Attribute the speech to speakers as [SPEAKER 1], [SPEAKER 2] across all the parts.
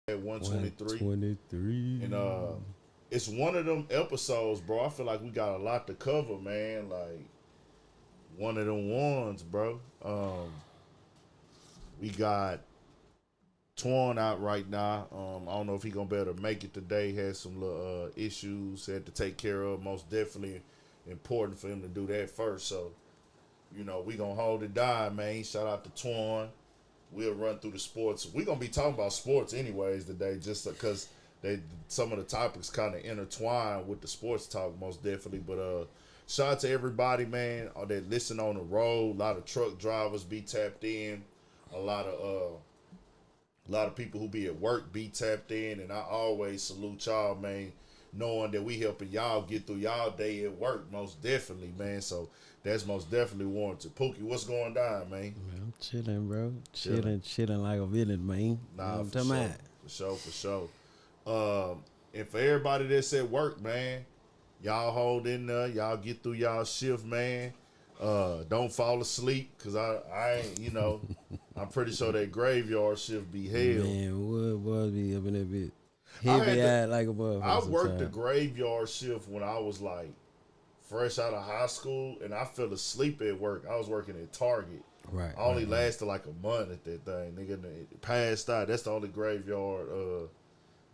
[SPEAKER 1] at 123.
[SPEAKER 2] 123.
[SPEAKER 1] And it's one of them episodes, bro. I feel like we got a lot to cover, man. Like one of them ones, bro. We got Torn out right now. I don't know if he gonna be able to make it today. Had some little issues had to take care of. Most definitely important for him to do that first. So, we gonna hold it down, man. Shout out to Torn. We'll run through the sports. We're gonna be talking about sports anyways today, just because some of the topics kind of intertwine with the sports talk, most definitely. But shout out to everybody, man, that listen on the road. A lot of truck drivers be tapped in. A lot of people who be at work be tapped in, and I always salute y'all, man, knowing that we helping y'all get through y'all day at work, most definitely, man. So that's most definitely warranted. Pookie, what's going down, man?
[SPEAKER 2] Man, I'm chilling, bro. Chilling like a villain, man.
[SPEAKER 1] Nah,
[SPEAKER 2] I'm
[SPEAKER 1] for
[SPEAKER 2] talking
[SPEAKER 1] sure,
[SPEAKER 2] about.
[SPEAKER 1] for sure. And for everybody that's at work, man, y'all hold in there. Y'all get through y'all shift, man. Don't fall asleep, because I ain't, I'm pretty sure that graveyard shift be hell.
[SPEAKER 2] Man, what boys be up in that bit? Heavy eyed like a motherfucker.
[SPEAKER 1] I worked the
[SPEAKER 2] sometimes.
[SPEAKER 1] graveyard shift when I was like fresh out of high school, and I fell asleep at work. I was working at Target.
[SPEAKER 2] Right.
[SPEAKER 1] I only lasted like a month at that thing, nigga. It passed out. That's the only graveyard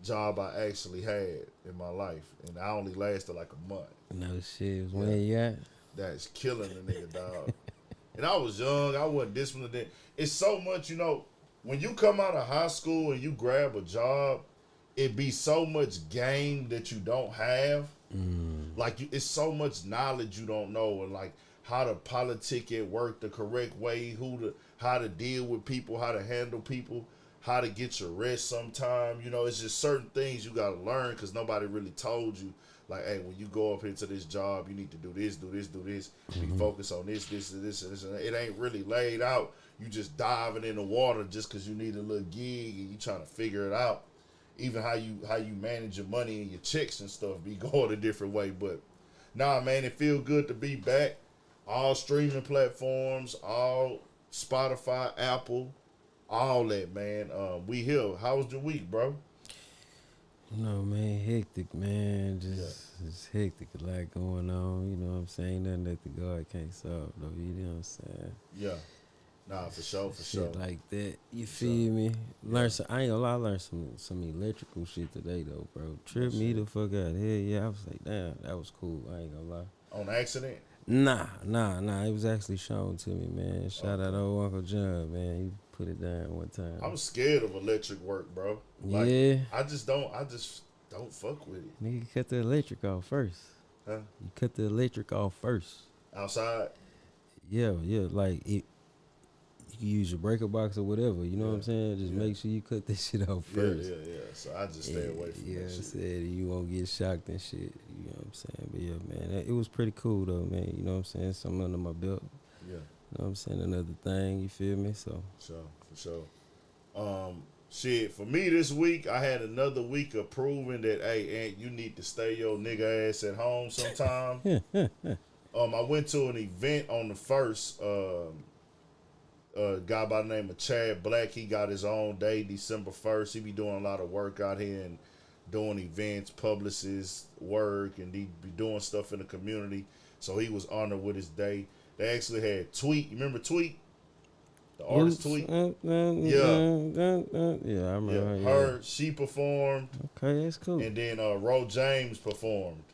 [SPEAKER 1] job I actually had in my life, and I only lasted like a month.
[SPEAKER 2] No shit. Was when you at?
[SPEAKER 1] That's killing the nigga, dog. And I was young. I wasn't disciplined. It's so much, when you come out of high school and you grab a job, it be so much game that you don't have. Like, it's so much knowledge you don't know, and like how to politic at work the correct way, how to deal with people, how to handle people, how to get your rest sometime. It's just certain things you got to learn, because nobody really told you. Like, hey, when you go up into this job, you need to do this, do this, do this. Be focused on this, and this. And it ain't really laid out. You just diving in the water just because you need a little gig and you trying to figure it out. Even how you manage your money and your checks and stuff be going a different way. But nah, man, it feel good to be back. All streaming platforms, all Spotify, Apple, all that, man. We here. How was your week, bro?
[SPEAKER 2] Man, hectic, man. Just hectic. A lot going on. You know what I'm saying? Nothing that the God can't solve, though. You know what I'm saying?
[SPEAKER 1] Yeah. Nah, for sure, for
[SPEAKER 2] Shit
[SPEAKER 1] sure.
[SPEAKER 2] like that. You feel me? I ain't gonna lie, I learned some electrical shit today, though, bro. Tripped me the fuck out. Hell yeah. I was like, damn, that was cool. I ain't gonna lie.
[SPEAKER 1] On accident?
[SPEAKER 2] Nah. It was actually shown to me, man. Shout out old Uncle John, man. He put it down one time.
[SPEAKER 1] I'm scared of electric work, bro. Like,
[SPEAKER 2] yeah.
[SPEAKER 1] I just don't fuck with it.
[SPEAKER 2] Nigga, cut the electric off first.
[SPEAKER 1] Huh?
[SPEAKER 2] You cut the electric off first.
[SPEAKER 1] Outside?
[SPEAKER 2] Yeah. Like, it. You can use your breaker box or whatever, you know what I'm saying? Just make sure you cut this shit off first.
[SPEAKER 1] Yeah. So I just stay away from that shit.
[SPEAKER 2] Said you won't get shocked and shit. You know what I'm saying? But yeah, man, it was pretty cool though, man. You know what I'm saying? Something under my belt.
[SPEAKER 1] Yeah.
[SPEAKER 2] You know what I'm saying? Another thing, you feel me? So.
[SPEAKER 1] For sure. Shit, for me this week, I had another week of proving that, hey, Aunt, you need to stay your nigga ass at home sometime. I went to an event on the first. A guy by the name of Chad Black, he got his own day, December 1st. He be doing a lot of work out here and doing events, publicist work, and he be doing stuff in the community. So he was honored with his day. They actually had Tweet. You remember Tweet? The artist Tweet? Yeah,
[SPEAKER 2] I remember
[SPEAKER 1] her. She performed.
[SPEAKER 2] Okay, that's cool.
[SPEAKER 1] And then Ro James performed.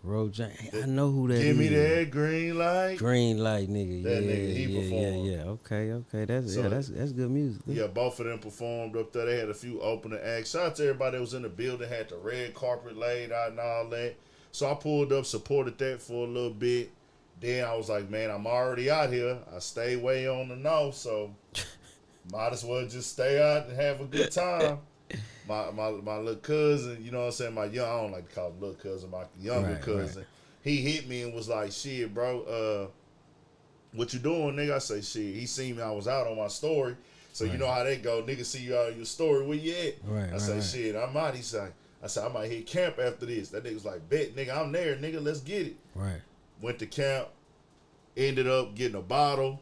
[SPEAKER 2] Ro James, I know who that is.
[SPEAKER 1] Give me that green light.
[SPEAKER 2] Green light, nigga.
[SPEAKER 1] That nigga, he performed.
[SPEAKER 2] Yeah. Okay. That's good music.
[SPEAKER 1] Yeah, both of them performed up there. They had a few opening acts. Shout out to everybody that was in the building. Had the red carpet laid out and all that. So I pulled up, supported that for a little bit. Then I was like, man, I'm already out here. I stay way on the north, so might as well just stay out and have a good time. My little cousin, you know what I'm saying? I don't like to call him little cousin, my younger cousin. Right. He hit me and was like, shit, bro, what you doing, nigga? I say, shit. He seen me, I was out on my story. So you know how that go. Nigga see you out on your story, where you at? I say, shit, I'm out. He said, I might hit camp after this. That nigga was like, bet, nigga, I'm there, nigga, let's get it.
[SPEAKER 2] Right.
[SPEAKER 1] Went to camp, ended up getting a bottle.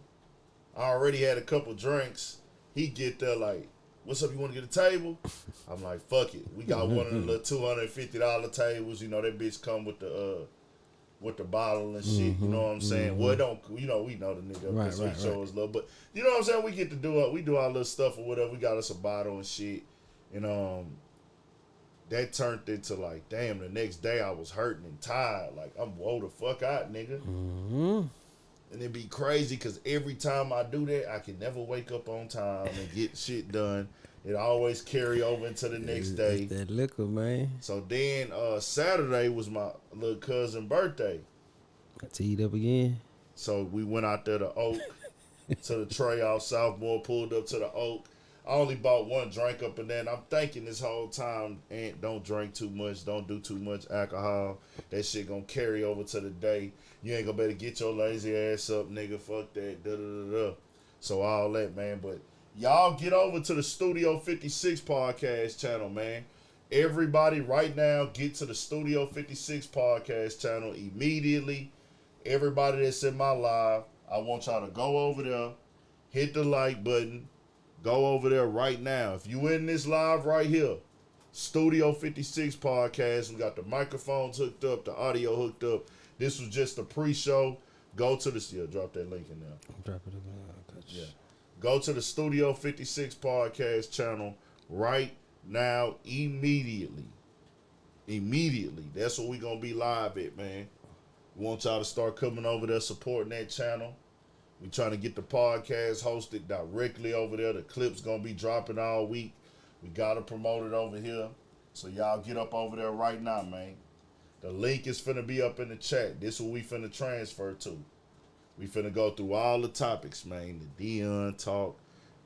[SPEAKER 1] I already had a couple drinks. He get there like what's up, you want to get a table? I'm like, fuck it. We got one of the little $250 tables. You know, that bitch come with the bottle and shit. You know what I'm saying? Well, it don't, you know, we know the nigga.
[SPEAKER 2] Right,
[SPEAKER 1] so he show us love. But, you know what I'm saying? We get to do it. We do our little stuff or whatever. We got us a bottle and shit. And, that turned into like, damn, the next day I was hurting and tired. Like, I'm woe the fuck out, nigga. And it'd be crazy because every time I do that, I can never wake up on time and get shit done. It always carry over into the next day.
[SPEAKER 2] That liquor, man.
[SPEAKER 1] So then Saturday was my little cousin's birthday.
[SPEAKER 2] I teed up again.
[SPEAKER 1] So we went out there to Oak, to the tray out Southmore, pulled up to the Oak. I only bought one drink up and then I'm thinking this whole time, don't drink too much, don't do too much alcohol. That shit gonna carry over to the day. You ain't gonna better get your lazy ass up, nigga. Fuck that. Da-da-da-da. So all that, man. But y'all get over to the Studio 56 podcast channel, man. Everybody right now get to the Studio 56 podcast channel immediately. Everybody that's in my live, I want y'all to go over there, hit the like button. Go over there right now. If you in this live right here, Studio 56 podcast, we got the microphones hooked up, the audio hooked up. This was just a pre-show. Go to the, drop that link in there.
[SPEAKER 2] Drop it in.
[SPEAKER 1] Yeah. Go to the Studio 56 podcast channel right now, immediately. Immediately. That's what we going to be live at, man. We want y'all to start coming over there, supporting that channel. We trying to get the podcast hosted directly over there. The clip's going to be dropping all week. We got to promote it over here. So y'all get up over there right now, man. The link is finna be up in the chat. This is what we finna transfer to. We finna go through all the topics, man. The Deion talk,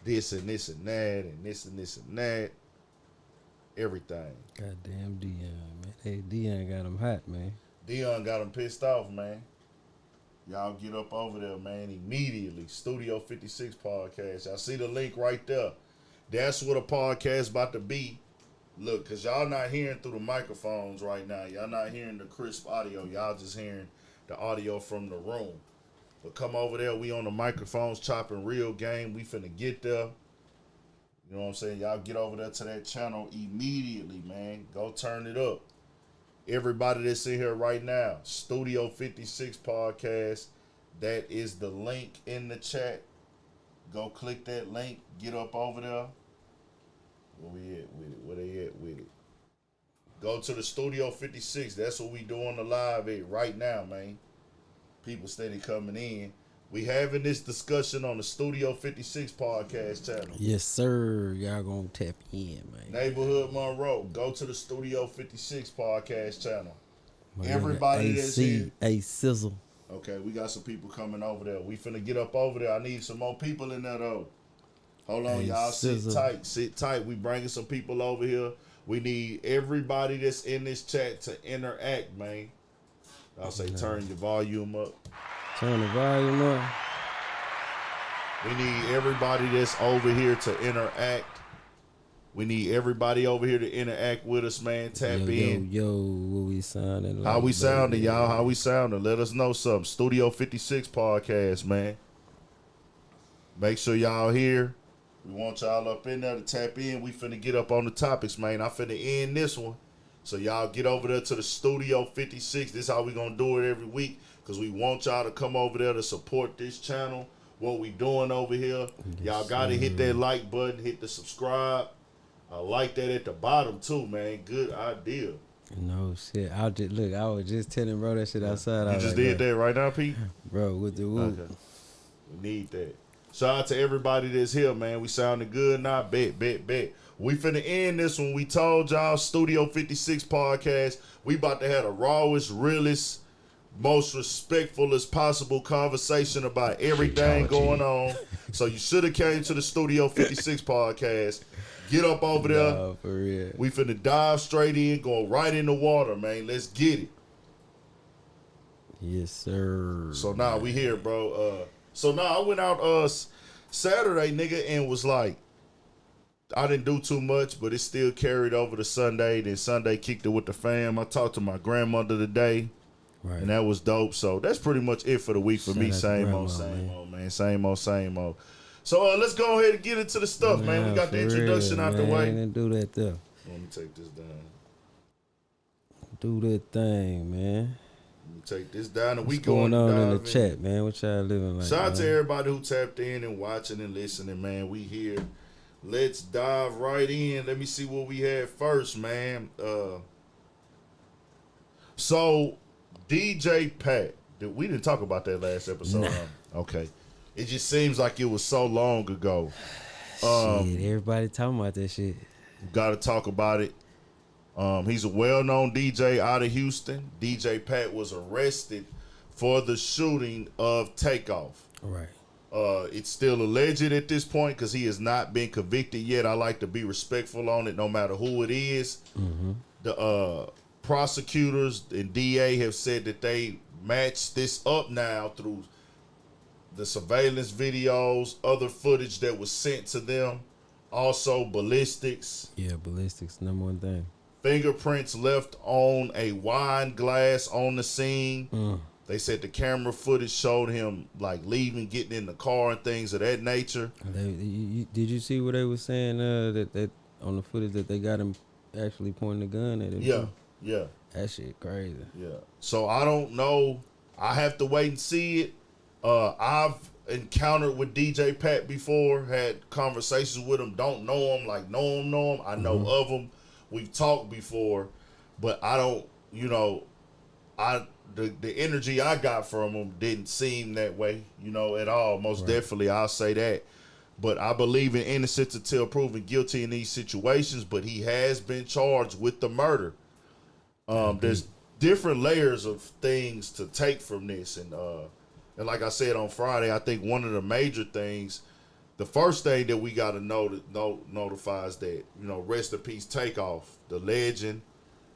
[SPEAKER 1] this and this and that, and this and this and that. Everything.
[SPEAKER 2] Goddamn Deion, man. Hey, Deion got him hot, man.
[SPEAKER 1] Deion got him pissed off, man. Y'all get up over there, man, immediately. Studio 56 podcast. Y'all see the link right there. That's what a podcast about to be. Look, because y'all not hearing through the microphones right now. Y'all not hearing the crisp audio. Y'all just hearing the audio from the room. But come over there. We on the microphones chopping real game. We finna get there. You know what I'm saying? Y'all get over there to that channel immediately, man. Go turn it up. Everybody that's in here right now, Studio 56 podcast, that is the link in the chat. Go click that link, get up over there. Where we at with it? Where they at with it? Go to the Studio 56. That's what we doing the live at right now, man. People steady coming in. We having this discussion on the Studio 56 podcast channel.
[SPEAKER 2] Yes, sir. Y'all gonna tap in, man.
[SPEAKER 1] Neighborhood Monroe. Go to the Studio 56 podcast channel.
[SPEAKER 2] My
[SPEAKER 1] Everybody that's here.
[SPEAKER 2] A sizzle.
[SPEAKER 1] Okay, we got some people coming over there. We finna get up over there. I need some more people in there, though. Hold on, y'all.
[SPEAKER 2] Sizzle.
[SPEAKER 1] Sit tight. We bringing some people over here. We need everybody that's in this chat to interact, man. I'll say turn your volume up.
[SPEAKER 2] Turn the volume up.
[SPEAKER 1] We need everybody that's over here to interact. We need everybody over here to interact with us, man. Tap in.
[SPEAKER 2] Yo, what we sounding like?
[SPEAKER 1] How we sounding, y'all? How we sounding? Let us know something. Studio 56 podcast, man. Make sure y'all here. We want y'all up in there to tap in. We finna get up on the topics, man. I finna end this one. So y'all get over there to the Studio 56. This is how we gonna do it every week. Because we want y'all to come over there to support this channel. What we doing over here. Y'all got to hit that like button. Hit the subscribe. I like that at the bottom, too, man. Good idea.
[SPEAKER 2] No shit. I was just telling bro that shit outside.
[SPEAKER 1] You just did that right now, Pete?
[SPEAKER 2] Bro, with the whoop.
[SPEAKER 1] Okay. We need that. Shout out to everybody that's here, man. We sounding good now. Bet. We finna end this one. We told y'all, Studio 56 podcast. We about to have the rawest, realest, most respectful as possible conversation about everything going on. So you should have came to the Studio 56 podcast. Get up over there.
[SPEAKER 2] No, for real.
[SPEAKER 1] We finna dive straight in, go right in the water, man. Let's get it.
[SPEAKER 2] Yes, sir.
[SPEAKER 1] So now we here, bro. So now I went out Saturday, nigga, and was like, I didn't do too much, but it still carried over to Sunday. Then Sunday kicked it with the fam. I talked to my grandmother today. Right. And that was dope. So that's pretty much it for the week for me. Same old, man. Same old. So let's go ahead and get into the stuff, man. We got the introduction out the way.
[SPEAKER 2] And do that there.
[SPEAKER 1] Let me take this down.
[SPEAKER 2] Do that thing, man.
[SPEAKER 1] Let me take this down. And
[SPEAKER 2] What's
[SPEAKER 1] we going
[SPEAKER 2] on in the chat, man? What y'all living like?
[SPEAKER 1] Shout out
[SPEAKER 2] man?
[SPEAKER 1] to everybody who tapped in and watching and listening, man. We here. Let's dive right in. Let me see what we had first, man. So DJ Pat, we didn't talk about that last episode.
[SPEAKER 2] Nah.
[SPEAKER 1] Okay. It just seems like it was so long ago.
[SPEAKER 2] Shit, everybody talking about that shit.
[SPEAKER 1] Got to talk about it. He's a well-known DJ out of Houston. DJ Pat was arrested for the shooting of Takeoff.
[SPEAKER 2] Right.
[SPEAKER 1] It's still alleged at this point because he has not been convicted yet. I like to be respectful on it no matter who it is.
[SPEAKER 2] Mm-hmm.
[SPEAKER 1] The prosecutors and DA have said that they matched this up now through the surveillance videos, other footage that was sent to them, also ballistics.
[SPEAKER 2] Yeah, ballistics, number one thing.
[SPEAKER 1] Fingerprints left on a wine glass on the scene. They said the camera footage showed him like leaving, getting in the car and things of that nature.
[SPEAKER 2] Did you see what they were saying that on the footage that they got him actually pointing the gun at him?
[SPEAKER 1] Yeah, yeah.
[SPEAKER 2] That shit crazy.
[SPEAKER 1] Yeah. So I don't know. I have to wait and see it. I've encountered with DJ Pat before, had conversations with him, don't know him, like know him. I know of him. We've talked before, but I don't, the energy I got from him didn't seem that way, at all. Most definitely, I'll say that. But I believe in innocence until proven guilty in these situations, but he has been charged with the murder. There's different layers of things to take from this. And like I said on Friday, I think one of the major things, the first thing that we got to notify is that, rest in peace, Takeoff, the legend,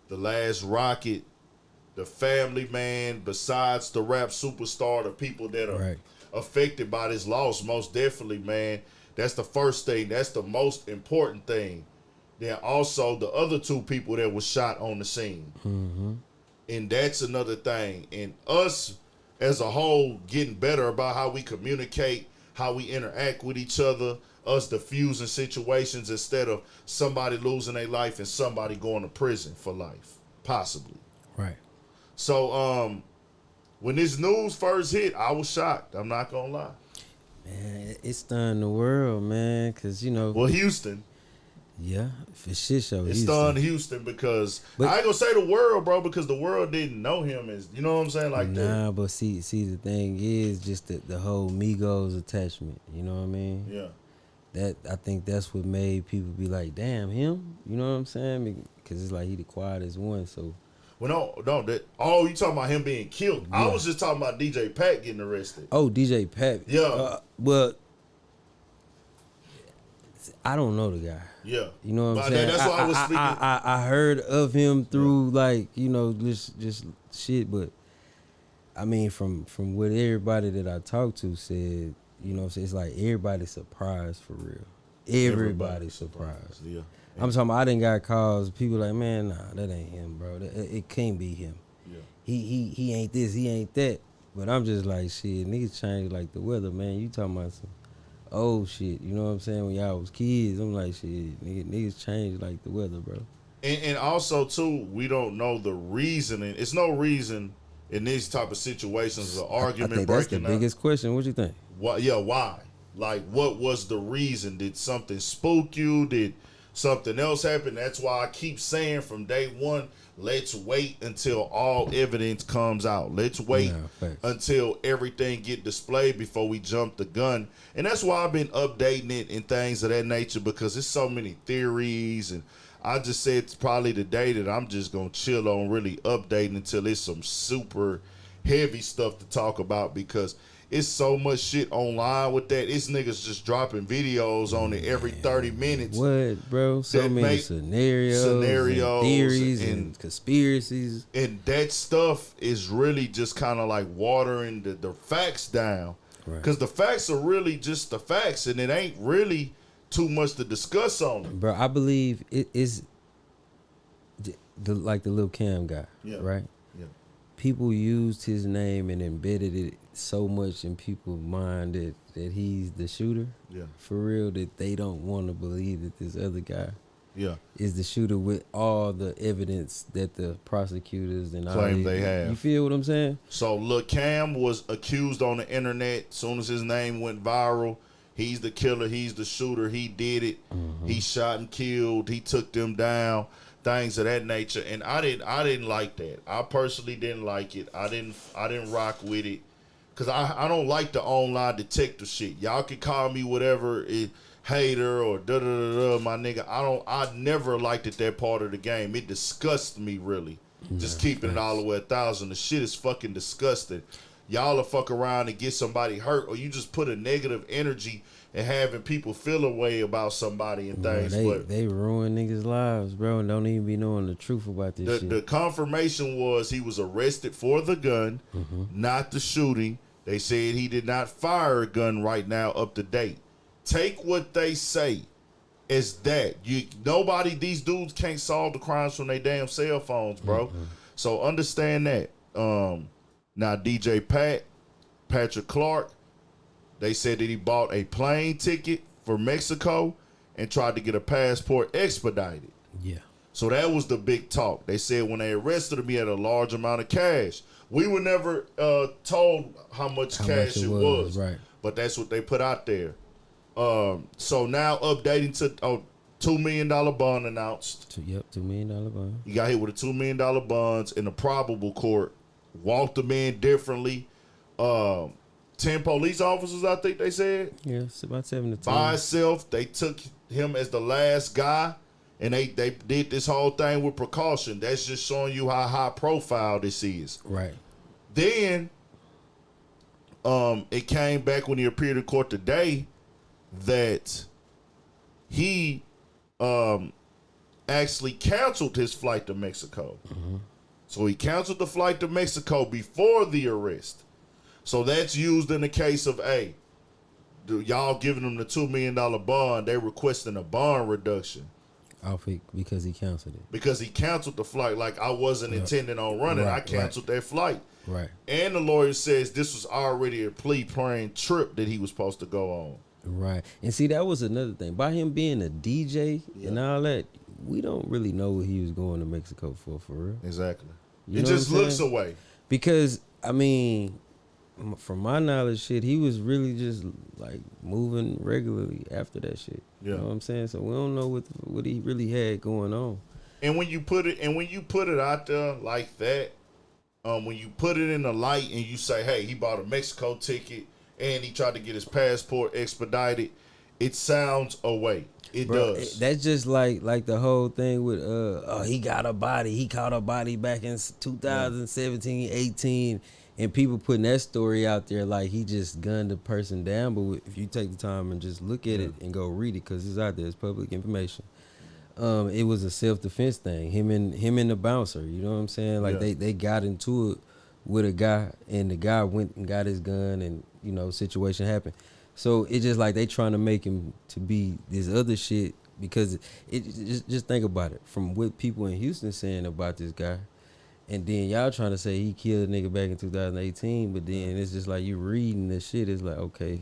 [SPEAKER 1] the last rocket, the family man, besides the rap superstar, the people that are affected by this loss, most definitely, man. That's the first thing. That's the most important thing. Then also the other two people that was shot on the scene.
[SPEAKER 2] Mm-hmm.
[SPEAKER 1] And that's another thing. And us as a whole getting better about how we communicate, how we interact with each other, us diffusing situations instead of somebody losing their life and somebody going to prison for life, possibly.
[SPEAKER 2] Right.
[SPEAKER 1] So when this news first hit, I was shocked. I'm not going to lie.
[SPEAKER 2] Man, it stunned the world, man, because,
[SPEAKER 1] Well, Houston.
[SPEAKER 2] Yeah, for shit show.
[SPEAKER 1] It stunned Houston because I ain't gonna say the world, bro, because the world didn't know him as, you know what I'm saying, like that.
[SPEAKER 2] Nah, but see, the thing is just the whole Migos attachment. You know what I mean?
[SPEAKER 1] Yeah.
[SPEAKER 2] I think that's what made people be like, damn, him. You know what I'm saying? Because it's like he the quietest one. So.
[SPEAKER 1] Well, no, you talking about him being killed? Yeah. I was just talking about DJ Pat getting arrested.
[SPEAKER 2] Oh, DJ Pat.
[SPEAKER 1] Yeah.
[SPEAKER 2] Well, I don't know the guy.
[SPEAKER 1] Yeah.
[SPEAKER 2] You know what I'm saying?
[SPEAKER 1] That's why I was speaking.
[SPEAKER 2] I heard of him through just shit, but I mean from what everybody that I talked to said, it's like everybody's surprised for real. Everybody's surprised.
[SPEAKER 1] Yeah.
[SPEAKER 2] I'm talking about I done got calls, people like, man, nah, that ain't him, bro. It can't be him.
[SPEAKER 1] Yeah.
[SPEAKER 2] He ain't this, he ain't that. But I'm just like, shit, niggas change like the weather, man. You talking about some old shit, you know what I'm saying? When y'all was kids, I'm like, shit, niggas change like the weather, bro.
[SPEAKER 1] And also, too, we don't know the reasoning. It's no reason in these type of situations, an argument
[SPEAKER 2] I think
[SPEAKER 1] breaking
[SPEAKER 2] that's the biggest question. What you think?
[SPEAKER 1] Why? Like, what was the reason? Did something spook you? Did something else happen? That's why I keep saying from day one, let's wait until all evidence comes out. Let's wait until everything get displayed before we jump the gun. And that's why I've been updating it and things of that nature, because there's so many theories. And I just said it's probably the day that I'm just going to chill on really updating until it's some super heavy stuff to talk about, because it's so much shit online with that. It's niggas just dropping videos on it every 30 minutes.
[SPEAKER 2] What, bro? So many scenarios and theories and conspiracies.
[SPEAKER 1] And that stuff is really just kind of like watering the facts down. Because the facts are really just the facts, and it ain't really too much to discuss on it.
[SPEAKER 2] Bro, I believe it is like the Lil Cam guy, right?
[SPEAKER 1] Yeah.
[SPEAKER 2] People used his name and embedded it so much in people's mind that that he's the shooter,
[SPEAKER 1] Yeah.
[SPEAKER 2] for real, that they don't want to believe that this other guy
[SPEAKER 1] Yeah.
[SPEAKER 2] is the shooter with all the evidence that the prosecutors and
[SPEAKER 1] Claim
[SPEAKER 2] all
[SPEAKER 1] they have.
[SPEAKER 2] You feel what I'm saying?
[SPEAKER 1] So look, Cam was accused on the internet. Soon as his name went viral, he's the killer, he's the shooter, he did it. He shot and killed, he took them down, things of that nature. And I didn't like that. I personally didn't like it. I didn't rock with it. Cause I don't like the online detective shit. Y'all can call me whatever, hater or da da da da, my nigga. I never liked it, that part of the game. It disgusts me, really. Just keeping it all the way 1,000. The shit is fucking disgusting. Y'all will fuck around and get somebody hurt, or you just put a negative energy and having people feel a way about somebody and things.
[SPEAKER 2] They ruin niggas' lives, bro, and don't even be knowing the truth about this shit.
[SPEAKER 1] The confirmation was he was arrested for the gun, not the shooting. They said he did not fire a gun right now, up to date. Take what they say as that. These dudes can't solve the crimes from their damn cell phones, bro. So understand that. Now DJ Patrick Clark, they said that he bought a plane ticket for Mexico and tried to get a passport expedited.
[SPEAKER 2] Yeah.
[SPEAKER 1] So that was the big talk. They said when they arrested him, he had a large amount of cash. We were never told how much cash it was.
[SPEAKER 2] Right.
[SPEAKER 1] But that's what they put out there. So now updating to $2 million bond announced.
[SPEAKER 2] $2 million bond.
[SPEAKER 1] He got hit with a $2 million bonds in a probable court. Walked the man differently. 10 police officers, I think they said.
[SPEAKER 2] Yeah, it's about 7 to 10.
[SPEAKER 1] By itself, they took him as the last guy. And they did this whole thing with precaution. That's just showing you how high profile this is.
[SPEAKER 2] Right.
[SPEAKER 1] Then it came back when he appeared in court today that he actually canceled his flight to Mexico. So he canceled the flight to Mexico before the arrest. So that's used in the case of, hey, y'all giving him the $2 million bond, they requesting a bond reduction.
[SPEAKER 2] Because he canceled it.
[SPEAKER 1] Because he canceled the flight. Like, I wasn't intending on running. I canceled that flight.
[SPEAKER 2] Right.
[SPEAKER 1] And the lawyer says this was already a planned trip that he was supposed to go on.
[SPEAKER 2] Right. And see, that was another thing. By him being a DJ and all that, we don't really know what he was going to Mexico for real.
[SPEAKER 1] Exactly.
[SPEAKER 2] You
[SPEAKER 1] it
[SPEAKER 2] know
[SPEAKER 1] just looks away.
[SPEAKER 2] Because, I mean, from my knowledge, shit, he was really just like moving regularly after that shit.
[SPEAKER 1] Yeah.
[SPEAKER 2] You know what I'm saying? So we don't know what he really had going on.
[SPEAKER 1] And when you put it out there like that, when you put it in the light and you say, hey, he bought a Mexico ticket and he tried to get his passport expedited, it sounds away. It does.
[SPEAKER 2] That's just like the whole thing with he got a body. He caught a body back in 2017, 18. And people putting that story out there like he just gunned the person down. But if you take the time and just look at it and go read it, because it's out there, it's public information. It was a self-defense thing. Him and the bouncer, you know what I'm saying? Like they got into it with a guy, and the guy went and got his gun, and you know, situation happened. So it's just like they trying to make him to be this other shit, because just think about it. From what people in Houston saying about this guy, and then y'all trying to say he killed a nigga back in 2018, but then it's just like you reading this shit, it's like, okay,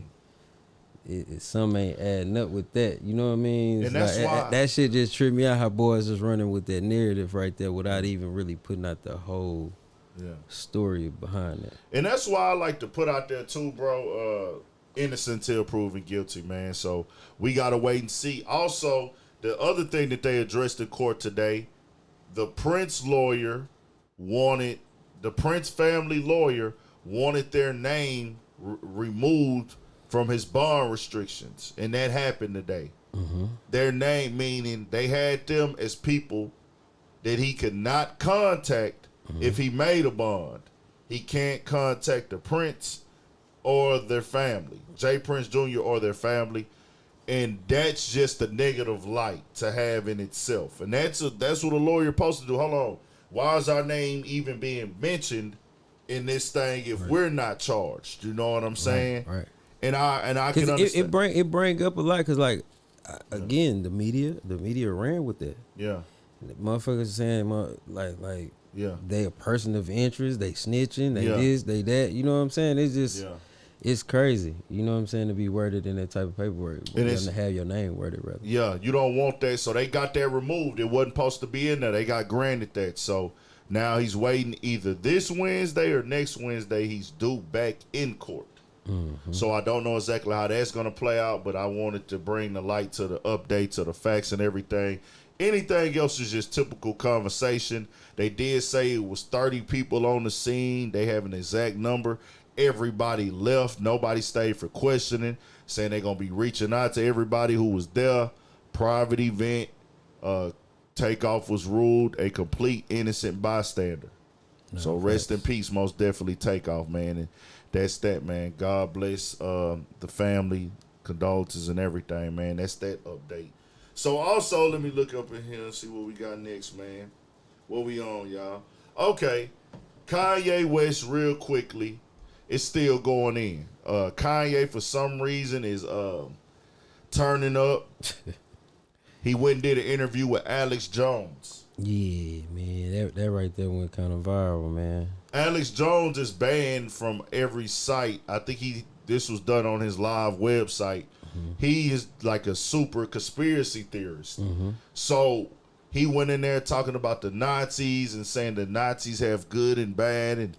[SPEAKER 2] some ain't adding up with that. You know what I mean? It's
[SPEAKER 1] and that's
[SPEAKER 2] like,
[SPEAKER 1] why
[SPEAKER 2] that shit just tripped me out, how boys just running with that narrative right there without even really putting out the whole story behind that.
[SPEAKER 1] And that's why I like to put out there too, bro, innocent until proven guilty, man. So we got to wait and see. Also, the other thing that they addressed in court today, the Prince family lawyer wanted their name removed from his bond restrictions, and that happened today. Their name, meaning they had them as people that he could not contact if he made a bond. He can't contact the Prince or their family, Jay Prince Jr. or their family, and that's just a negative light to have in itself. And that's what a lawyer supposed to do. Hold on. Why is our name even being mentioned in this thing if we're not charged? You know what I'm saying?
[SPEAKER 2] Right.
[SPEAKER 1] And I can understand.
[SPEAKER 2] It bring up a lot, because like again, the media ran with that.
[SPEAKER 1] Yeah.
[SPEAKER 2] The motherfuckers saying like they a person of interest, they snitching, they this, they that. You know what I'm saying? It's just It's crazy. You know what I'm saying? To be worded in that type of paperwork.
[SPEAKER 1] And
[SPEAKER 2] To have your name worded, rather.
[SPEAKER 1] Yeah, you don't want that. So they got that removed. It wasn't supposed to be in there. They got granted that. So now he's waiting either this Wednesday or next Wednesday. He's due back in court.
[SPEAKER 2] Mm-hmm.
[SPEAKER 1] So I don't know exactly how that's going to play out, but I wanted to bring the light to the updates of the facts and everything. Anything else is just typical conversation. They did say it was 30 people on the scene. They have an exact number. Everybody left. Nobody stayed for questioning, saying they're going to be reaching out to everybody who was there. Private event. Takeoff was ruled a complete innocent bystander. No, so rest in peace, most definitely Takeoff, man. And that's that, man. God bless the family, condolences and everything, man. That's that update. So also, let me look up in here and see what we got next, man. What we on, y'all? Okay, Kanye West, real quickly, is still going in. Kanye, for some reason, is turning up. He went and did an interview with Alex Jones.
[SPEAKER 2] Yeah, man, that right there went kind of viral, man.
[SPEAKER 1] Alex Jones is banned from every site. I think this was done on his live website. Mm-hmm. He is like a super conspiracy theorist. Mm-hmm. So he went in there talking about the Nazis and saying the Nazis have good and bad, and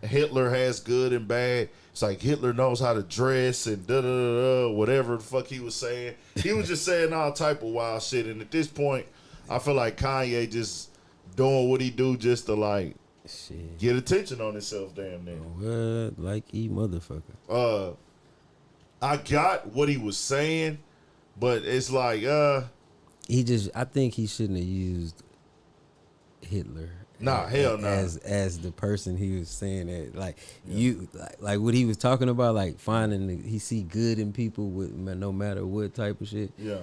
[SPEAKER 1] Hitler has good and bad. It's like Hitler knows how to dress and whatever the fuck he was saying. He was just saying all type of wild shit. And at this point, I feel like Kanye just doing what he do just to like get attention on himself, damn near.
[SPEAKER 2] What, like he motherfucker.
[SPEAKER 1] I got what he was saying, but it's like
[SPEAKER 2] I think he shouldn't have used Hitler.
[SPEAKER 1] Nah, hell no.
[SPEAKER 2] As the person he was saying that, like what he was talking about, like finding he see good in people with no matter what type of shit.
[SPEAKER 1] Yeah.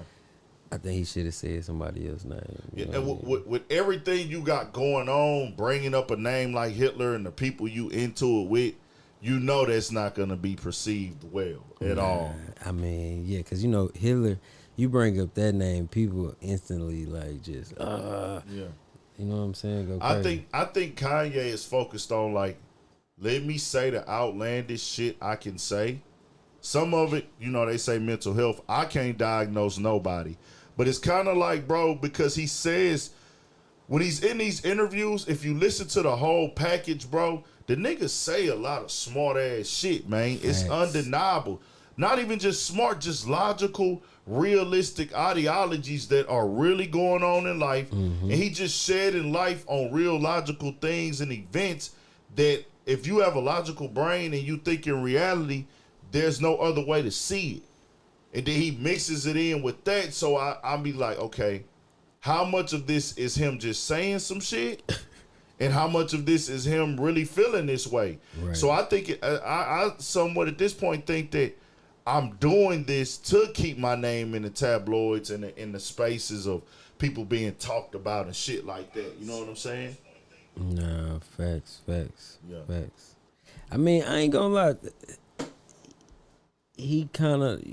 [SPEAKER 2] I think he should have said somebody else's name.
[SPEAKER 1] Yeah, and with everything you got going on, bringing up a name like Hitler and the people you into it with, you know that's not going to be perceived well at all.
[SPEAKER 2] I mean, yeah, because, you know, Hitler, you bring up that name, people instantly, like, just, yeah. You know what I'm saying? Go crazy.
[SPEAKER 1] I think Kanye is focused on, like, let me say the outlandish shit I can say. Some of it, you know, they say mental health. I can't diagnose nobody. But it's kind of like, bro, because he says, when he's in these interviews, if you listen to the whole package, bro, the niggas say a lot of smart ass shit, man. It's undeniable. Not even just smart, just logical, realistic ideologies that are really going on in life. Mm-hmm. And he just shedding life on real logical things and events that if you have a logical brain and you think in reality, there's no other way to see it. And then he mixes it in with that. So I'll be like, okay, how much of this is him just saying some shit? And how much of this is him really feeling this way? Right. So I think, I somewhat at this point think that I'm doing this to keep my name in the tabloids and in the spaces of people being talked about and shit like that. You know what I'm saying?
[SPEAKER 2] No, facts. Yeah. Facts. I mean, I ain't gonna lie. He kind of,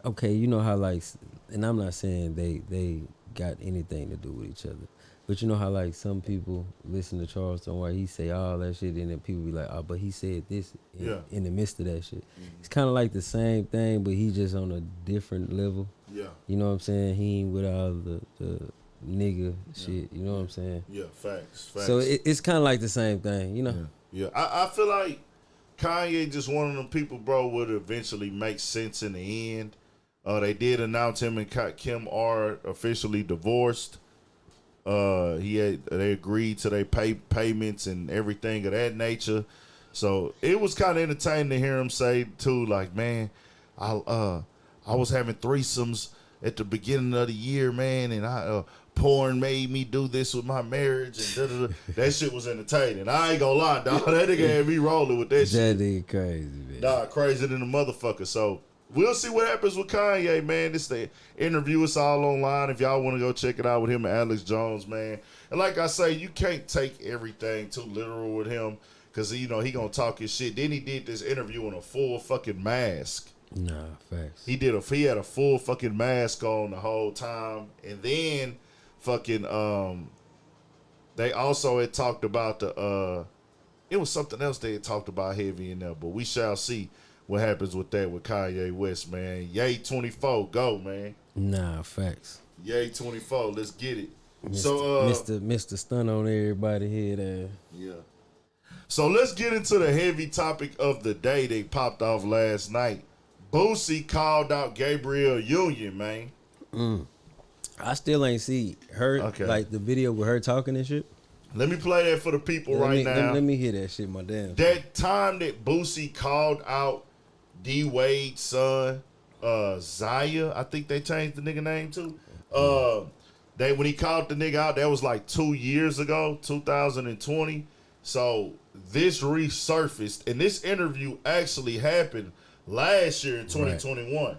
[SPEAKER 2] okay, you know how, like, and I'm not saying they got anything to do with each other, but you know how, like, some people listen to Charleston White, he say all that shit, and then people be like, oh, but he said this in the midst of that shit. Mm-hmm. It's kind of like the same thing, but he just on a different level. Yeah. You know what I'm saying? He ain't with all the nigga shit, you know what I'm saying? Yeah, facts. So it's kind of like the same thing, you know?
[SPEAKER 1] Yeah. I feel like Kanye just one of them people, bro, would eventually make sense in the end. They did announce him and Kim are officially divorced. They agreed to their payments and everything of that nature. So it was kind of entertaining to hear him say too, like, man, I was having threesomes at the beginning of the year, man, and porn made me do this with my marriage, and that shit was entertaining. I ain't gonna lie, dog. That nigga had me rolling with that shit.
[SPEAKER 2] That nigga crazy, man.
[SPEAKER 1] Dog, crazier than a motherfucker. So we'll see what happens with Kanye, man. This the interview. It's all online. If y'all want to go check it out with him and Alex Jones, man. And like I say, you can't take everything too literal with him, because, you know, he gonna talk his shit. Then he did this interview in a full fucking mask.
[SPEAKER 2] Nah, facts.
[SPEAKER 1] He had a full fucking mask on the whole time. And then fucking they also had talked about it was something else they had talked about heavy in there, but we shall see. what happens with that with Kanye West, man. Yay 24, go, man.
[SPEAKER 2] Nah, facts.
[SPEAKER 1] Yay 24, let's get it.
[SPEAKER 2] Mr. Stun on everybody here.
[SPEAKER 1] Yeah. So let's get into the heavy topic of the day that popped off last night. Boosie called out Gabrielle Union, man.
[SPEAKER 2] I still ain't see her, like the video with her talking and shit.
[SPEAKER 1] Let me play that for the people now.
[SPEAKER 2] Let me hear that shit, my damn.
[SPEAKER 1] That time that Boosie called out D Wade's son, Zaya, I think they changed the nigga name to. When he called the nigga out, that was like 2 years ago, 2020. So this resurfaced, and this interview actually happened last year in 2021.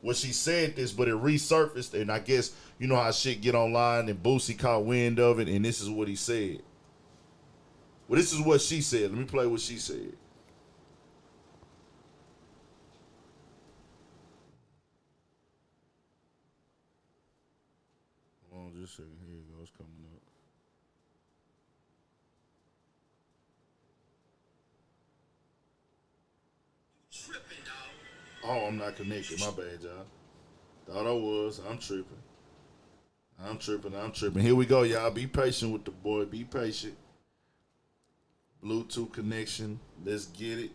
[SPEAKER 1] When she said this, but it resurfaced, and I guess you know how shit get online, and Boosie caught wind of it, and this is what he said. Well, this is what she said. Let me play what she said. Hold on just a second. Here it goes, coming up. Oh, I'm not connected. My bad, y'all. Thought I was. I'm tripping. Here we go, y'all. Be patient with the boy. Be patient. Bluetooth connection. Let's get it.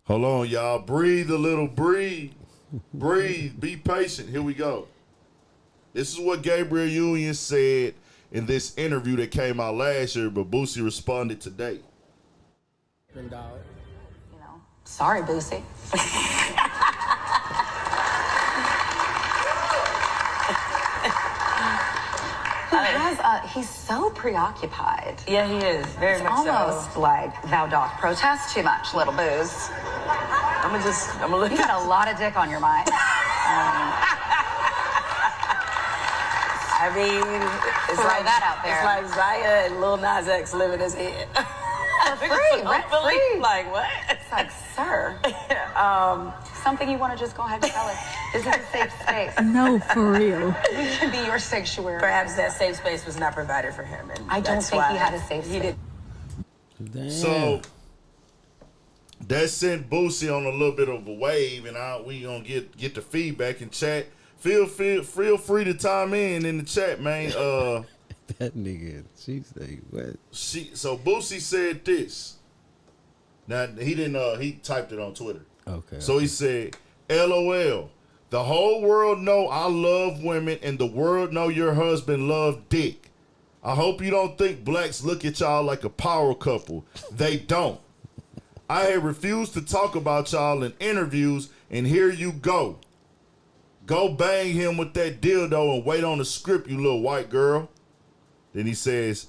[SPEAKER 1] Hold on, y'all. Breathe a little. Breathe. Breathe. Be patient. Here we go. This is what Gabrielle Union said in this interview that came out last year, but Boosie responded today.
[SPEAKER 3] Sorry, Boosie. He's so preoccupied.
[SPEAKER 4] Yeah, he is. Very much so.
[SPEAKER 3] Almost like thou doth protest too much, little Booze.
[SPEAKER 4] I'm gonna look.
[SPEAKER 3] You got a lot of dick on your mind.
[SPEAKER 4] I mean, it's
[SPEAKER 3] throw
[SPEAKER 4] like
[SPEAKER 3] that out there.
[SPEAKER 4] It's like Zaya and Lil Nas X live in his head.
[SPEAKER 3] Free, rent free.
[SPEAKER 4] Like what?
[SPEAKER 3] It's like, sir. Something you want to just go ahead and tell us. This is a safe space.
[SPEAKER 5] No, for real.
[SPEAKER 3] We can be your sanctuary.
[SPEAKER 4] Perhaps that safe space was not provided for him, and
[SPEAKER 3] I don't think he had a safe space.
[SPEAKER 2] Damn.
[SPEAKER 1] So that sent Boosie on a little bit of a wave, and we gonna get the feedback in chat. Feel free to chime in the chat, man.
[SPEAKER 2] That nigga, she say what?
[SPEAKER 1] So Boosie said this. Now he didn't. He typed it on Twitter.
[SPEAKER 2] Okay.
[SPEAKER 1] So he said, "LOL. The whole world know I love women, and the world know your husband love dick. I hope you don't think blacks look at y'all like a power couple. They don't. I had refused to talk about y'all in interviews, and here you go. Go bang him with that dildo and wait on the script, you little white girl." Then he says,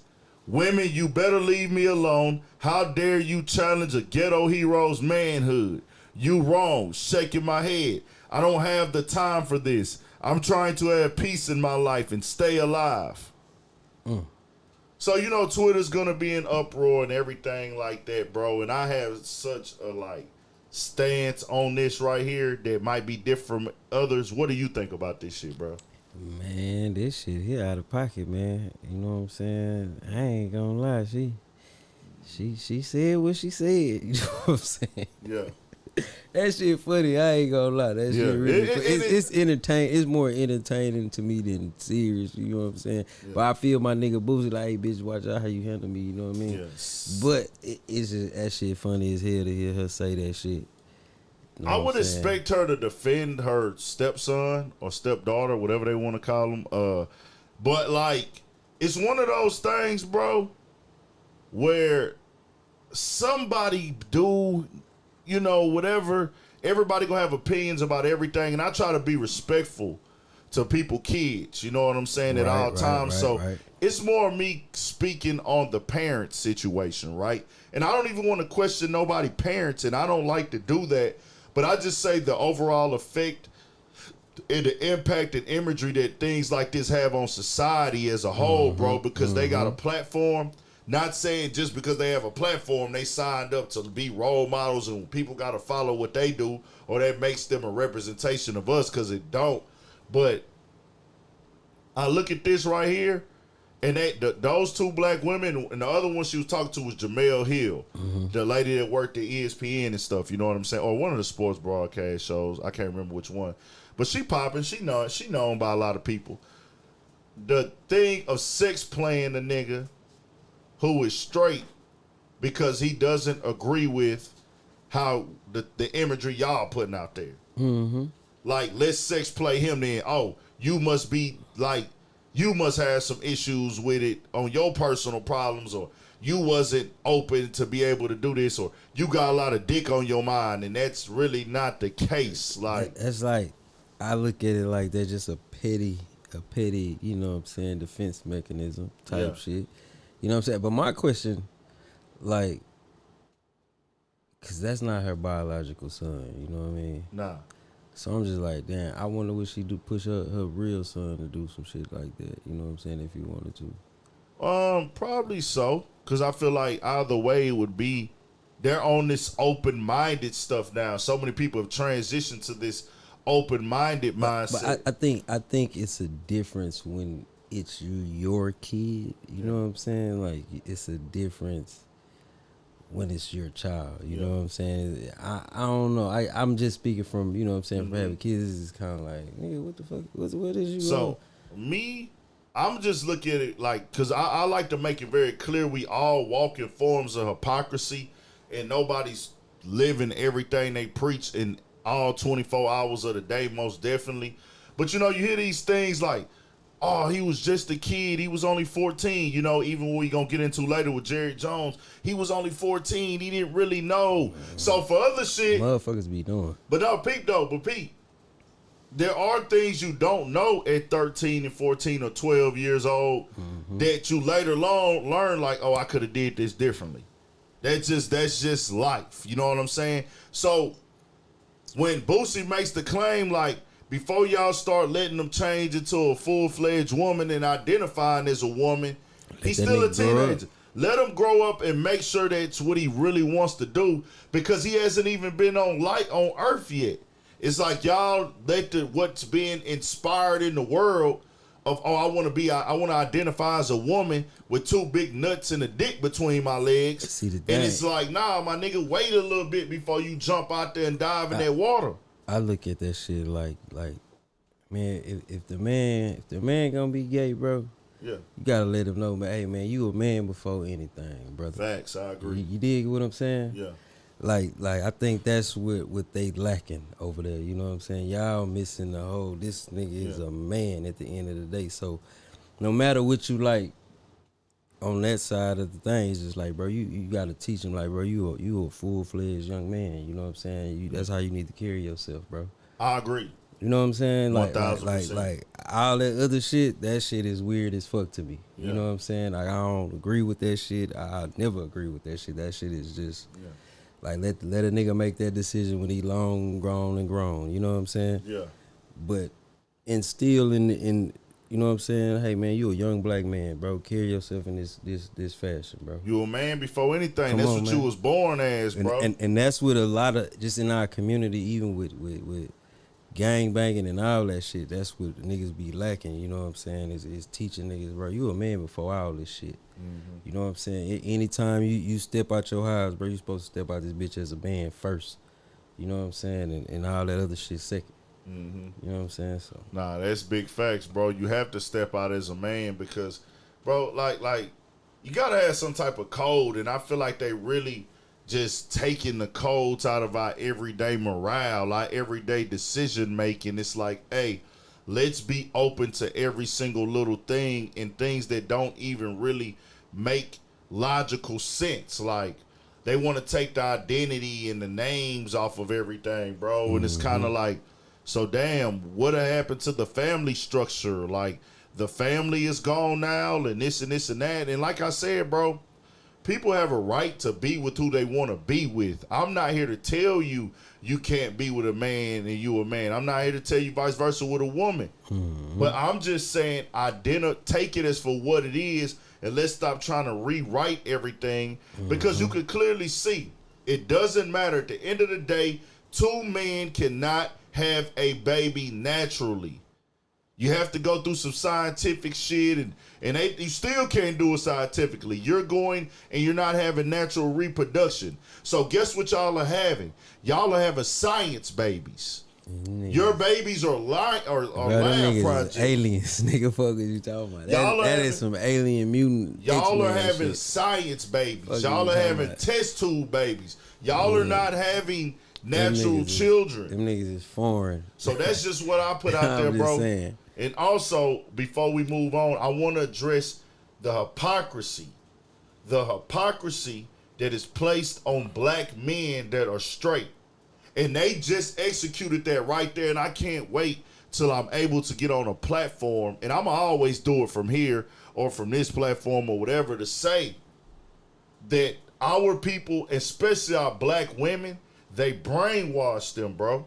[SPEAKER 1] "Women, you better leave me alone. How dare you challenge a ghetto hero's manhood? You wrong." Shaking my head. "I don't have the time for this. I'm trying to have peace in my life and stay alive." So, you know, Twitter's going to be in uproar and everything like that, bro. And I have such a, stance on this right here that might be different from others. What do you think about this shit, bro?
[SPEAKER 2] Man, this shit here out of pocket, man. You know what I'm saying? I ain't gonna lie, she said what she said. You know what I'm saying?
[SPEAKER 1] Yeah.
[SPEAKER 2] That shit funny. I ain't gonna lie. That shit really funny. It's entertaining. It's more entertaining to me than serious. You know what I'm saying? Yeah. But I feel my nigga Boosie like, "Hey, bitch, watch out how you handle me." You know what I mean?
[SPEAKER 1] Yes.
[SPEAKER 2] But it's just that shit funny as hell to hear her say that shit. You know
[SPEAKER 1] I would expect her to defend her stepson or stepdaughter, whatever they want to call them. But it's one of those things, bro, where somebody do, whatever. Everybody gonna have opinions about everything, and I try to be respectful to people, kids. You know what I'm saying, at all times. Right. It's more me speaking on the parent situation, right? And I don't even want to question nobody parents, and I don't like to do that. But I just say the overall effect and the impact and imagery that things like this have on society as a whole, bro, because they got a platform. Not saying just because they have a platform, they signed up to be role models and people got to follow what they do, or that makes them a representation of us, because it don't. But I look at this right here, And those two black women, and the other one she was talking to was Jamel Hill, the lady that worked at ESPN and stuff. You know what I'm saying? Or one of the sports broadcast shows. I can't remember which one, but she popping. She known by a lot of people. The thing of sex playing the nigga who is straight because he doesn't agree with how the imagery y'all putting out there. Like, let's sex play him then. Oh, you must be like. You must have some issues with it on your personal problems, or you wasn't open to be able to do this, or you got a lot of dick on your mind, and that's really not the case. Like,
[SPEAKER 2] that's like, I look at it like they're just a petty, you know what I'm saying, defense mechanism type shit. You know what I'm saying? But my question, like, because that's not her biological son, you know what I mean?
[SPEAKER 1] nah.
[SPEAKER 2] So I'm just like, damn, I wonder what she do, push her real son to do some shit like that. You know what I'm saying? If he wanted to.
[SPEAKER 1] Probably so. Because I feel like either way it would be, they're on this open-minded stuff now. So many people have transitioned to this open-minded mindset.
[SPEAKER 2] But I think it's a difference when it's your kid. You know what I'm saying? Like, it's a difference when it's your child, you know what I'm saying? I don't know. I'm just speaking from, you know what I'm saying, from having kids, it's kind of like, nigga, what the fuck, what is you
[SPEAKER 1] So, me, I'm just looking at it like, because I like to make it very clear we all walk in forms of hypocrisy, and nobody's living everything they preach in all 24 hours of the day, most definitely. But, you know, you hear these things like, oh, he was just a kid. He was only 14. You know, even what we going to get into later with Jerry Jones, he was only 14. He didn't really know. So for other shit.
[SPEAKER 2] Motherfuckers be doing.
[SPEAKER 1] But no, Pete, there are things you don't know at 13 and 14 or 12 years old that you later learn like, oh, I could have did this differently. That's just life. You know what I'm saying? So when Boosie makes the claim like, before y'all start letting them change into a full-fledged woman and identifying as a woman, he's still a teenager. Let him grow up and make sure that's what he really wants to do, because he hasn't even been on Earth yet. It's like y'all let what's being inspired in the world of, oh, I want to identify as a woman with two big nuts and a dick between my legs. And it's like, nah, my nigga, wait a little bit before you jump out there and dive in that water.
[SPEAKER 2] I look at that shit like, man, if the man gonna be gay, bro, you gotta let him know, man. Hey, man, you a man before anything, brother.
[SPEAKER 1] Facts, I agree.
[SPEAKER 2] You dig what I'm saying?
[SPEAKER 1] Yeah.
[SPEAKER 2] Like I think that's what they lacking over there. You know what I'm saying? Y'all missing the whole. This nigga is a man at the end of the day. So no matter what you like on that side of the thing, it's just like, bro, you gotta teach him, like, bro, you a full-fledged young man. You know what I'm saying? That's how you need to carry yourself, bro.
[SPEAKER 1] I agree.
[SPEAKER 2] You know what I'm saying? Like
[SPEAKER 1] 1000%.
[SPEAKER 2] All that other shit, that shit is weird as fuck to me. You know what I'm saying? Like, I don't agree with that shit. I never agree with that shit. That shit is just like, let a nigga make that decision when he long grown and grown. You know what I'm saying? Yeah. But instill in you know what I'm saying? Hey, man, you a young black man, bro. Carry yourself in this fashion, bro.
[SPEAKER 1] You a man before anything. That's what you was born as, bro.
[SPEAKER 2] And that's what a lot of, just in our community, even with gang banging and all that shit, that's what niggas be lacking, you know what I'm saying? Is teaching niggas, bro, you a man before all this shit. You know what I'm saying? Anytime you step out your house, bro, you supposed to step out this bitch as a man first. You know what I'm saying? And all that other shit second. You know what I'm saying? So
[SPEAKER 1] nah, that's big facts, bro. You have to step out as a man because, bro, like you gotta have some type of code, and I feel like they really just taking the codes out of our everyday morale, our everyday decision making. It's like, hey, let's be open to every single little thing and things that don't even really make logical sense. Like, they want to take the identity and the names off of everything, bro. And it's kind of like, so damn, what happened to the family structure? Like, the family is gone now, and this and this and that. And like I said, bro, people have a right to be with who they want to be with. I'm not here to tell you you can't be with a man and you a man. I'm not here to tell you vice versa with a woman. But I'm just saying, take it as for what it is, and let's stop trying to rewrite everything, because you can clearly see it doesn't matter. At the end of the day, two men cannot have a baby naturally. You have to go through some scientific shit, and you still can't do it scientifically. You're going and you're not having natural reproduction. So guess what y'all are having? Y'all are having science babies. Your babies are lab projects.
[SPEAKER 2] Aliens, nigga. Fuck is you talking about? That is some alien mutant.
[SPEAKER 1] Y'all are
[SPEAKER 2] X-Men
[SPEAKER 1] having
[SPEAKER 2] shit.
[SPEAKER 1] science babies.
[SPEAKER 2] Fuck
[SPEAKER 1] Y'all
[SPEAKER 2] you
[SPEAKER 1] are
[SPEAKER 2] talking
[SPEAKER 1] having
[SPEAKER 2] about?
[SPEAKER 1] test tube babies. Y'all are not having
[SPEAKER 2] Them
[SPEAKER 1] natural
[SPEAKER 2] niggas
[SPEAKER 1] children.
[SPEAKER 2] Them niggas is foreign.
[SPEAKER 1] So that's just what I put out
[SPEAKER 2] I'm
[SPEAKER 1] there,
[SPEAKER 2] just
[SPEAKER 1] bro.
[SPEAKER 2] saying.
[SPEAKER 1] And also, before we move on, I want to address the hypocrisy. The hypocrisy that is placed on black men that are straight. And they just executed that right there. And I can't wait till I'm able to get on a platform. And I'm going to always do it from here or from this platform or whatever to say that our people, especially our black women, they brainwash them, bro.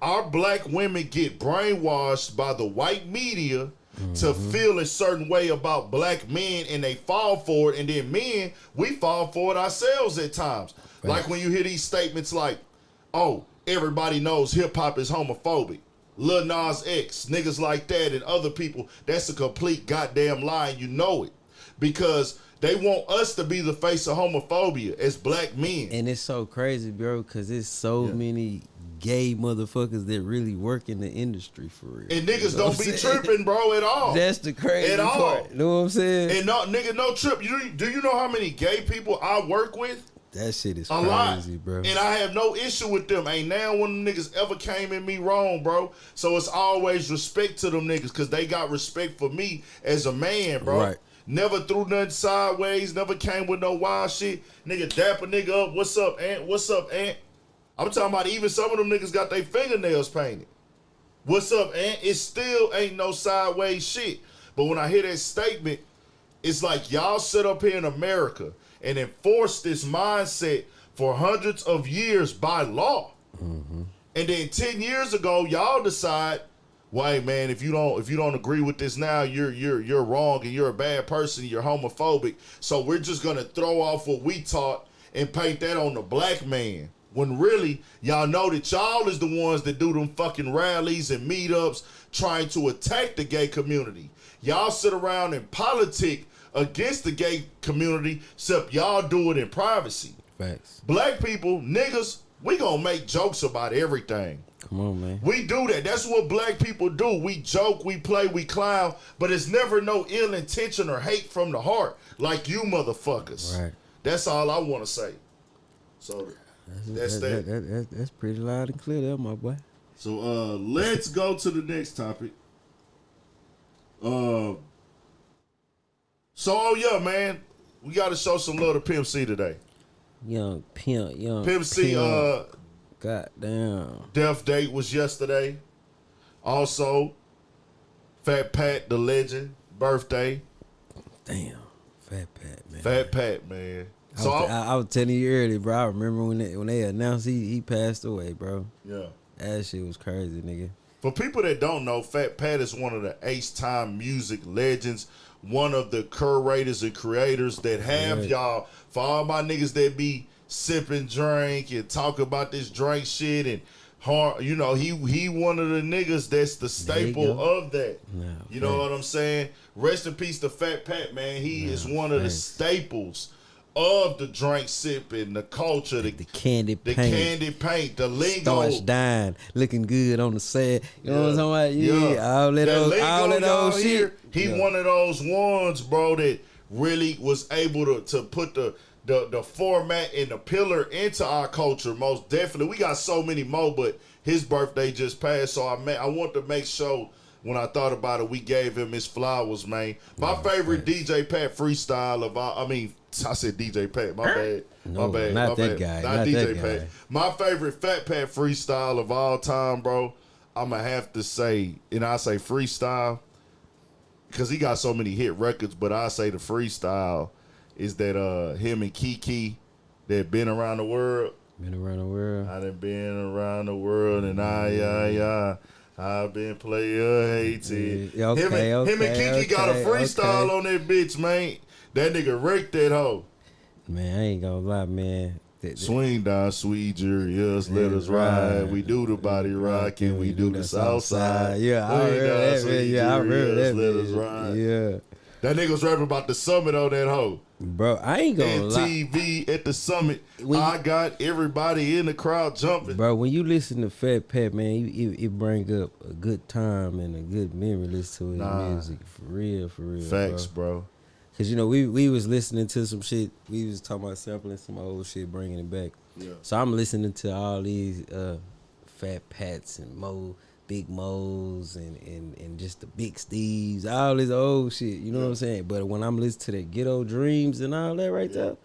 [SPEAKER 1] Our black women get brainwashed by the white media to feel a certain way about black men, and they fall for it. And then men, we fall for it ourselves at times.
[SPEAKER 2] Right.
[SPEAKER 1] Like when you hear these statements like, oh, everybody knows hip-hop is homophobic. Lil Nas X, niggas like that, and other people, that's a complete goddamn lie, and you know it. Because they want us to be the face of homophobia as black men.
[SPEAKER 2] And it's so crazy, bro, because it's so many gay motherfuckers that really work in the industry for real.
[SPEAKER 1] And niggas
[SPEAKER 2] You know
[SPEAKER 1] don't
[SPEAKER 2] what
[SPEAKER 1] be
[SPEAKER 2] I'm saying?
[SPEAKER 1] tripping, bro, at all.
[SPEAKER 2] That's the crazy
[SPEAKER 1] At all.
[SPEAKER 2] part. You know what I'm saying?
[SPEAKER 1] And no, nigga, no trip. Do you know how many gay people I work with?
[SPEAKER 2] That shit is
[SPEAKER 1] A
[SPEAKER 2] crazy,
[SPEAKER 1] lot.
[SPEAKER 2] bro.
[SPEAKER 1] And I have no issue with them. Ain't now one of them niggas ever came at me wrong, bro. So it's always respect to them niggas because they got respect for me as a man, bro.
[SPEAKER 2] Right.
[SPEAKER 1] Never threw nothing sideways, never came with no wild shit. Nigga dap a nigga up. What's up, Aunt? What's up, Aunt? I'm talking about even some of them niggas got their fingernails painted. What's up, Aunt? It still ain't no sideways shit. But when I hear that statement, it's like y'all sit up here in America and enforce this mindset for hundreds of years by law. And then 10 years ago, y'all decide, well, hey, man, if you don't agree with this now, you're wrong and you're a bad person, you're homophobic. So we're just gonna throw off what we taught and paint that on the black man. When really, y'all know that y'all is the ones that do them fucking rallies and meetups trying to attack the gay community. Y'all sit around and politic against the gay community, except y'all do it in privacy.
[SPEAKER 2] Facts.
[SPEAKER 1] Black people, niggas, we gonna make jokes about everything.
[SPEAKER 2] Come on, man.
[SPEAKER 1] We do that. That's what black people do. We joke, we play, we clown, but it's never no ill intention or hate from the heart like you motherfuckers.
[SPEAKER 2] Right.
[SPEAKER 1] That's all I want to say. So that's that.
[SPEAKER 2] That's pretty loud and clear there, my boy.
[SPEAKER 1] So let's go to the next topic. So yeah, man, we got to show some love to Pimp C today.
[SPEAKER 2] Young Pimp.
[SPEAKER 1] Pimp C,
[SPEAKER 2] goddamn.
[SPEAKER 1] death date was yesterday. Also, Fat Pat the legend birthday.
[SPEAKER 2] Damn. Fat Pat, man.
[SPEAKER 1] Fat Pat, man. So
[SPEAKER 2] I was telling you earlier, bro. I remember when they announced he passed away, bro.
[SPEAKER 1] yeah.
[SPEAKER 2] That shit was crazy, nigga.
[SPEAKER 1] For people that don't know, Fat Pat is one of the H-time music legends, one of the curators and creators that have y'all, for all my niggas that be sipping drink and talk about this drink shit and hard, you know, he one of the niggas that's the staple of that.
[SPEAKER 2] No,
[SPEAKER 1] you know what I'm saying? Rest in peace to Fat Pat, man. He is one of the staples of the drink sipping, the culture, the
[SPEAKER 2] candy paint,
[SPEAKER 1] the lingo.
[SPEAKER 2] Starch dying, looking good on the set. You know what I'm talking about? Yeah, all that old shit.
[SPEAKER 1] Here, he one of those ones, bro, that really was able to put the format and the pillar into our culture. Most definitely. We got so many more, but his birthday just passed, so I want to make sure when I thought about it, we gave him his flowers, man. My favorite DJ Pat freestyle of all, I said DJ Pat, my bad.
[SPEAKER 2] No,
[SPEAKER 1] my bad.
[SPEAKER 2] not
[SPEAKER 1] my
[SPEAKER 2] that
[SPEAKER 1] bad.
[SPEAKER 2] guy.
[SPEAKER 1] Not DJ Pat. My favorite Fat Pat freestyle of all time, bro, I'm going to have to say, and I say freestyle, because he got so many hit records, but I say the freestyle is that him and Kiki that been around the world.
[SPEAKER 2] Been around the world.
[SPEAKER 1] I done been around the world, and I've been player hated.
[SPEAKER 2] Yeah,
[SPEAKER 1] him and Kiki got a freestyle on that bitch, man. That nigga wrecked that hoe.
[SPEAKER 2] Man, I ain't gonna lie, man.
[SPEAKER 1] Swing down, sweet jury, yes, let us ride. We do the body rock and we do the south side.
[SPEAKER 2] Yeah, I heard that, man. Yeah, I heard that.
[SPEAKER 1] Let us ride.
[SPEAKER 2] Yeah.
[SPEAKER 1] That nigga was rapping about the summit on that hoe.
[SPEAKER 2] Bro, I ain't gonna lie.
[SPEAKER 1] MTV at the summit. I got everybody in the crowd jumping.
[SPEAKER 2] Bro, when you listen to Fat Pat, man, it bring up a good time and a good memory. Listen to his music. For real.
[SPEAKER 1] Facts, bro.
[SPEAKER 2] Cause you know we was listening to some shit. We was talking about sampling some old shit, bringing it back.
[SPEAKER 1] Yeah.
[SPEAKER 2] So I'm listening to all these Fat Pats and Big Mo's and just the Big Steves, all this old shit. You know what I'm saying? But when I'm listening to that Ghetto Dreams and all that right there,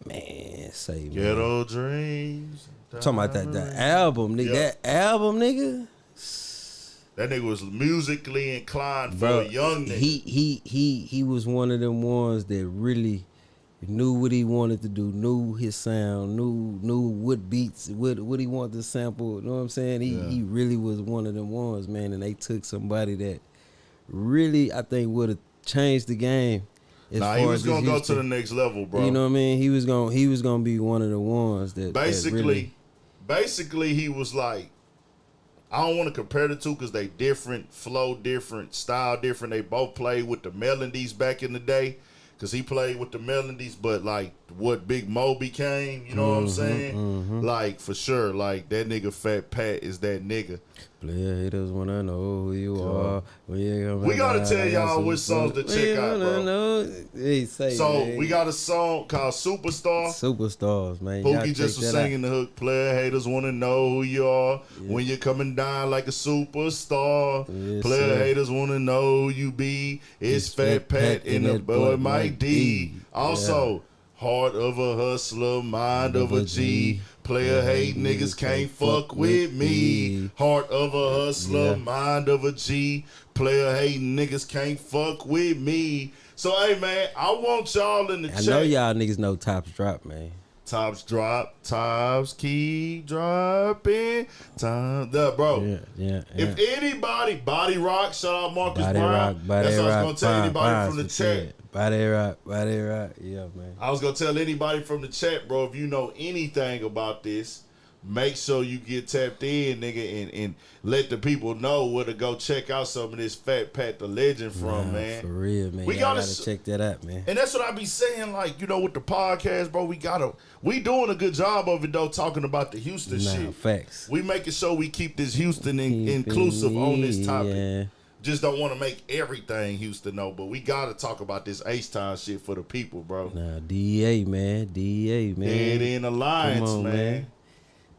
[SPEAKER 2] man, say
[SPEAKER 1] Ghetto Dreams.
[SPEAKER 2] I'm talking about that album, nigga.
[SPEAKER 1] Yeah.
[SPEAKER 2] That album, nigga.
[SPEAKER 1] That nigga was musically inclined for a young nigga.
[SPEAKER 2] He was one of them ones that really knew what he wanted to do, knew his sound, knew what beats, what he wanted to sample. You know what I'm saying? He really was one of them ones, man. And they took somebody that really, I think, would have changed the game.
[SPEAKER 1] He was gonna go to the next level, bro.
[SPEAKER 2] You know what I mean? He was gonna be one of the ones that
[SPEAKER 1] basically he was like, I don't want to compare the two because they different, flow different, style different. They both played with the melodies back in the day because he played with the melodies, but like what Big Mo became, you know what I'm saying? Like for sure, like that nigga Fat Pat is that nigga.
[SPEAKER 2] Player haters wanna know who you are.
[SPEAKER 1] We gotta tell y'all which songs to check out, bro. We got a song called
[SPEAKER 2] Superstars, man.
[SPEAKER 1] Pookie just was singing the hook. Player haters wanna know who you are when you're coming down like a superstar. Player haters wanna know who you be. It's Fat Pat and the boy Mike D. Also, heart of a hustler, mind of a G. Player hate niggas can't fuck with me. Heart of a hustler, mind of a G. Player hate niggas can't fuck with me. So hey man, I want y'all in the chat.
[SPEAKER 2] I know y'all niggas know Tops drop, man.
[SPEAKER 1] Tops drop, tops keep dropping. Bro.
[SPEAKER 2] Yeah.
[SPEAKER 1] If anybody, Body Rock, shout out Marcus
[SPEAKER 2] Body
[SPEAKER 1] Brown.
[SPEAKER 2] Rock,
[SPEAKER 1] That's what I was gonna tell anybody from the chat.
[SPEAKER 2] Body Rock, yeah, man.
[SPEAKER 1] I was gonna tell anybody from the chat, bro, if you know anything about this, make sure you get tapped in, nigga, and let the people know where to go check out some of this Fat Pat the Legend from, man.
[SPEAKER 2] For real, man.
[SPEAKER 1] We
[SPEAKER 2] gotta check that out, man.
[SPEAKER 1] And that's what I be saying, like, you know, with the podcast, bro, we doing a good job of it, though, talking about the Houston shit.
[SPEAKER 2] Facts.
[SPEAKER 1] We making sure we keep this Houston inclusive on this topic. Yeah. Just don't want to make everything Houston know, but we got to talk about this H-Town shit for the people, bro.
[SPEAKER 2] Nah, DEA, man.
[SPEAKER 1] Dead in Alliance, man.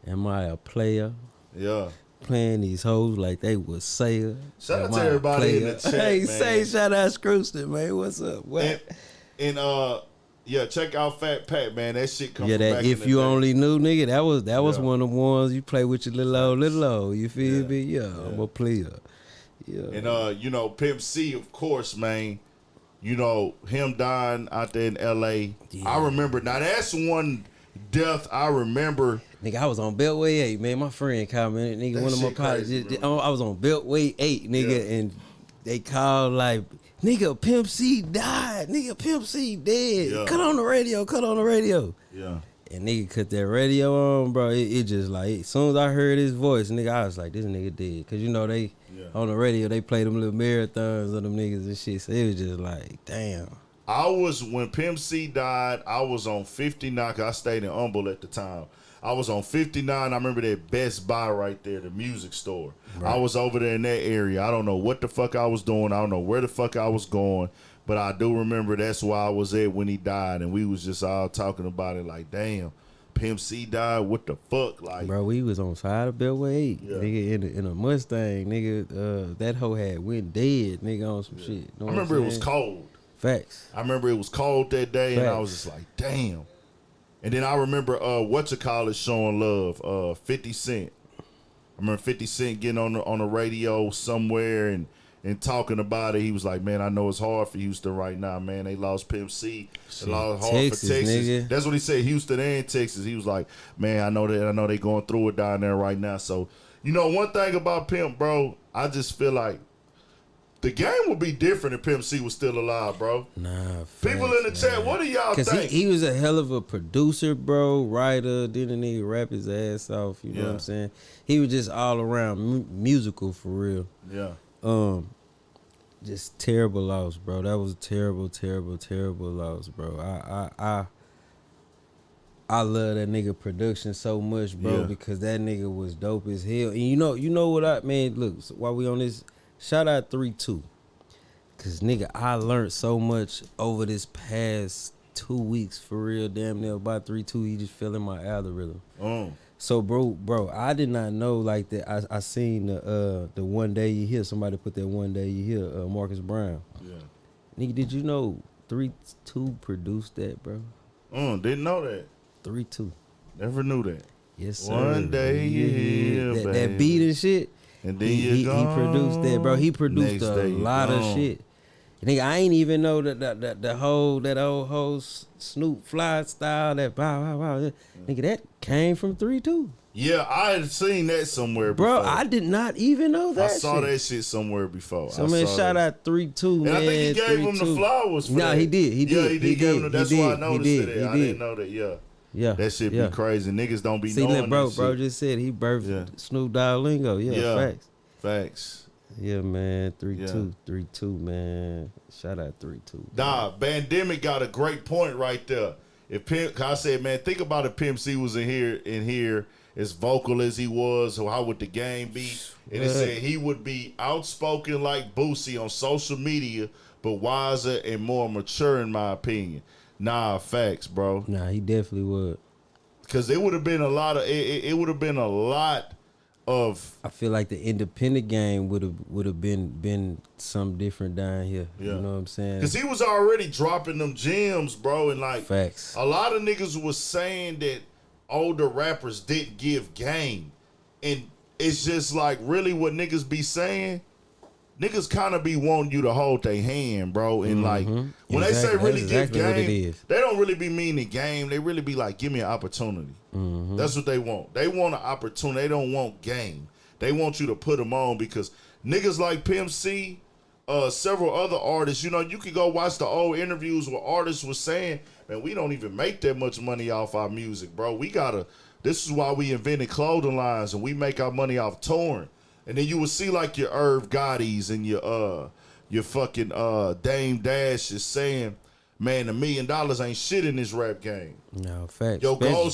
[SPEAKER 2] Am I a player?
[SPEAKER 1] Yeah.
[SPEAKER 2] Playing these hoes like they was Sayer.
[SPEAKER 1] Shout out to everybody in the chat,
[SPEAKER 2] hey,
[SPEAKER 1] man.
[SPEAKER 2] Shout out Scrooston, man. What's up? What?
[SPEAKER 1] And check out Fat Pat, man. That shit comes
[SPEAKER 2] from
[SPEAKER 1] back
[SPEAKER 2] if
[SPEAKER 1] in
[SPEAKER 2] you
[SPEAKER 1] the day.
[SPEAKER 2] only knew, nigga, that was one of the ones you play with your little old. You feel me? Yeah, I'm a player. Yeah.
[SPEAKER 1] And you know, Pimp C, of course, man. You know, him dying out there in LA. Yeah. I remember. Now that's one death I remember.
[SPEAKER 2] Nigga, I was on Beltway 8, man. My friend called me, nigga, that one of my colleagues. I was on Beltway 8, nigga, and they called like, nigga, Pimp C died. Nigga, Pimp C dead. Yeah. Cut on the radio.
[SPEAKER 1] Yeah.
[SPEAKER 2] And nigga cut that radio on, bro. It just like, as soon as I heard his voice, nigga, I was like, this nigga dead. Cause you know on the radio, they play them little marathons of them niggas and shit. So it was just like, damn.
[SPEAKER 1] When Pimp C died, I was on 59, cause I stayed in Humble at the time. I was on 59. I remember that Best Buy right there, the music store. Right. I was over there in that area. I don't know what the fuck I was doing. I don't know where the fuck I was going. But I do remember that's where I was at when he died. And we was just all talking about it like, damn, Pimp C died. What the fuck? Like,
[SPEAKER 2] bro, we was on side of Beltway 8. Yeah. Nigga, in a Mustang. Nigga, that hoe had went dead, nigga, on some shit.
[SPEAKER 1] I remember it was cold.
[SPEAKER 2] Facts.
[SPEAKER 1] I remember it was cold that day. Facts. And I was just like, damn. And then I remember showing love, 50 Cent. I remember 50 Cent getting on the radio somewhere and talking about it. He was like, man, I know it's hard for Houston right now, man. They lost Pimp C. They lost hard
[SPEAKER 2] Texas,
[SPEAKER 1] for Texas.
[SPEAKER 2] Nigga.
[SPEAKER 1] That's what he said, Houston and Texas. He was like, man, I know they going through it down there right now. So, you know, one thing about Pimp, bro, I just feel like the game would be different if Pimp C was still alive, bro.
[SPEAKER 2] Nah,
[SPEAKER 1] People in the chat, what do y'all think?
[SPEAKER 2] Because he was a hell of a producer, bro, writer, didn't nigga rap his ass off, you know what I'm saying? He was just all around musical for real.
[SPEAKER 1] Yeah.
[SPEAKER 2] Just terrible loss, bro. That was a terrible, terrible, terrible loss, bro. I love that nigga production so much, bro, because that nigga was dope as hell. And you know what look, so while we on this, shout out 3-2. Cause nigga, I learned so much over this past 2 weeks for real. Damn near about 3-2. He just fell in my algorithm. So bro, I did not know like that. I seen the One Day You Hear. Somebody put that One Day You Hear, Marcus Brown. Yeah. Nigga, did you know 3-2 produced that, bro?
[SPEAKER 1] Didn't know that.
[SPEAKER 2] 3-2.
[SPEAKER 1] Never knew that.
[SPEAKER 2] Yes, sir.
[SPEAKER 1] One day you hear,
[SPEAKER 2] that beat and shit.
[SPEAKER 1] And then
[SPEAKER 2] he produced that, bro. He produced a lot of shit. Nigga, I ain't even know that old whole Snoop Fly style, that wow. Nigga, that came from 3-2.
[SPEAKER 1] Yeah, I had seen that somewhere before.
[SPEAKER 2] Bro, I did not even know that.
[SPEAKER 1] I saw that shit somewhere before.
[SPEAKER 2] So man, shout out 3-2, man.
[SPEAKER 1] And I think he gave him the flowers for that.
[SPEAKER 2] He did.
[SPEAKER 1] Yeah, he did give him. That's why I noticed it. I didn't know that.
[SPEAKER 2] Yeah.
[SPEAKER 1] That shit be crazy. Niggas don't be knowing
[SPEAKER 2] bro,
[SPEAKER 1] that
[SPEAKER 2] bro
[SPEAKER 1] shit.
[SPEAKER 2] just said he birthed Snoop Dogg lingo. Yeah,
[SPEAKER 1] facts.
[SPEAKER 2] Yeah, man. 3-2, man. Shout out 3-2.
[SPEAKER 1] Nah, Bandemic got a great point right there. If Pimp, I said, man, think about if Pimp C was in here as vocal as he was, or how would the game be? And it said he would be outspoken like Boosie on social media, but wiser and more mature, in my opinion. Nah, facts, bro.
[SPEAKER 2] Nah, he definitely would.
[SPEAKER 1] Because it would have been a lot of it would have been a lot of.
[SPEAKER 2] I feel like the independent game would have been something different down here.
[SPEAKER 1] Yeah.
[SPEAKER 2] You know what I'm saying?
[SPEAKER 1] Because he was already dropping them gems, bro, and like
[SPEAKER 2] facts.
[SPEAKER 1] A lot of niggas was saying that older rappers didn't give game, and it's just like really what niggas be saying. Niggas kind of be wanting you to hold their hand, bro. And like, when they say really give game, they don't really be meaning game. They really be like, give me an opportunity. That's what they want. They want an opportunity. They don't want game. They want you to put them on because niggas like Pimp C, several other artists, you know, you can go watch the old interviews where artists was saying, man, we don't even make that much money off our music, bro. This is why we invented clothing lines and we make our money off touring. And then you would see like your Irv Gotti's and your fucking Dame Dash is saying, man, $1 million ain't shit in this rap game.
[SPEAKER 2] No, facts.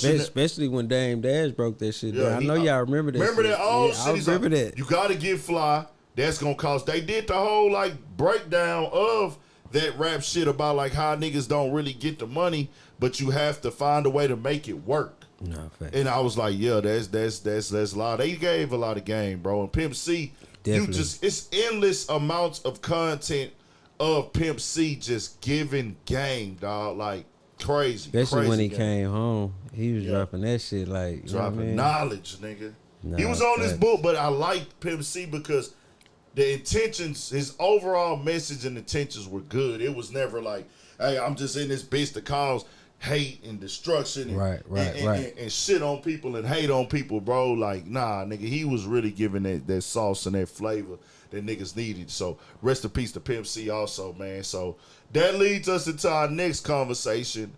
[SPEAKER 1] Especially
[SPEAKER 2] when Dame Dash broke that shit down. I know y'all remember that.
[SPEAKER 1] Remember that old shit?
[SPEAKER 2] I remember that.
[SPEAKER 1] You gotta get fly. That's gonna cost. They did the whole like breakdown of that rap shit about like how niggas don't really get the money, but you have to find a way to make it work.
[SPEAKER 2] No, facts.
[SPEAKER 1] And I was like, yeah, that's a lot. They gave a lot of game, bro. And Pimp C,
[SPEAKER 2] definitely.
[SPEAKER 1] It's endless amounts of content of Pimp C just giving game, dog. Like crazy.
[SPEAKER 2] Especially when he
[SPEAKER 1] game.
[SPEAKER 2] came home, he was dropping that shit like
[SPEAKER 1] dropping knowledge, nigga. He was on this book, but I liked Pimp C because the intentions, his overall message and intentions were good. It was never like, hey, I'm just in this bitch to cause hate and destruction and, and shit on people and hate on people, bro. Like, nah, nigga, he was really giving that sauce and that flavor that niggas needed. So rest in peace to Pimp C also, man. So that leads us into our next conversation.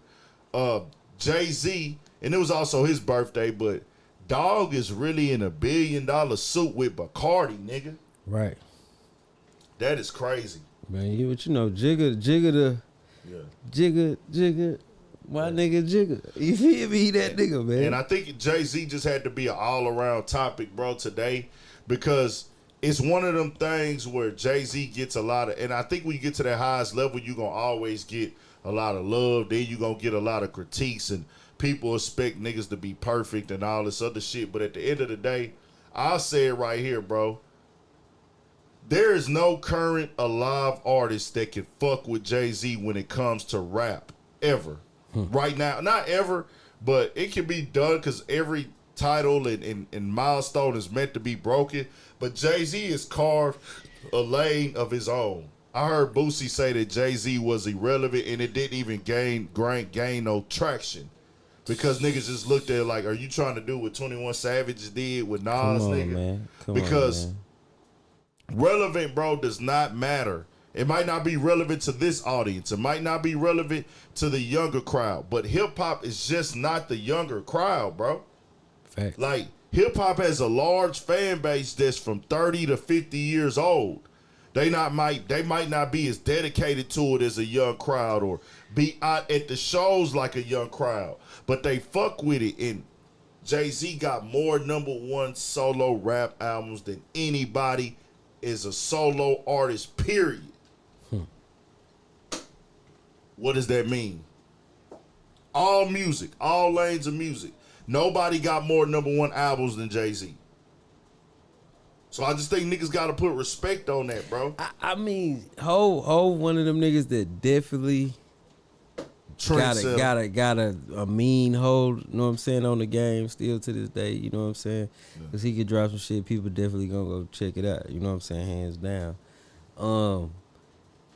[SPEAKER 1] Jay-Z, and it was also his birthday, but Dog is really in $1 billion suit with Bacardi, nigga.
[SPEAKER 2] Right.
[SPEAKER 1] That is crazy.
[SPEAKER 2] Man, you know, Jigga, my nigga Jigga. You feel me? That nigga, man.
[SPEAKER 1] And I think Jay-Z just had to be an all-around topic, bro, today, because it's one of them things where Jay-Z gets a lot of, and I think when you get to that highest level, you're going to always get a lot of love. Then you're going to get a lot of critiques, and people expect niggas to be perfect and all this other shit. But at the end of the day, I'll say it right here, bro. There is no current alive artist that can fuck with Jay-Z when it comes to rap, ever. Right now, not ever, but it can be done because every title and milestone is meant to be broken. But Jay-Z has carved a lane of his own. I heard Boosie say that Jay-Z was irrelevant and it didn't even gain no traction because niggas just looked at it like, are you trying to do what 21 Savage did with Nas, nigga?
[SPEAKER 2] Man.
[SPEAKER 1] Because Relevant, bro, does not matter. It might not be relevant to this audience. It might not be relevant to the younger crowd. But hip-hop is just not the younger crowd, bro.
[SPEAKER 2] Fact.
[SPEAKER 1] Like, hip-hop has a large fan base that's from 30 to 50 years old. They might not be as dedicated to it as a young crowd or be out at the shows like a young crowd. But they fuck with it. And Jay-Z got more #1 solo rap albums than anybody is a solo artist, period. What does that mean? All music, all lanes of music. Nobody got more #1 albums than Jay-Z. So I just think niggas got to put respect on that, bro.
[SPEAKER 2] I mean, Hov one of them niggas that definitely got a mean hold, you know what I'm saying, on the game still to this day, you know what I'm saying? Because he could drop some shit, people definitely gonna go check it out, you know what I'm saying, hands down.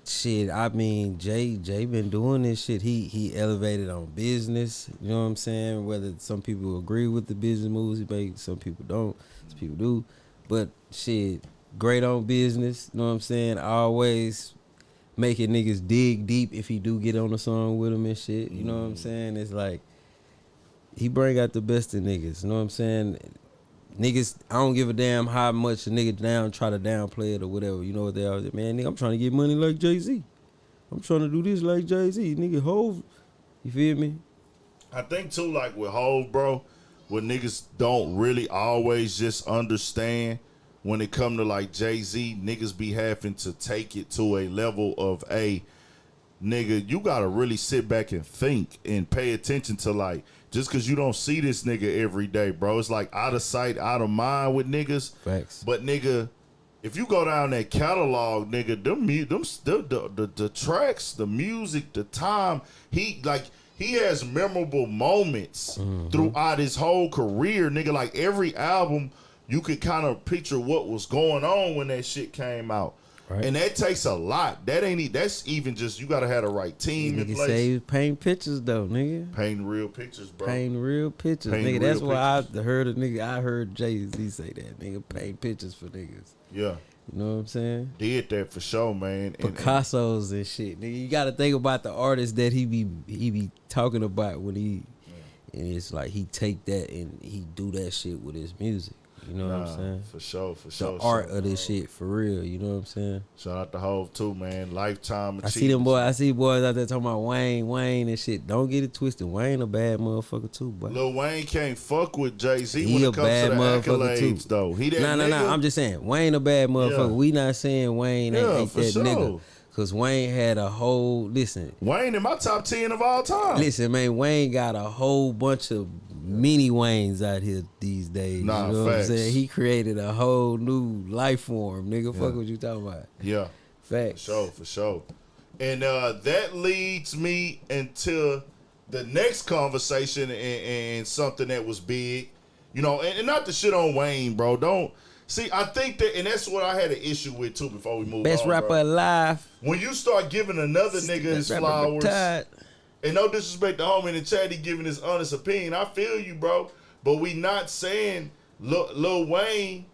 [SPEAKER 2] Shit, I mean, Jay been doing this shit. He elevated on business, you know what I'm saying? Whether some people agree with the business moves he made, some people don't, some people do. But shit, great on business, you know what I'm saying? Always making niggas dig deep if he do get on a song with him and shit, you know what I'm saying? It's like, he bring out the best in niggas, you know what I'm saying? Niggas, I don't give a damn how much a nigga try to downplay it or whatever. You know what they are? Man, nigga, I'm trying to get money like Jay-Z. I'm trying to do this like Jay-Z. Nigga, Hov, you feel me?
[SPEAKER 1] I think too, like with Hov, bro, what niggas don't really always just understand when it come to like Jay-Z, niggas be having to take it to a level of nigga, you gotta really sit back and think and pay attention to like, just cause you don't see this nigga every day, bro. It's like out of sight, out of mind with niggas.
[SPEAKER 2] Facts.
[SPEAKER 1] But nigga, if you go down that catalog, nigga, the tracks, the music, the time, he has memorable moments throughout his whole career, nigga. Like every album, you could kind of picture what was going on when that shit came out. Right. And that takes a lot. That's even just, you gotta have the right team in place.
[SPEAKER 2] Say he was painting pictures though, nigga.
[SPEAKER 1] Painting real pictures, bro.
[SPEAKER 2] Painting real pictures, nigga. That's why I heard Jay-Z say that, nigga. Paint pictures for niggas.
[SPEAKER 1] Yeah.
[SPEAKER 2] You know what I'm saying?
[SPEAKER 1] Did that for sure, man.
[SPEAKER 2] Picasso's and shit, nigga. You gotta think about the artists that he be talking about when he, and it's like he take that and he do that shit with his music. You know what I'm saying?
[SPEAKER 1] For sure.
[SPEAKER 2] The art of this shit, for real. You know what I'm saying?
[SPEAKER 1] Shout out to Hov too, man. Lifetime achievement.
[SPEAKER 2] I see boys out there talking about Wayne and shit. Don't get it twisted. Wayne a bad motherfucker too, boy.
[SPEAKER 1] Lil Wayne can't fuck with Jay-Z
[SPEAKER 2] he
[SPEAKER 1] when
[SPEAKER 2] a
[SPEAKER 1] it comes
[SPEAKER 2] bad
[SPEAKER 1] to the
[SPEAKER 2] motherfucker
[SPEAKER 1] accolades,
[SPEAKER 2] too.
[SPEAKER 1] though. He that
[SPEAKER 2] Nah. I'm just saying Wayne a bad motherfucker.
[SPEAKER 1] Yeah.
[SPEAKER 2] We not saying Wayne ain't that
[SPEAKER 1] sure.
[SPEAKER 2] nigga. Cause Wayne had a whole
[SPEAKER 1] Wayne in my top 10 of all time.
[SPEAKER 2] Listen, man, Wayne got a whole bunch of mini Waynes out here these days.
[SPEAKER 1] Nah,
[SPEAKER 2] you know what I'm
[SPEAKER 1] facts.
[SPEAKER 2] saying? He created a whole new life form, nigga. Fuck what you talking about.
[SPEAKER 1] Yeah.
[SPEAKER 2] Facts.
[SPEAKER 1] For sure. And that leads me into the next conversation and something that was big. You know, and not to shit on Wayne, bro. Don't. See, I think that, and that's what I had an issue with too before we move
[SPEAKER 2] Best
[SPEAKER 1] on.
[SPEAKER 2] rapper
[SPEAKER 1] bro.
[SPEAKER 2] alive.
[SPEAKER 1] When you start giving another nigga his flowers, and no disrespect to homie in the chat, he giving his honest opinion. I feel you, bro. But we not saying Lil Wayne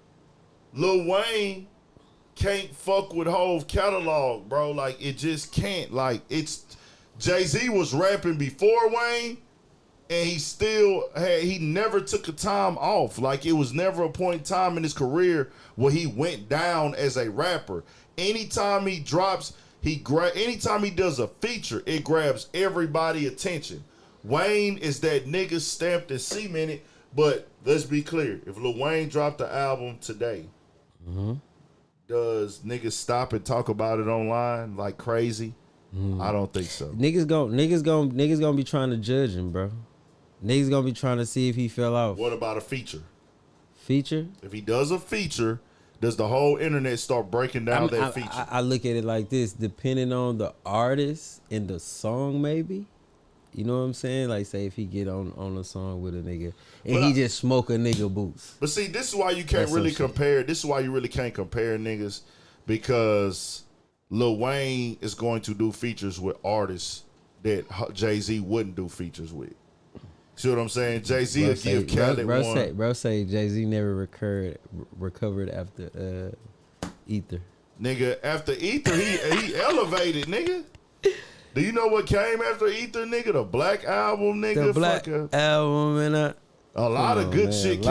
[SPEAKER 1] can't fuck with Hov catalog, bro. Like, it just can't. Like, it's Jay-Z was rapping before Wayne, and he never took a time off. Like, it was never a point in time in his career where he went down as a rapper. Anytime he drops, anytime he does a feature, it grabs everybody attention. Wayne is that nigga stamped and cemented, but let's be clear. If Lil Wayne dropped the album today, does niggas stop and talk about it online like crazy? I don't think so.
[SPEAKER 2] Niggas gonna be trying to judge him, bro. Niggas gonna be trying to see if he fell off.
[SPEAKER 1] What about a feature?
[SPEAKER 2] Feature?
[SPEAKER 1] If he does a feature, does the whole internet start breaking down that feature?
[SPEAKER 2] I look at it like this, depending on the artist and the song, maybe. You know what I'm saying? Like, say if he get on a song with a nigga and he just smoke a nigga boots.
[SPEAKER 1] But see, this is why you can't really compare. This is why you really can't compare niggas, because Lil Wayne is going to do features with artists that Jay-Z wouldn't do features with. See what I'm saying? Jay-Z will give Khaled one.
[SPEAKER 2] Bro say Jay-Z never recovered after Ether.
[SPEAKER 1] Nigga, after Ether, he elevated, nigga. Do you know what came after Ether, nigga? The Black Album, nigga.
[SPEAKER 2] The Black Album and
[SPEAKER 1] a lot of good shit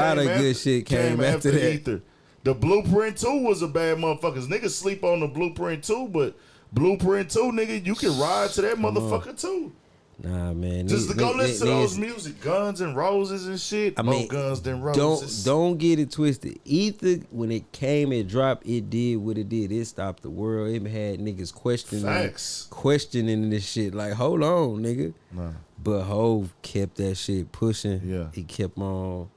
[SPEAKER 1] came after
[SPEAKER 2] that.
[SPEAKER 1] Ether. The Blueprint 2 was a bad motherfucker. Niggas sleep on the Blueprint 2, but Blueprint 2, nigga, you can ride to that motherfucker too.
[SPEAKER 2] Nah, man.
[SPEAKER 1] Just to go listen to those music, Guns and Roses and shit.
[SPEAKER 2] I mean,
[SPEAKER 1] Guns N' Roses.
[SPEAKER 2] Don't get it twisted. Ether, when it came and dropped, it did what it did. It stopped the world. It had niggas questioning this shit. Like, hold on, nigga.
[SPEAKER 1] Nah.
[SPEAKER 2] But Hov kept that shit pushing.
[SPEAKER 1] Yeah.
[SPEAKER 2] He kept on.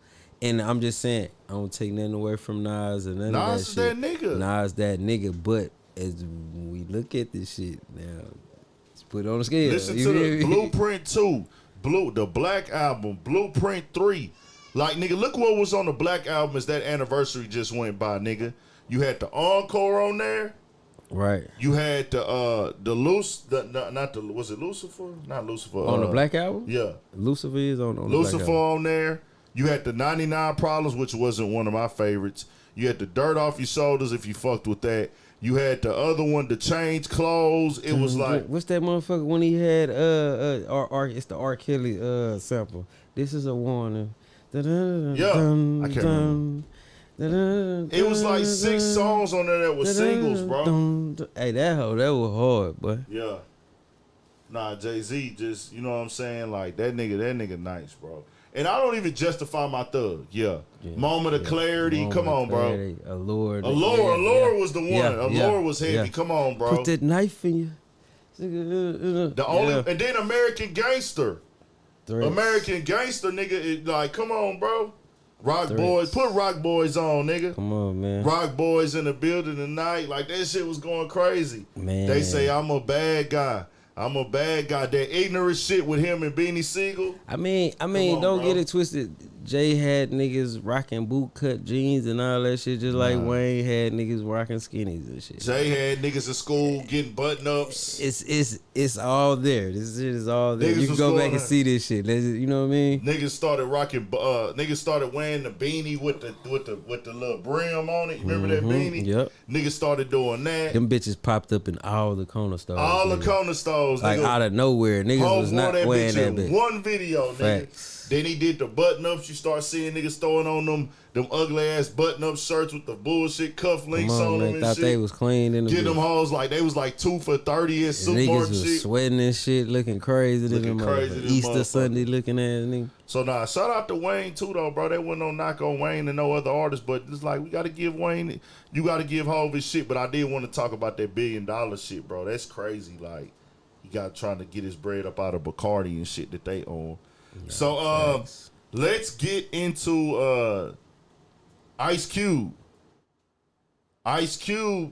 [SPEAKER 2] And I'm just saying, I don't take nothing away from Nas or none of that shit.
[SPEAKER 1] Nas that nigga.
[SPEAKER 2] Nas that nigga. But as we look at this shit now, put it on the scale.
[SPEAKER 1] Listen to the Blueprint 2, the Black Album, Blueprint 3. Like, nigga, look what was on the Black Album as that anniversary just went by, nigga. You had the Encore on there.
[SPEAKER 2] Right.
[SPEAKER 1] You had was it Lucifer? Not Lucifer.
[SPEAKER 2] On the Black Album?
[SPEAKER 1] Yeah.
[SPEAKER 2] Lucifer is on the
[SPEAKER 1] Lucifer
[SPEAKER 2] Black Album.
[SPEAKER 1] on there. You had the 99 Problems, which wasn't one of my favorites. You had the Dirt Off Your Shoulders if you fucked with that. You had the other one, the Change Clothes. It was like,
[SPEAKER 2] what's that motherfucker when he had it's the R. Kelly sample. This is a warning.
[SPEAKER 1] I can't remember. It was like 6 songs on there that were singles, bro.
[SPEAKER 2] Hey, that was hard, boy.
[SPEAKER 1] Yeah. Nah, Jay-Z just, you know what I'm saying? Like, that nigga nice, bro. And I don't even justify my thug. Yeah. Moment of Clarity. Come on, bro.
[SPEAKER 2] Allure.
[SPEAKER 1] Allure was the one. Allure was heavy. Come on, bro.
[SPEAKER 2] Put that knife in you.
[SPEAKER 1] And then American Gangster.
[SPEAKER 2] Threats.
[SPEAKER 1] American Gangster, nigga, it, like, come on, bro. Rock
[SPEAKER 2] Threats.
[SPEAKER 1] Boys. Put Rock Boys on, nigga.
[SPEAKER 2] Come on, man.
[SPEAKER 1] Rock Boys in the building tonight. Like, that shit was going crazy.
[SPEAKER 2] Man.
[SPEAKER 1] They say I'm a bad guy. I'm a bad guy. That ignorant shit with him and Beanie Siegel.
[SPEAKER 2] I mean, don't get it twisted. Jay had niggas rocking boot cut jeans and all that shit, just like Wayne had niggas rocking skinnies and shit.
[SPEAKER 1] Jay had niggas in school getting button ups.
[SPEAKER 2] It's all there. This shit is all there.
[SPEAKER 1] Niggas
[SPEAKER 2] you can go back and see this shit. You know what I mean?
[SPEAKER 1] Niggas started rocking. Niggas started wearing the beanie with the little brim on it. You remember that beanie?
[SPEAKER 2] Yep.
[SPEAKER 1] Niggas started doing that.
[SPEAKER 2] Them bitches popped up in all the corner stores.
[SPEAKER 1] All the corner stores,
[SPEAKER 2] like
[SPEAKER 1] nigga.
[SPEAKER 2] out of nowhere, niggas was not wearing that bitch.
[SPEAKER 1] One video, nigga.
[SPEAKER 2] Facts.
[SPEAKER 1] Then he did the button ups. You start seeing niggas throwing on them ugly ass button up shirts with the bullshit cufflinks on them and
[SPEAKER 2] thought
[SPEAKER 1] shit.
[SPEAKER 2] They was clean in the
[SPEAKER 1] Get them hoes like they was like 2 for $30 at Supermarket
[SPEAKER 2] niggas was
[SPEAKER 1] shit.
[SPEAKER 2] sweating and shit, looking crazy.
[SPEAKER 1] Looking crazy.
[SPEAKER 2] Easter Sunday looking ass nigga.
[SPEAKER 1] So nah, shout out to Wayne too though, bro. They wasn't no knock on Wayne and no other artists, but it's like we gotta give Wayne, you gotta give Hov his shit. But I did want to talk about that $1 billion shit, bro. That's crazy. Like he got trying to get his bread up out of Bacardi and shit that they own. Yeah, so let's get into Ice Cube. Ice Cube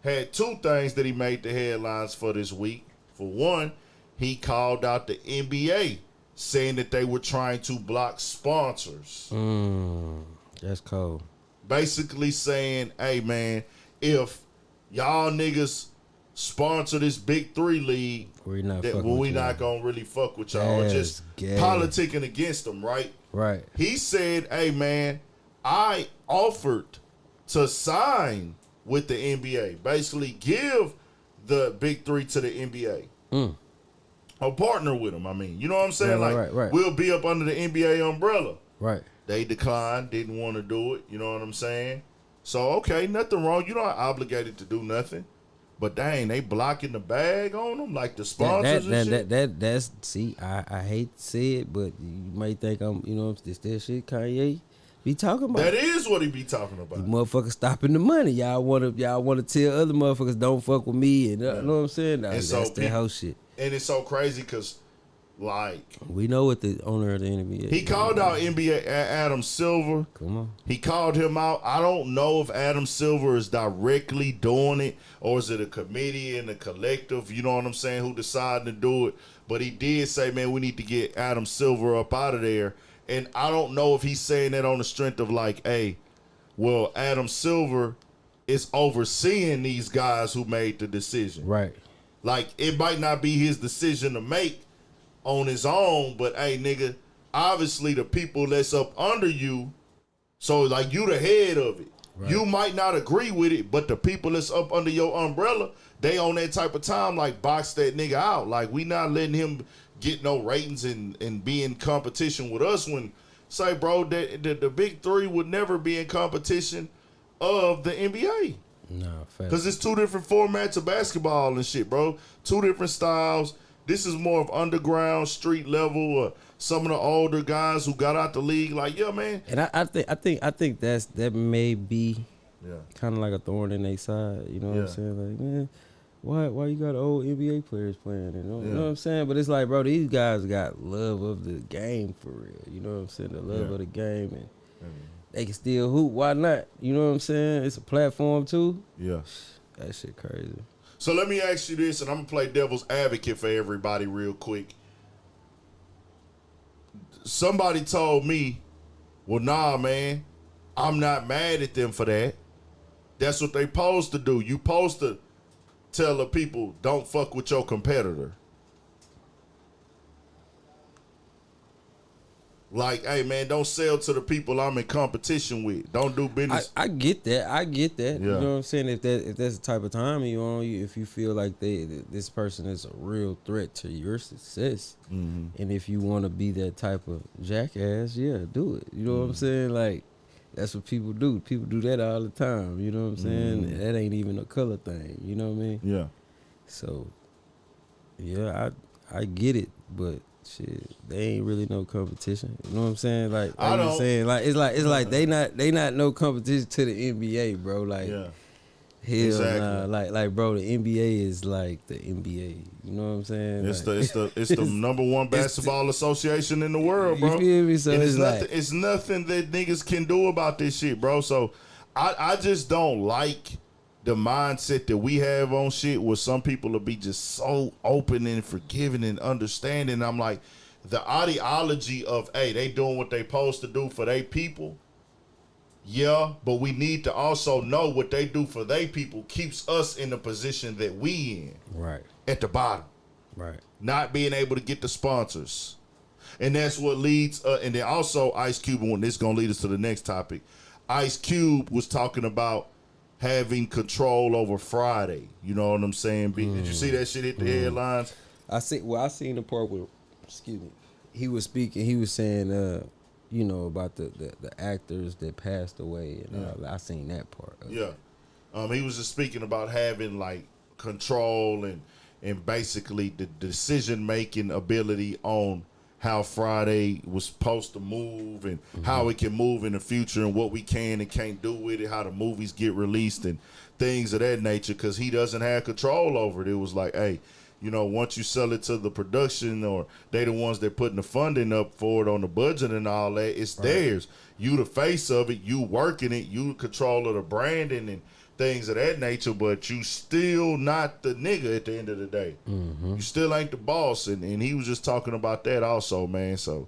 [SPEAKER 1] had 2 things that he made the headlines for this week. For one, he called out the NBA, saying that they were trying to block sponsors.
[SPEAKER 2] That's cold.
[SPEAKER 1] Basically saying, hey man, if y'all niggas sponsor this Big 3 league, we not gonna really fuck with y'all. Or just politicking against them, right?
[SPEAKER 2] Right.
[SPEAKER 1] He said, hey man, I offered to sign with the NBA. Basically give the Big 3 to the NBA. Or partner with them, I mean. You know what I'm saying?
[SPEAKER 2] Right.
[SPEAKER 1] We'll be up under the NBA umbrella.
[SPEAKER 2] Right.
[SPEAKER 1] They declined, didn't want to do it. You know what I'm saying? So, okay, nothing wrong. You're not obligated to do nothing. But dang, they blocking the bag on them, like the sponsors and shit.
[SPEAKER 2] That's see, I hate to say it, but you might think I'm, this that shit Kanye be talking about.
[SPEAKER 1] That is what he be talking about.
[SPEAKER 2] You motherfuckers stopping the money. Y'all wanna tell other motherfuckers don't fuck with me, and you know what I'm saying? Nah, that's that whole shit.
[SPEAKER 1] And it's so crazy because, like,
[SPEAKER 2] we know what the owner of the NBA.
[SPEAKER 1] He called out NBA Adam Silver.
[SPEAKER 2] Come on.
[SPEAKER 1] He called him out. I don't know if Adam Silver is directly doing it or is it a committee and a collective, you know what I'm saying, who decided to do it. But he did say, man, we need to get Adam Silver up out of there. And I don't know if he's saying that on the strength of like, hey, well, Adam Silver is overseeing these guys who made the decision.
[SPEAKER 2] Right.
[SPEAKER 1] Like, it might not be his decision to make on his own, but hey, nigga, obviously the people that's up under you, so like you the head of it. You might not agree with it, but the people that's up under your umbrella, they on that type of time, like box that nigga out. Like we not letting him get no ratings and be in competition with us. When say, bro, that the big three would never be in competition of the NBA.
[SPEAKER 2] No, fact.
[SPEAKER 1] Because it's two different formats of basketball and shit, bro. Two different styles. This is more of underground, street level. Some of the older guys who got out the league, like, yeah, man.
[SPEAKER 2] And I think that may be
[SPEAKER 1] Yeah.
[SPEAKER 2] kind of like a thorn in their side. You know what I'm saying? Like, man, why you got old NBA players playing? You know what I'm saying? But it's like, bro, these guys got love of the game for real. You know what I'm saying? The love of the game, and they can still hoop. Why not? You know what I'm saying? It's a platform too.
[SPEAKER 1] Yeah.
[SPEAKER 2] That shit crazy.
[SPEAKER 1] So let me ask you this, and I'm going to play devil's advocate for everybody real quick. Somebody told me, well, nah, man, I'm not mad at them for that. That's what they supposed to do. You supposed to tell the people, don't fuck with your competitor. Like, hey, man, don't sell to the people I'm in competition with. Don't do business.
[SPEAKER 2] I get that.
[SPEAKER 1] Yeah.
[SPEAKER 2] You know what I'm saying? If that's the type of time you on, if you feel like this person is a real threat to your success, and if you want to be that type of jackass, yeah, do it. You know what I'm saying? Like, that's what people do. People do that all the time. You know what I'm saying? That ain't even a color thing. You know what I mean?
[SPEAKER 1] Yeah.
[SPEAKER 2] So, yeah, I get it, but shit, they ain't really no competition. You know what I'm saying? Like
[SPEAKER 1] I
[SPEAKER 2] you
[SPEAKER 1] don't.
[SPEAKER 2] saying, like it's like they not no competition to the NBA, bro. Like hell
[SPEAKER 1] Exactly.
[SPEAKER 2] nah. Like bro, the NBA is like the NBA. You know what I'm saying?
[SPEAKER 1] It's
[SPEAKER 2] Like,
[SPEAKER 1] the number one basketball association in the world, bro.
[SPEAKER 2] You feel me? So
[SPEAKER 1] And
[SPEAKER 2] it's like
[SPEAKER 1] it's nothing that niggas can do about this shit, bro. So I just don't like the mindset that we have on shit where some people will be just so open and forgiving and understanding. I'm like, the ideology of, hey, they doing what they supposed to do for they people. Yeah, but we need to also know what they do for they people keeps us in the position that we in.
[SPEAKER 2] right,
[SPEAKER 1] At the bottom.
[SPEAKER 2] right.
[SPEAKER 1] Not being able to get the sponsors. And that's what leads, and then also Ice Cube, and this is going to lead us to the next topic. Ice Cube was talking about having control over Friday. You know what I'm saying? Did you see that shit hit the headlines?
[SPEAKER 2] I seen the part where, excuse me, he was speaking. He was saying, you know, about the actors that passed away, and I seen that part.
[SPEAKER 1] Yeah. He was just speaking about having like control and basically the decision making ability on how Friday was supposed to move and how it can move in the future and what we can and can't do with it, how the movies get released and things of that nature, because he doesn't have control over it. It was like, hey, you know, once you sell it to the production or they the ones that putting the funding up for it on the budget and all that, it's theirs. You the face of it, you working it, you control of the branding and things of that nature, but you still not the nigga at the end of the day. You still ain't the boss, and he was just talking about that also, man. So,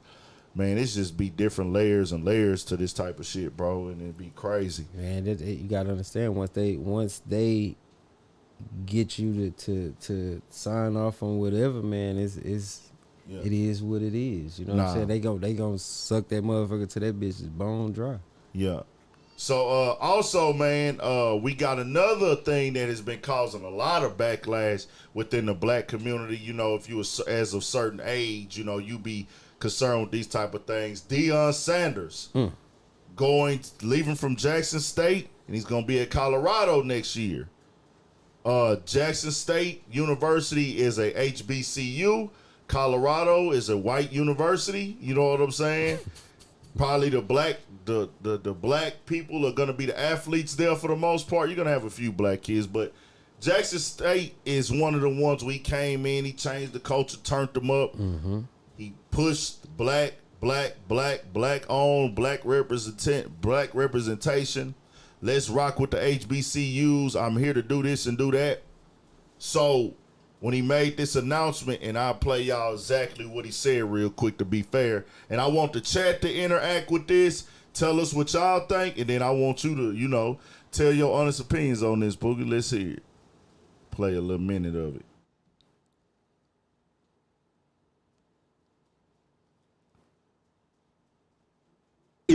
[SPEAKER 1] man, it's just be different layers and layers to this type of shit, bro, and it'd be crazy.
[SPEAKER 2] Man, you gotta understand, once they get you to sign off on whatever, man, it is what it is. You know what I'm saying? They gonna suck that motherfucker to that bitch's bone dry.
[SPEAKER 1] Yeah. So also, man, we got another thing that has been causing a lot of backlash within the black community. You know, if you was as of certain age, you know, you be concerned with these type of things. Deion Sanders leaving from Jackson State, and he's gonna be at Colorado next year. Jackson State University is a HBCU. Colorado is a white university. You know what I'm saying? Probably the black people are gonna be the athletes there for the most part. You're gonna have a few black kids, but Jackson State is one of the ones where he came in, he changed the culture, turned them up. He pushed black representation. Let's rock with the HBCUs. I'm here to do this and do that. So when he made this announcement, and I'll play y'all exactly what he said real quick to be fair. And I want the chat to interact with this. Tell us what y'all think, and then I want you to, you know, tell your honest opinions on this, Boogie. Let's hear it. Play a little minute of it.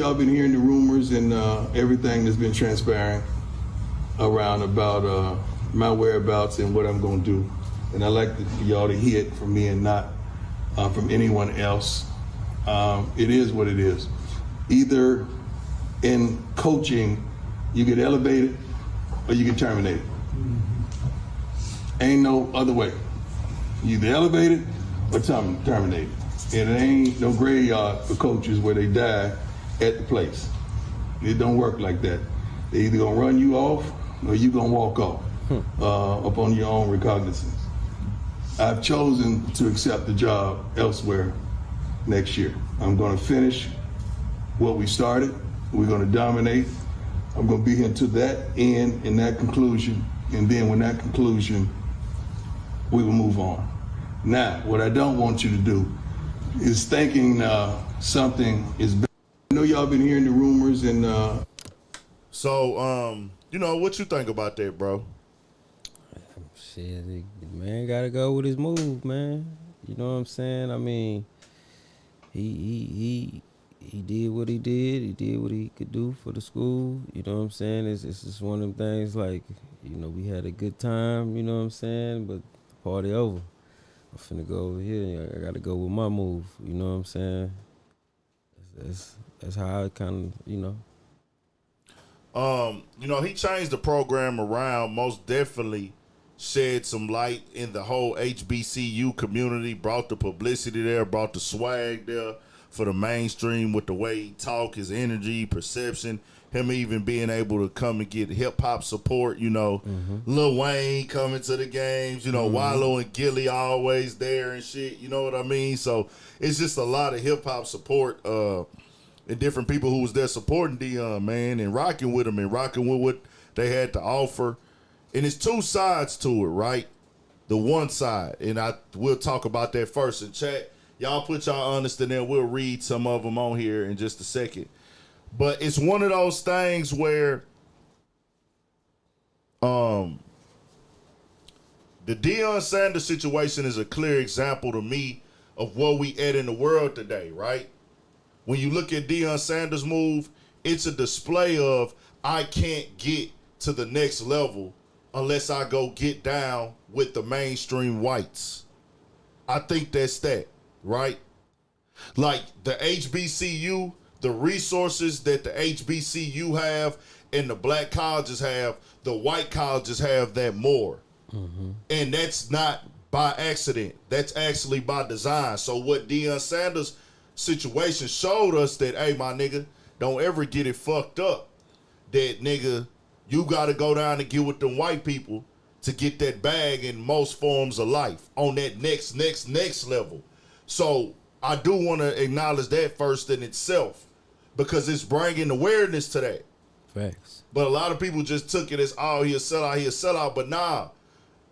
[SPEAKER 5] y'all been hearing the rumors and everything that's been transpiring around about my whereabouts and what I'm gonna do. And I like for y'all to hear it from me and not from anyone else. It is what it is. Either in coaching, you get elevated or you get terminated. Ain't no other way. You either elevated or terminated. And it ain't no graveyard for coaches where they die at the place. It don't work like that. They either gonna run you off or you gonna walk off upon your own recognizance. I've chosen to accept the job elsewhere next year. I'm gonna finish what we started. We're gonna dominate. I'm gonna be here to that end and that conclusion. And then when that conclusion, we will move on. Now, what I don't want you to do is thinking something is better. I know y'all been hearing the rumors and
[SPEAKER 1] So, you know, what you think about that, bro?
[SPEAKER 2] Shit, the man gotta go with his move, man. You know what I'm saying? I mean, he did what he did. He did what he could do for the school. You know what I'm saying? It's just one of them things like, you know, we had a good time, you know what I'm saying? But the party over. I'm finna go over here. I gotta go with my move. You know what I'm saying? That's how I kind of, you know.
[SPEAKER 1] You know, he changed the program around, most definitely shed some light in the whole HBCU community, brought the publicity there, brought the swag there for the mainstream with the way he talk, his energy, perception, him even being able to come and get hip-hop support, you know, Lil Wayne coming to the games, you know, Wallow and Gilly always there and shit, you know what I mean? So it's just a lot of hip-hop support and different people who was there supporting Deion, man, and rocking with him and rocking with what they had to offer. And it's two sides to it, right? The one side, and we'll talk about that first in chat. Y'all put y'all honest in there. We'll read some of them on here in just a second. But it's one of those things where the Deion Sanders situation is a clear example to me of what we at in the world today, right? When you look at Deion Sanders' move, it's a display of I can't get to the next level unless I go get down with the mainstream whites. I think that's that, right? Like the HBCU, the resources that the HBCU have and the black colleges have, the white colleges have that more. And that's not by accident. That's actually by design. So what Deion Sanders' situation showed us that, hey, my nigga, don't ever get it fucked up. That, nigga, you got to go down and get with them white people to get that bag in most forms of life on that next level. So I do want to acknowledge that first in itself because it's bringing awareness to that.
[SPEAKER 2] Facts.
[SPEAKER 1] But a lot of people just took it as, oh, he'll sell out. But nah,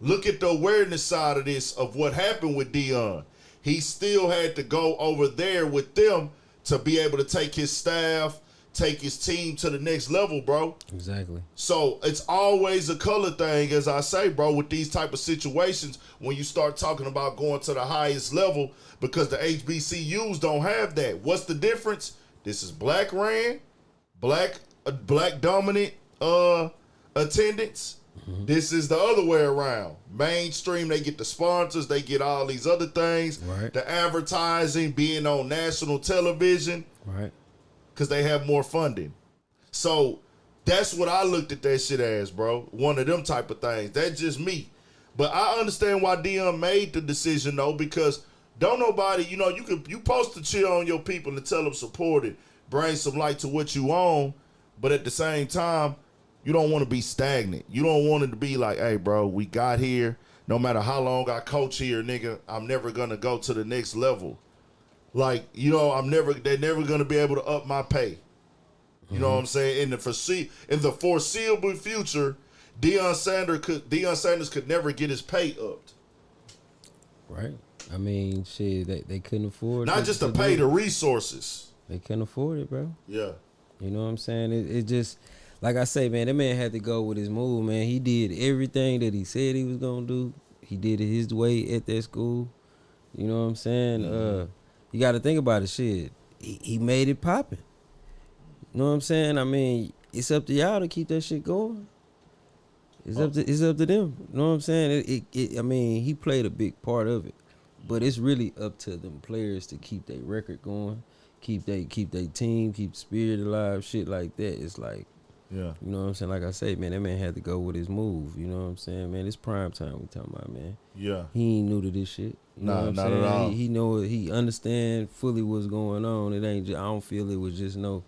[SPEAKER 1] look at the awareness side of this, of what happened with Deion. He still had to go over there with them to be able to take his staff, take his team to the next level, bro.
[SPEAKER 2] Exactly.
[SPEAKER 1] So it's always a color thing, as I say, bro, with these type of situations when you start talking about going to the highest level, because the HBCUs don't have that. What's the difference? This is black ran, black dominant attendance. This is the other way around. Mainstream, they get the sponsors, they get all these other things.
[SPEAKER 2] Right.
[SPEAKER 1] The advertising, being on national television.
[SPEAKER 2] Right.
[SPEAKER 1] Because they have more funding. So that's what I looked at that shit as, bro. One of them type of things. That's just me. But I understand why Deion made the decision, though, because don't nobody, you know, you supposed to chill on your people and tell them support it, bring some light to what you own, but at the same time, you don't want to be stagnant. You don't want it to be like, hey, bro, we got here. No matter how long I coach here, nigga, I'm never going to go to the next level. Like, you know, they're never going to be able to up my pay. You know what I'm saying? In the foreseeable future, Deion Sanders could never get his pay upped.
[SPEAKER 2] Right. I mean, shit, they couldn't afford
[SPEAKER 1] Not just to pay, the resources.
[SPEAKER 2] They couldn't afford it, bro.
[SPEAKER 1] Yeah.
[SPEAKER 2] You know what I'm saying? It just, like I say, man, that man had to go with his move, man. He did everything that he said he was going to do. He did it his way at that school. You know what I'm saying? You got to think about it, shit. He made it popping. You know what I'm saying? I mean, it's up to y'all to keep that shit going. It's up to them. You know what I'm saying? I mean, he played a big part of it, but it's really up to them players to keep their record going, keep their team, keep the spirit alive, shit like that. It's like,
[SPEAKER 1] Yeah.
[SPEAKER 2] you know what I'm saying? Like I say, man, that man had to go with his move. You know what I'm saying, man? It's prime time we talking about, man.
[SPEAKER 1] Yeah.
[SPEAKER 2] He ain't new to this shit. You know what I'm
[SPEAKER 1] Not
[SPEAKER 2] saying?
[SPEAKER 1] at all.
[SPEAKER 2] He know it. He understand fully what's going on. It ain't just, I don't feel it was just no.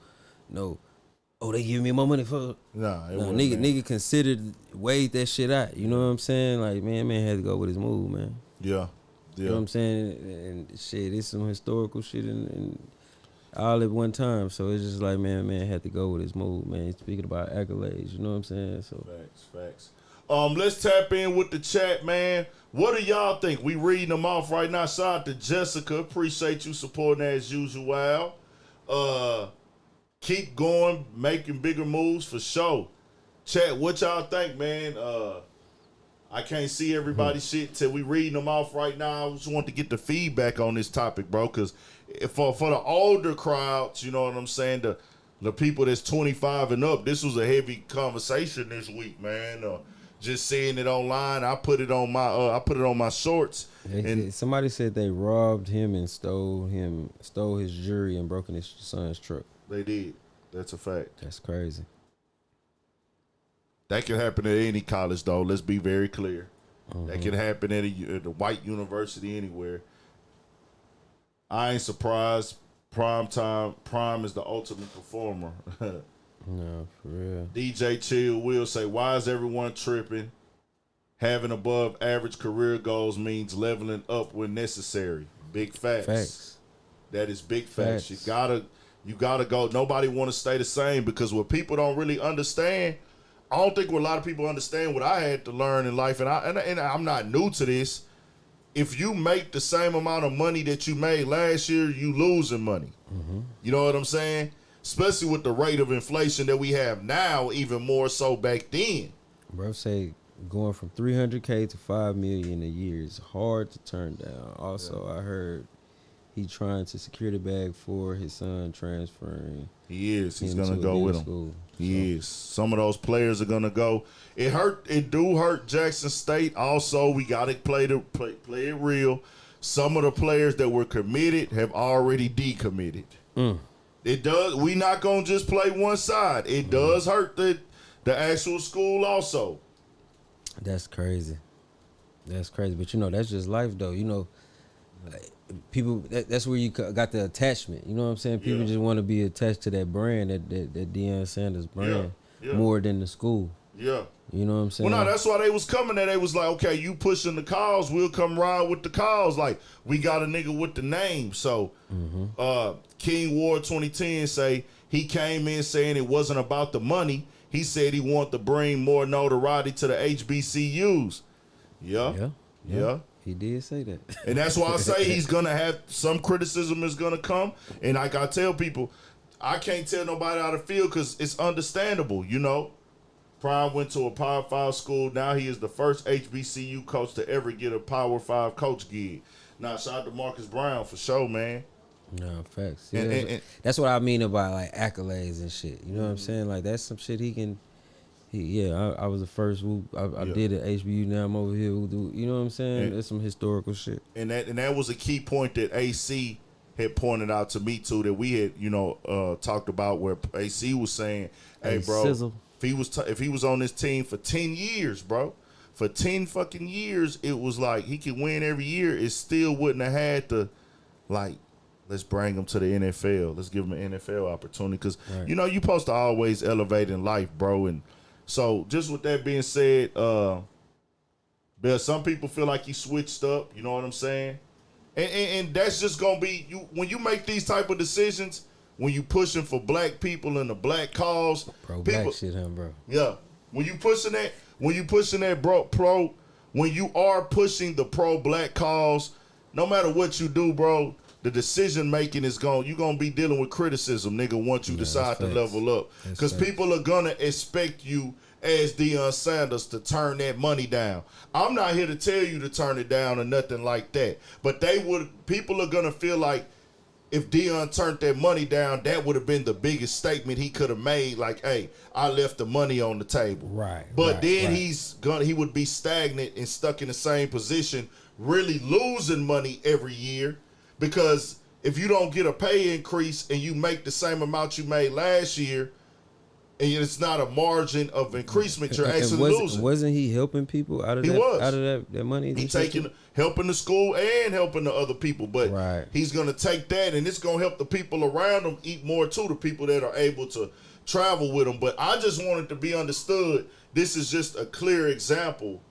[SPEAKER 2] Oh, they give me more money for.
[SPEAKER 1] Nah, it
[SPEAKER 2] No,
[SPEAKER 1] wasn't, man.
[SPEAKER 2] nigga considered weighed that shit out. You know what I'm saying? Like, man had to go with his move, man.
[SPEAKER 1] Yeah.
[SPEAKER 2] You know what I'm saying? And shit, it's some historical shit and all at one time. So it's just like, man had to go with his move, man. Speaking about accolades, you know what I'm saying? So
[SPEAKER 1] Facts. Let's tap in with the chat, man. What do y'all think? We reading them off right now. Shout out to Jessica. Appreciate you supporting as usual. Keep going, making bigger moves for sure. Chat, what y'all think, man? I can't see everybody's shit till we reading them off right now. I just want to get the feedback on this topic, bro, because for the older crowds, you know what I'm saying, the people that's 25 and up, this was a heavy conversation this week, man. Just seeing it online, I put it on my shorts. And
[SPEAKER 2] somebody said they robbed him and stole his jewelry and broke in his son's truck.
[SPEAKER 1] They did. That's a fact.
[SPEAKER 2] That's crazy.
[SPEAKER 1] That can happen at any college, though. Let's be very clear. That can happen at a white university anywhere. I ain't surprised. Prime is the ultimate performer.
[SPEAKER 2] No, for real.
[SPEAKER 1] DJ Chill will say, why is everyone tripping? Having above average career goals means leveling up when necessary. Big facts. That is big facts. You gotta go. Nobody want to stay the same, because what people don't really understand, I don't think what a lot of people understand what I had to learn in life, and I'm not new to this. If you make the same amount of money that you made last year, you losing money. You know what I'm saying? Especially with the rate of inflation that we have now, even more so back then.
[SPEAKER 2] Bro say going from 300K to 5 million a year is hard to turn down. Also, I heard he trying to secure the bag for his son transferring.
[SPEAKER 1] He is. He's
[SPEAKER 2] into
[SPEAKER 1] gonna
[SPEAKER 2] a
[SPEAKER 1] go
[SPEAKER 2] bigger
[SPEAKER 1] with him.
[SPEAKER 2] school.
[SPEAKER 1] He is. Some of those players are gonna go. It do hurt Jackson State. Also, we gotta play it real. Some of the players that were committed have already decommitted. It does. We not gonna just play one side. It does hurt the actual school also.
[SPEAKER 2] That's crazy. But you know, that's just life, though. You know, people. That's where you got the attachment. You know what I'm saying? People just want to be attached to that brand, that Deion Sanders brand, more than the school.
[SPEAKER 1] Yeah.
[SPEAKER 2] You know what I'm saying?
[SPEAKER 1] Well, no, that's why they was coming there. They was like, okay, you pushing the cause, we'll come around with the cause. Like, we got a nigga with the name. So, King Ward 2010 say he came in saying it wasn't about the money. He said he wanted to bring more notoriety to the HBCUs. Yeah.
[SPEAKER 2] He did say that.
[SPEAKER 1] And that's why I say he's going to have some criticism is going to come. And like I tell people, I can't tell nobody how to feel because it's understandable, you know. Prime went to a Power 5 school. Now he is the first HBCU coach to ever get a Power 5 coach gig. Now, shout out to Marcus Brown for sure, man.
[SPEAKER 2] No, facts. Yeah, that's what I mean about, like, accolades and shit. You know what I'm saying? Like, that's some shit he can... I was the first who... I did at HBU, now I'm over here. You know what I'm saying? That's some historical shit. And
[SPEAKER 1] that was a key point that AC had pointed out to me, too, that we had, you know, talked about, where AC was saying, hey, bro...
[SPEAKER 2] Sizzle.
[SPEAKER 1] If he was on this team for 10 years, bro, for 10 fucking years, it was like he could win every year. It still wouldn't have had to, like, let's bring him to the NFL. Let's give him an NFL opportunity. Because, you know, you're supposed to always elevate in life, bro. And so just with that being said, Bill, some people feel like he switched up. You know what I'm saying? And that's just going to be, when you make these type of decisions, when you pushing for black people and the black cause,
[SPEAKER 2] pro-black shit, huh, bro?
[SPEAKER 1] Yeah. When you pushing that, when you are pushing the pro-black cause, no matter what you do, bro, the decision making is you're gonna be dealing with criticism, nigga, once you decide to level up. Because people are gonna expect you as Deion Sanders to turn that money down. I'm not here to tell you to turn it down or nothing like that. But people are gonna feel like if Deion turned that money down, that would have been the biggest statement he could have made. Like, hey, I left the money on the table.
[SPEAKER 2] Right.
[SPEAKER 1] But
[SPEAKER 2] right,
[SPEAKER 1] then
[SPEAKER 2] right.
[SPEAKER 1] he would be stagnant and stuck in the same position, really losing money every year. Because if you don't get a pay increase and you make the same amount you made last year, and it's not a margin of increasement, you're actually losing.
[SPEAKER 2] Wasn't he helping people out of that money?
[SPEAKER 1] He helping the school and helping the other people, but
[SPEAKER 2] right.
[SPEAKER 1] he's gonna take that and it's gonna help the people around him eat more too. The people that are able to travel with him. But I just wanted to be understood. This is just a clear example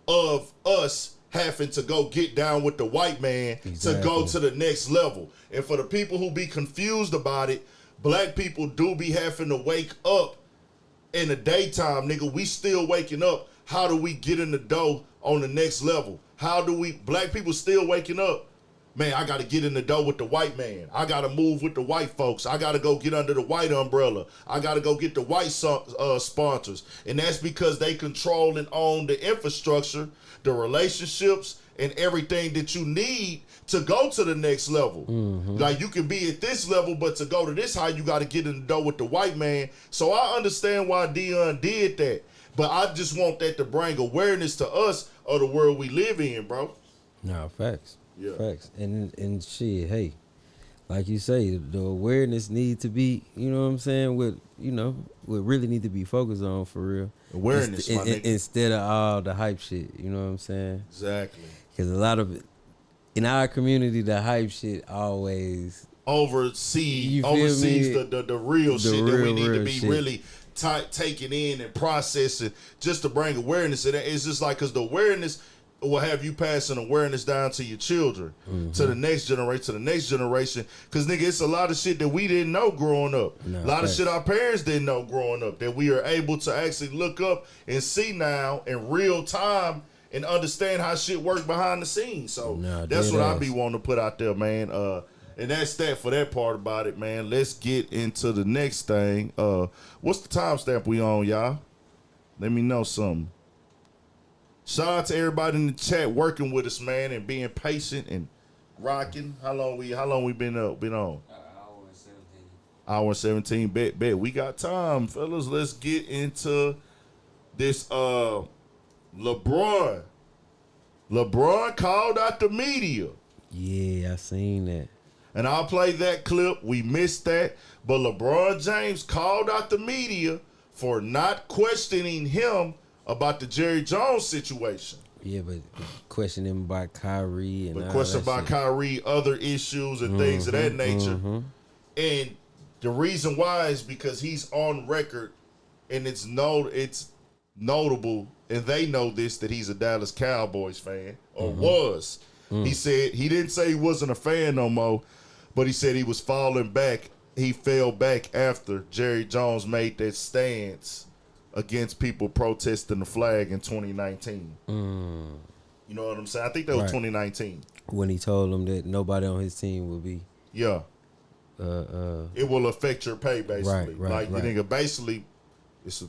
[SPEAKER 1] of us having to go get down with the white man to go to the next level. And for the people who be confused about it, black people do be having to wake up in the daytime, nigga. We still waking up. How do we get in the dough on the next level? Black people still waking up. Man, I got to get in the dough with the white man. I got to move with the white folks. I got to go get under the white umbrella. I got to go get the white sponsors. And that's because they control and own the infrastructure, the relationships, and everything that you need to go to the next level. Mm-hmm. Like, you can be at this level, but to go to this high, you got to get in the dough with the white man. So I understand why Deion did that. But I just want that to bring awareness to us of the world we live in, bro.
[SPEAKER 2] No, facts.
[SPEAKER 1] Yeah.
[SPEAKER 2] Facts. And shit, hey, like you say, the awareness need to be, you know what I'm saying, what really need to be focused on for real.
[SPEAKER 1] Awareness, my nigga.
[SPEAKER 2] Instead of all the hype shit, you know what I'm saying?
[SPEAKER 1] Exactly.
[SPEAKER 2] Because a lot of it, in our community, the hype shit always
[SPEAKER 1] oversees the real shit that we need to be really taking in and processing just to bring awareness. And it's just like, because the awareness will have you passing awareness down to your children, to the next generation. Because, nigga, it's a lot of shit that we didn't know growing up. A lot of shit our parents didn't know growing up that we are able to actually look up and see now in real time and understand how shit work behind the scenes. So that's what I be wanting to put out there, man. And that's that for that part about it, man. Let's get into the next thing. What's the timestamp we on, y'all? Let me know something. Shout out to everybody in the chat working with us, man, and being patient and rocking. How long we been on? Hour and 17. Bet. We got time, fellas. Let's get into this. LeBron called out the media.
[SPEAKER 2] Yeah, I seen that.
[SPEAKER 1] And I'll play that clip. We missed that. But LeBron James called out the media for not questioning him about the Jerry Jones situation.
[SPEAKER 2] Yeah, but question him about Kyrie and
[SPEAKER 1] question about Kyrie, other issues and things of that nature. And the reason why is because he's on record, and it's notable, and they know this, that he's a Dallas Cowboys fan, or was. He said, he didn't say he wasn't a fan no more, but he said he was falling back. He fell back after Jerry Jones made that stance against people protesting the flag in 2019. You know what I'm saying? I think that was 2019.
[SPEAKER 2] When he told them that nobody on his team would be.
[SPEAKER 1] Yeah. It will affect your pay, basically.
[SPEAKER 2] Right.
[SPEAKER 1] You nigga, basically, it's a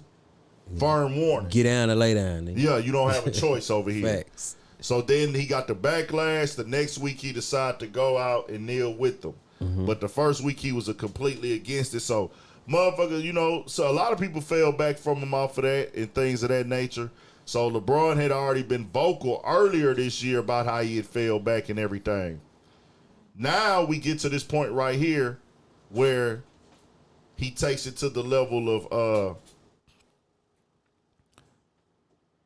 [SPEAKER 1] firm warning.
[SPEAKER 2] Get down and lay down, nigga.
[SPEAKER 1] Yeah, you don't have a choice over here.
[SPEAKER 2] Facts.
[SPEAKER 1] So then he got the backlash. The next week he decided to go out and kneel with them. But the first week he was completely against it. So, motherfucker, so a lot of people fell back from him off of that and things of that nature. So LeBron had already been vocal earlier this year about how he had fell back and everything. Now we get to this point right here where he takes it to the level of,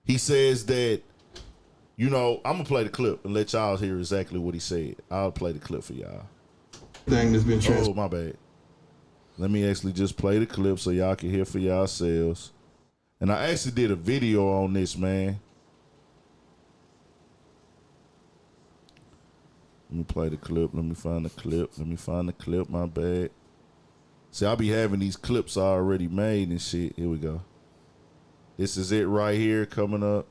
[SPEAKER 1] he says that, I'm going to play the clip and let y'all hear exactly what he said. I'll play the clip for y'all.
[SPEAKER 5] Thing that's been
[SPEAKER 1] Oh, my bad. Let me actually just play the clip so y'all can hear for yourselves. And I actually did a video on this, man. Let me play the clip. Let me find the clip. My bad. See, I'll be having these clips already made and shit. Here we go. This is it right here coming up.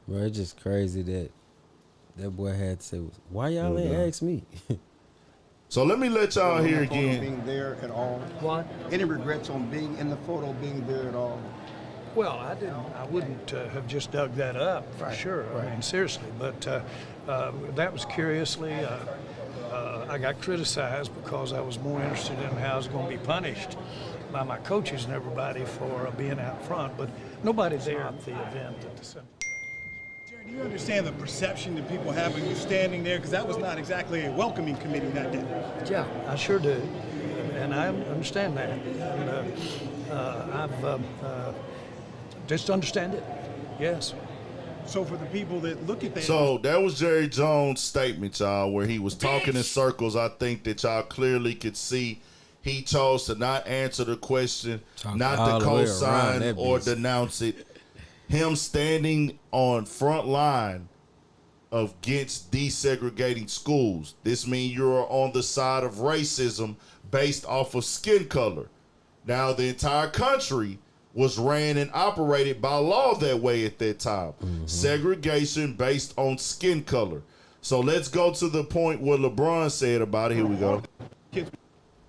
[SPEAKER 2] Bro, it's just crazy that boy had to say, why y'all ain't ask me?
[SPEAKER 1] So let me let y'all hear again.
[SPEAKER 6] Being there at all?
[SPEAKER 7] What?
[SPEAKER 6] Any regrets on being in the photo, being there at all?
[SPEAKER 7] Well, I wouldn't have just dug that up for sure. I mean, seriously. But that was curiously I got criticized because I was more interested in how I was going to be punished by my coaches and everybody for being out front, but nobody there at the event at the center.
[SPEAKER 8] Jerry, do you understand the perception that people have of you standing there? Because that was not exactly a welcoming committee that day.
[SPEAKER 7] Yeah, I sure do, and I understand that. And I've just understand it. Yes.
[SPEAKER 8] So for the people that look at that,
[SPEAKER 1] So that was Jerry Jones' statement, y'all, where he was talking in circles. I think that y'all clearly could see he chose to not answer the question,
[SPEAKER 2] Talk
[SPEAKER 1] not
[SPEAKER 2] all
[SPEAKER 1] to
[SPEAKER 2] the way around
[SPEAKER 1] co-sign
[SPEAKER 2] that
[SPEAKER 1] or
[SPEAKER 2] bitch.
[SPEAKER 1] denounce it. Him standing on front line against desegregating schools. This means you're on the side of racism based off of skin color. Now, the entire country was ran and operated by law that way at that time. Segregation based on skin color. So let's go to the point what LeBron said about it. Here we go.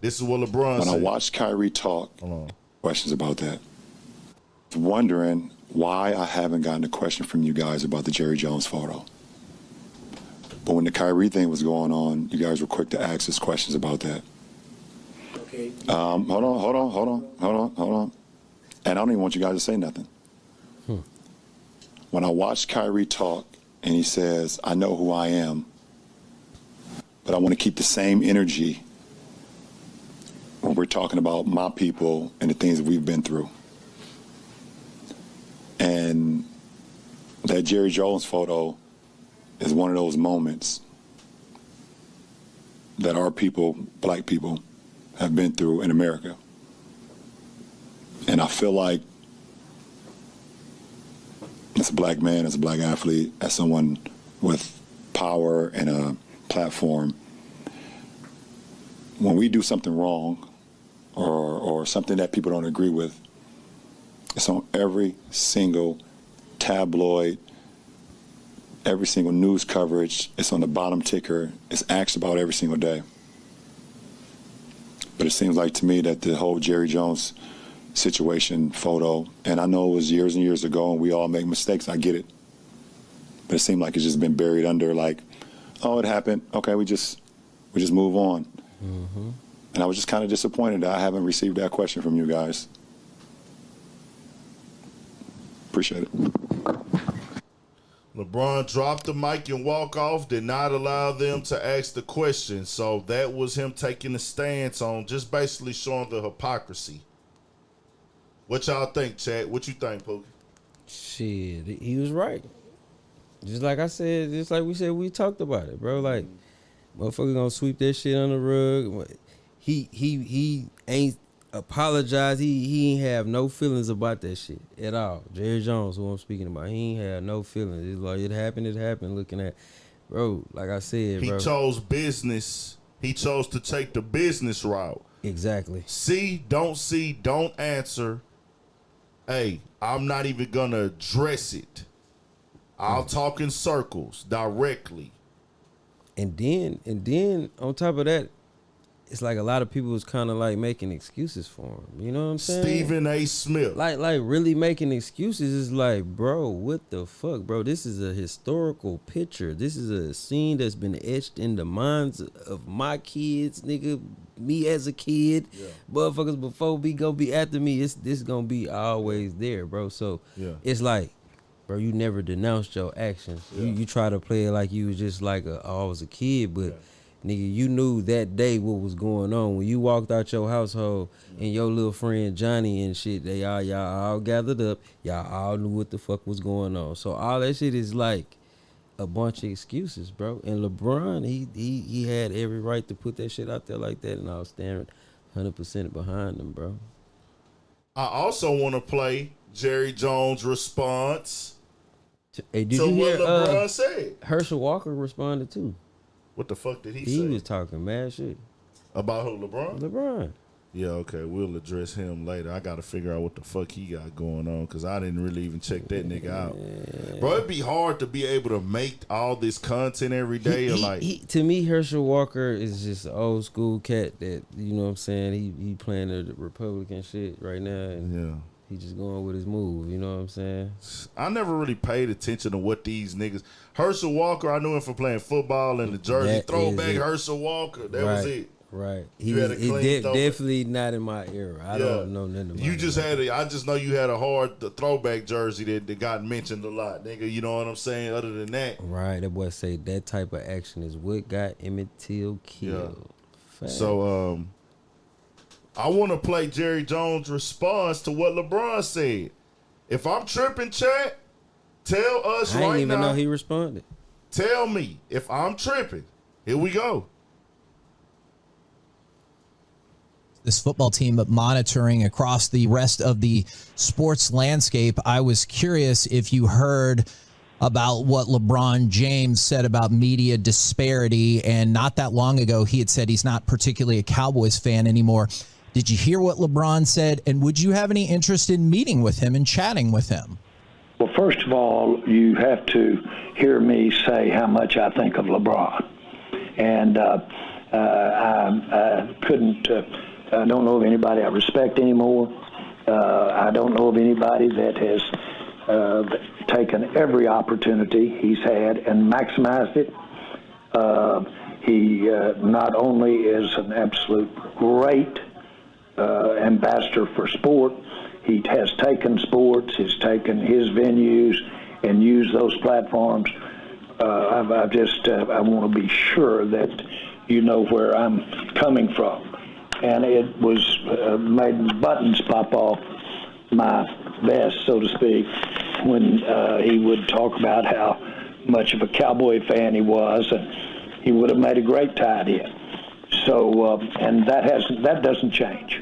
[SPEAKER 1] This is what LeBron
[SPEAKER 9] When
[SPEAKER 1] said.
[SPEAKER 9] I watched Kyrie talk, questions about that. Wondering why I haven't gotten a question from you guys about the Jerry Jones photo. But when the Kyrie thing was going on, you guys were quick to ask us questions about that.
[SPEAKER 10] Okay.
[SPEAKER 9] Hold on. And I don't even want you guys to say nothing. When I watched Kyrie talk and he says, I know who I am, but I want to keep the same energy when we're talking about my people and the things that we've been through. And that Jerry Jones photo is one of those moments that our people, black people, have been through in America. And I feel like as a black man, as a black athlete, as someone with power and a platform, when we do something wrong or something that people don't agree with, it's on every single tabloid, every single news coverage. It's on the bottom ticker. It's asked about every single day. But it seems like to me that the whole Jerry Jones situation photo, and I know it was years and years ago and we all make mistakes, I get it. But it seemed like it's just been buried under like, oh, it happened. Okay, we just move on. And I was just kind of disappointed that I haven't received that question from you guys. Appreciate it.
[SPEAKER 1] LeBron dropped the mic and walk off, did not allow them to ask the question. So that was him taking a stance on just basically showing the hypocrisy. What y'all think, Chad? What you think, Pookie?
[SPEAKER 2] Shit, he was right. Just like I said, just like we said, we talked about it, bro. Like, motherfucker gonna sweep that shit on the rug. He ain't apologize. He ain't have no feelings about that shit at all. Jerry Jones, who I'm speaking about, he ain't have no feelings. It's like it happened. Looking at, bro, like I said,
[SPEAKER 1] He
[SPEAKER 2] bro.
[SPEAKER 1] chose business. He chose to take the business route.
[SPEAKER 2] Exactly.
[SPEAKER 1] See, don't answer. Hey, I'm not even gonna address it. I'll talk in circles directly.
[SPEAKER 2] And then on top of that, it's like a lot of people was kind of like making excuses for him. You know what I'm saying?
[SPEAKER 1] Stephen A. Smith.
[SPEAKER 2] Like really making excuses is like, bro, what the fuck, bro? This is a historical picture. This is a scene that's been etched in the minds of my kids, nigga. Me as a kid, motherfuckers before me gonna be after me. This gonna be always there, bro. So it's like, bro, you never denounced your actions. You try to play it like you was just like I was a kid, but nigga, you knew that day what was going on. When you walked out your household and your little friend Johnny and shit, y'all all gathered up. Y'all all knew what the fuck was going on. So all that shit is like a bunch of excuses, bro. And LeBron, he had every right to put that shit out there like that, and I was standing 100% behind him, bro.
[SPEAKER 1] I also want to play Jerry Jones' response
[SPEAKER 2] Hey, did
[SPEAKER 1] to
[SPEAKER 2] you hear
[SPEAKER 1] what LeBron said.
[SPEAKER 2] Herschel Walker responded too?
[SPEAKER 1] What the fuck did he say?
[SPEAKER 2] He was talking mad shit.
[SPEAKER 1] About who, LeBron?
[SPEAKER 2] LeBron.
[SPEAKER 1] Yeah, okay, we'll address him later. I got to figure out what the fuck he got going on because I didn't really even check that nigga out. Bro, it'd be hard to be able to make all this content every day.
[SPEAKER 2] To me, Herschel Walker is just an old school cat that, you know what I'm saying, he playing the Republican shit right now. And He just going with his move. You know what I'm saying?
[SPEAKER 1] I never really paid attention to what these niggas. Herschel Walker, I knew him for playing football in the jersey.
[SPEAKER 2] That
[SPEAKER 1] Throwback
[SPEAKER 2] is it.
[SPEAKER 1] Herschel Walker. That was it.
[SPEAKER 2] Right.
[SPEAKER 1] You had a
[SPEAKER 2] He
[SPEAKER 1] clean throwback.
[SPEAKER 2] definitely not in my era. I don't know nothing about
[SPEAKER 1] You just
[SPEAKER 2] him.
[SPEAKER 1] I just know you had a hard throwback jersey that got mentioned a lot, nigga. You know what I'm saying? Other than that.
[SPEAKER 2] Right. That boy say that type of action is what got Emmett Till killed.
[SPEAKER 1] Yeah. So, I want to play Jerry Jones' response to what LeBron said. If I'm tripping, chat, tell us
[SPEAKER 2] I
[SPEAKER 1] right now.
[SPEAKER 2] didn't even know he responded.
[SPEAKER 1] Tell me if I'm tripping. Here we go.
[SPEAKER 11] This football team, but monitoring across the rest of the sports landscape. I was curious if you heard about what LeBron James said about media disparity, and not that long ago he had said he's not particularly a Cowboys fan anymore. Did you hear what LeBron said, and would you have any interest in meeting with him and chatting with him?
[SPEAKER 12] Well, first of all, you have to hear me say how much I think of LeBron. And I couldn't, I don't know of anybody I respect anymore. I don't know of anybody that has taken every opportunity he's had and maximized it. He not only is an absolute great ambassador for sport, he has taken sports, he's taken his venues and used those platforms. I want to be sure that you know where I'm coming from. And it was made buttons pop off my vest, so to speak, when he would talk about how much of a Cowboy fan he was, and he would have made a great tight end. So, and that doesn't change.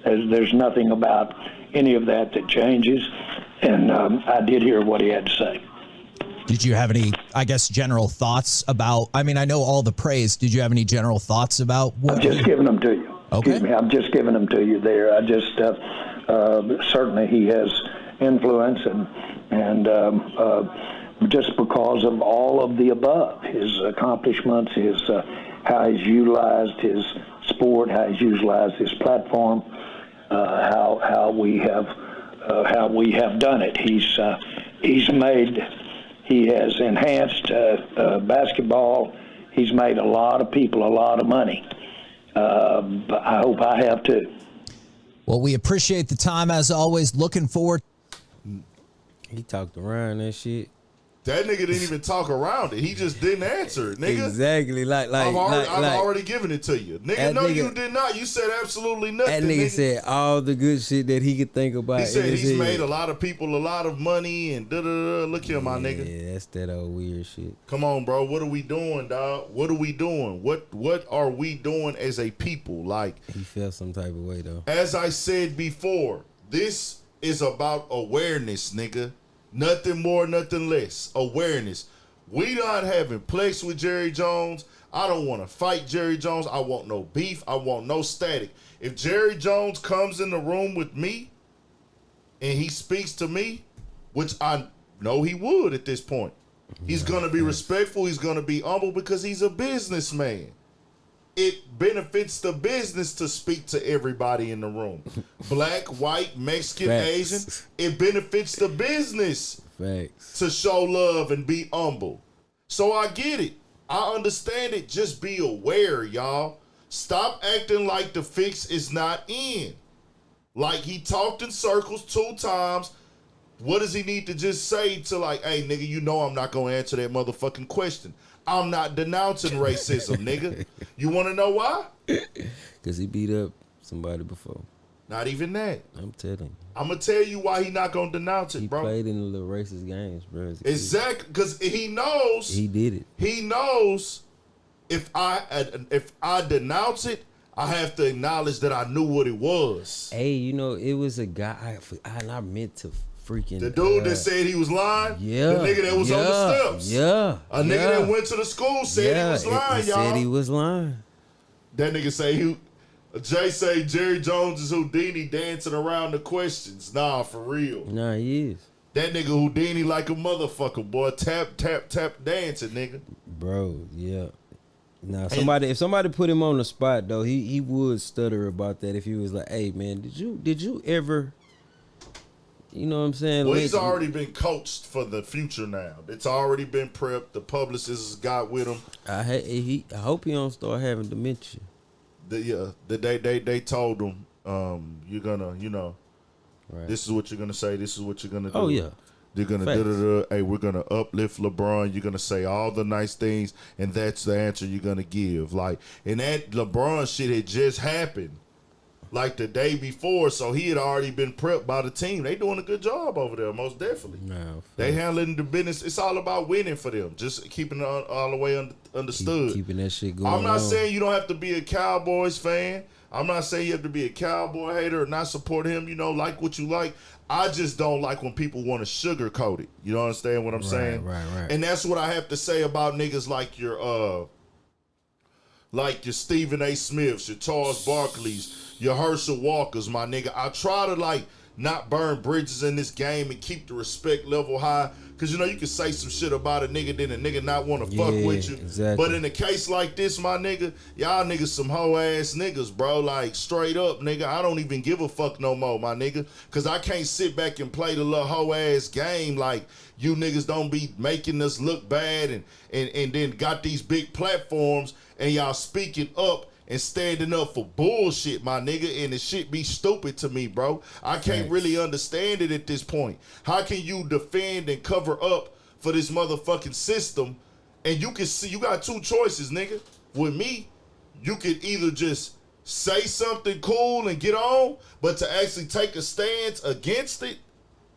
[SPEAKER 12] There's nothing about any of that changes, and I did hear what he had to say.
[SPEAKER 11] Did you have any, I guess, general thoughts about, I mean, I know all the praise. Did you have any general thoughts about what?
[SPEAKER 12] I'm just giving them to you.
[SPEAKER 11] Okay.
[SPEAKER 12] Excuse me, I'm just giving them to you there. I just, certainly he has influence and just because of all of the above, his accomplishments, his how he's utilized his sport, how he's utilized his platform, how we have done it. He has enhanced basketball. He's made a lot of people a lot of money. But I hope I have too.
[SPEAKER 11] Well, we appreciate the time as always. Looking forward.
[SPEAKER 2] He talked around that shit.
[SPEAKER 1] That nigga didn't even talk around it. He just didn't answer it, nigga.
[SPEAKER 2] Exactly. Like
[SPEAKER 1] I've already given it to you. Nigga, no, you did not. You said absolutely nothing.
[SPEAKER 2] That nigga said all the good shit that he could think about.
[SPEAKER 1] He said he's made a lot of people a lot of money and da-da-da. Look here, my nigga.
[SPEAKER 2] Yeah, that's that old weird shit.
[SPEAKER 1] Come on, bro. What are we doing, dog? What are we doing? What are we doing as a people? Like,
[SPEAKER 2] he felt some type of way, though.
[SPEAKER 1] As I said before, this is about awareness, nigga. Nothing more, nothing less. Awareness. We not having plex with Jerry Jones. I don't want to fight Jerry Jones. I want no beef. I want no static. If Jerry Jones comes in the room with me and he speaks to me, which I know he would at this point, he's going to be respectful. He's going to be humble because he's a businessman. It benefits the business to speak to everybody in the room. Black, white, Mexican,
[SPEAKER 2] Facts.
[SPEAKER 1] Asian. It benefits the business to show love and be humble. So I get it. I understand it. Just be aware, y'all. Stop acting like the fix is not in. Like he talked in circles 2 times. What does he need to just say to like, hey, nigga, you know I'm not going to answer that motherfucking question. I'm not denouncing racism, nigga. You want to know why?
[SPEAKER 2] Because he beat up somebody before.
[SPEAKER 1] Not even that.
[SPEAKER 2] I'm telling you.
[SPEAKER 1] I'm going to tell you why he not going to denounce it, bro.
[SPEAKER 2] He played in the little racist games, bro.
[SPEAKER 1] Exactly. Because he knows.
[SPEAKER 2] He did it.
[SPEAKER 1] He knows if I denounce it, I have to acknowledge that I knew what it was.
[SPEAKER 2] Hey, you know, it was a guy, I meant to freaking...
[SPEAKER 1] The dude that said he was lying?
[SPEAKER 2] Yeah.
[SPEAKER 1] The nigga that was on the steps?
[SPEAKER 2] Yeah.
[SPEAKER 1] A nigga that went to the school said he was lying, y'all.
[SPEAKER 2] Said he was lying.
[SPEAKER 1] That nigga say Jay say Jerry Jones is Houdini dancing around the questions. Nah, for real.
[SPEAKER 2] Nah, he is.
[SPEAKER 1] That nigga Houdini like a motherfucker, boy. Tap, tap, tap dancing, nigga.
[SPEAKER 2] Bro, yeah. Now, if somebody put him on the spot, though, he would stutter about that if he was like, hey, man, did you ever You know what I'm saying?
[SPEAKER 1] Well, he's already been coached for the future now. It's already been prepped. The publicists got with him.
[SPEAKER 2] I hope he don't start having dementia.
[SPEAKER 1] They told him, you're gonna,
[SPEAKER 2] right.
[SPEAKER 1] This is what you're gonna say. This is what you're gonna do.
[SPEAKER 2] Oh yeah.
[SPEAKER 1] They're gonna hey, we're gonna uplift LeBron. You're gonna say all the nice things, and that's the answer you're gonna give. Like, and that LeBron shit had just happened, like the day before, so he had already been prepped by the team. They doing a good job over there, most definitely.
[SPEAKER 2] No,
[SPEAKER 1] they handling the business. It's all about winning for them. Just keeping it all the way understood.
[SPEAKER 2] Keeping that shit going.
[SPEAKER 1] I'm not saying you don't have to be a Cowboys fan. I'm not saying you have to be a Cowboy hater or not support him. Like what you like. I just don't like when people want to sugarcoat it. You understand what I'm saying?
[SPEAKER 2] Right.
[SPEAKER 1] And that's what I have to say about niggas like your Stephen A. Smiths, your Charles Barkleys, your Herschel Walkers, my nigga. I try to not burn bridges in this game and keep the respect level high. Cause you can say some shit about a nigga, then a nigga not want to fuck with you.
[SPEAKER 2] Exactly.
[SPEAKER 1] But in a case like this, my nigga, y'all niggas some hoe ass niggas, bro. Like straight up, nigga. I don't even give a fuck no more, my nigga. Cause I can't sit back and play the little hoe ass game like you niggas don't be making us look bad and then got these big platforms and y'all speaking up and standing up for bullshit, my nigga, and the shit be stupid to me, bro. I can't really understand it at this point. How can you defend and cover up for this motherfucking system? And you can see, you got two choices, nigga. With me, you could either just say something cool and get on, but to actually take a stance against it,